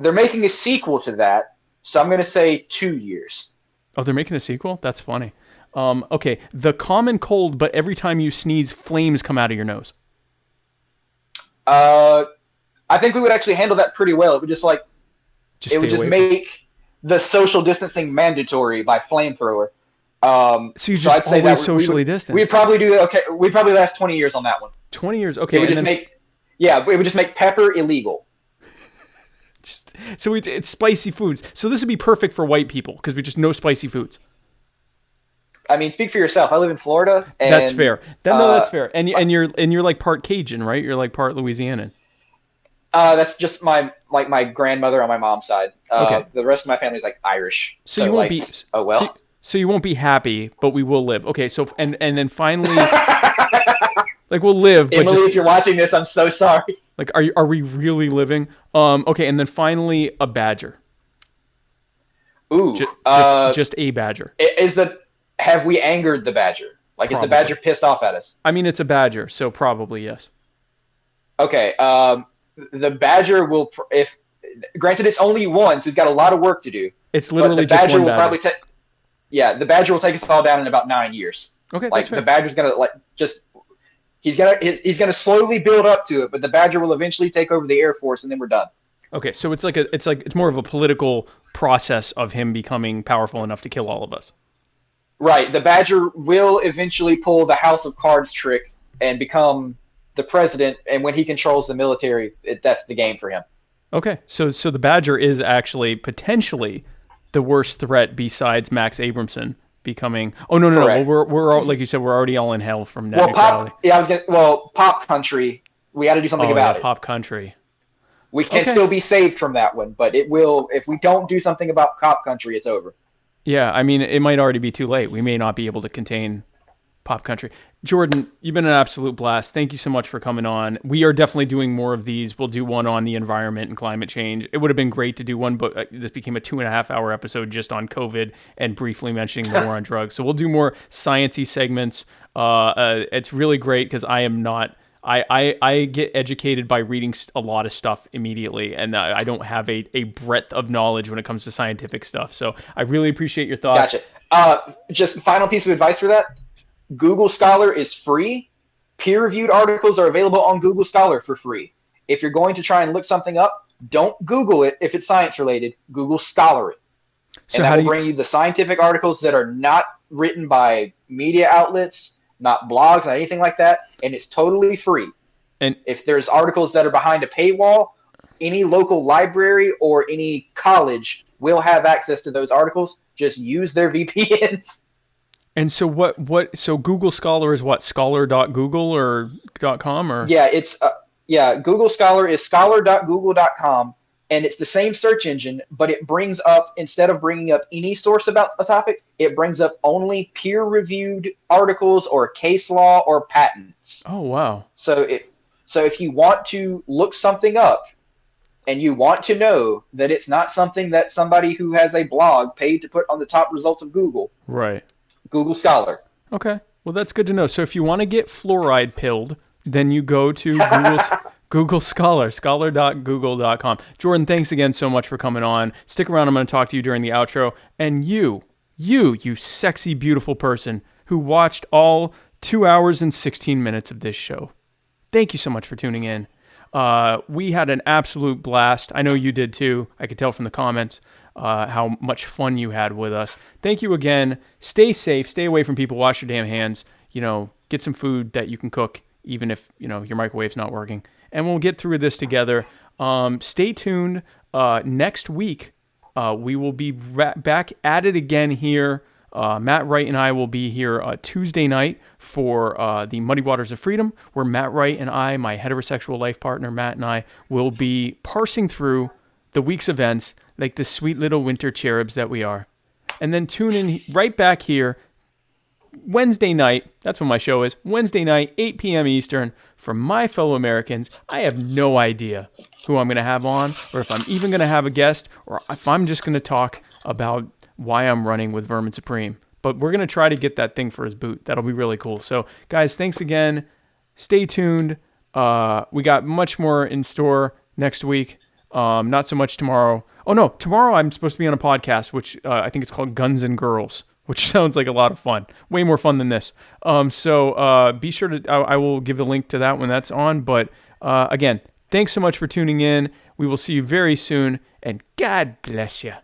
making a sequel to that, so I'm going to say 2 years. Oh, they're making a sequel? That's funny. Okay, the common cold, but every time you sneeze, flames come out of your nose. I think we would actually handle that pretty well. It would just make the social distancing mandatory by flamethrower. So you just I'd say always that socially distance. We'd probably do okay. We'd probably last 20 years on that one. 20 years, okay. It would it would just make pepper illegal. It's spicy foods. So this would be perfect for white people because we just no spicy foods. I mean, speak for yourself. I live in Florida. And, that's fair. That's fair. And you're like part Cajun, right? You're like part Louisianan. That's just my grandmother on my mom's side. Okay. The rest of my family is like Irish. So you won't be. Oh well. So you won't be happy, but we will live. Okay. So and then finally, like we'll live. But Emily, if you're watching this, I'm so sorry. Like, are we really living? Okay. And then finally, a badger. Ooh. Just a badger. Have we angered the badger? Like, Probably. Is the badger pissed off at us? I mean, it's a badger, so probably yes. Okay. The badger will, granted it's only one, so he's got a lot of work to do. It's literally just one badger. The badger will take us all down in about 9 years. Okay, like that's fair. The badger's gonna he's gonna slowly build up to it, but the badger will eventually take over the Air Force, and then we're done. Okay, so it's more of a political process of him becoming powerful enough to kill all of us. Right. The badger will eventually pull the House of Cards trick and become the president, and when he controls the military, that's the game for him. Okay, so the badger is actually potentially the worst threat besides Max Abramson becoming. Oh no! Correct. Well, we're all, like you said, we're already all in hell from net neutrality. Pop country. We got to do something about it. Pop country. We can still be saved from that one, but it will. If we don't do something about pop country, it's over. Yeah, I mean, it might already be too late. We may not be able to contain pop country. Jordan, you've been an absolute blast. Thank you so much for coming on. We are definitely doing more of these. We'll do one on the environment and climate change. It would have been great to do one, but this became a 2.5-hour episode just on COVID and briefly mentioning the war on drugs. So we'll do more sciencey segments. It's really great because I am not... I get educated by reading a lot of stuff immediately, and I don't have a breadth of knowledge when it comes to scientific stuff. So I really appreciate your thoughts. Gotcha. Just final piece of advice for that. Google Scholar is free. Peer-reviewed articles are available on Google Scholar for free. If you're going to try and look something up, don't Google it if it's science-related. Google Scholar it. So and that will bring you the scientific articles that are not written by media outlets not blogs, not anything like that, and it's totally free. And if there's articles that are behind a paywall, any local library or any college will have access to those articles. Just use their VPNs. And so so Google Scholar is what? Scholar.google or .com or? Yeah, it's Google Scholar is scholar.google.com, and it's the same search engine, but it brings up, instead of bringing up any source about a topic, it brings up only peer-reviewed articles or case law or patents. Oh, wow. So if you want to look something up and you want to know that it's not something that somebody who has a blog paid to put on the top results of Google. Right. Google Scholar. Okay. Well, that's good to know. So if you want to get fluoride pilled, then you go to Google Scholar, scholar.google.com. Jordan, thanks again so much for coming on. Stick around. I'm going to talk to you during the outro. And you sexy, beautiful person who watched all 2 hours and 16 minutes of this show. Thank you so much for tuning in. We had an absolute blast. I know you did too. I could tell from the comments how much fun you had with us. Thank you again. Stay safe. Stay away from people. Wash your damn hands. Get some food that you can cook, even if your microwave's not working. And we'll get through this together. Stay tuned. Next week, we will be back at it again here. Matt Wright and I will be here Tuesday night for the Muddy Waters of Freedom, where Matt Wright and I, my heterosexual life partner, Matt and I, will be parsing through the week's events like the sweet little winter cherubs that we are. And then tune in right back here Wednesday night. That's when my show is. Wednesday night, 8 p.m. Eastern, for my fellow Americans. I have no idea who I'm going to have on, or if I'm even going to have a guest, or if I'm just going to talk about why I'm running with Vermin Supreme. But we're going to try to get that thing for his boot. That'll be really cool. So, guys, thanks again. Stay tuned. We got much more in store next week. Not so much tomorrow. Oh, no. Tomorrow I'm supposed to be on a podcast, which I think it's called Guns and Girls, which sounds like a lot of fun. Way more fun than this. So be sure to... I will give a link to that when that's on. But, again, thanks so much for tuning in. We will see you very soon. And God bless you.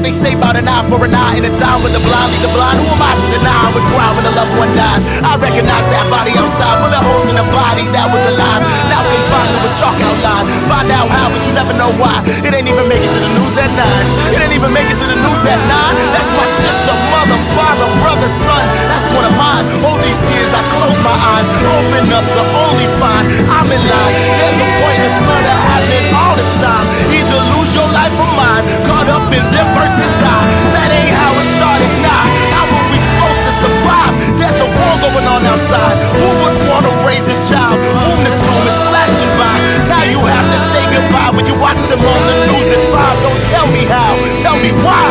They say about an eye for an eye in a time when the blind lead the blind. Who am I to deny? I would cry when a loved one dies. I recognize that body outside, bullet holes in the body that was alive. Now confined with chalk outline. Find out how, but you never know why. It ain't even make it to the news at 9. It ain't even make it to the news at 9. That's my sister, mother, father, brother, son. That's one of mine. All these years I close my eyes, open up to only find I'm in line. There's a pointless murder happening all the time. Either lose your life or mine. Caught up in them versus I. That ain't how it started, nah. How were we supposed to survive? There's a war going on outside. Who would want to raise a child? Whom the tomb is flashing by. Now you have to say goodbye when you watch them on the news at 5. Don't tell me how, tell me why.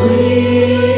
We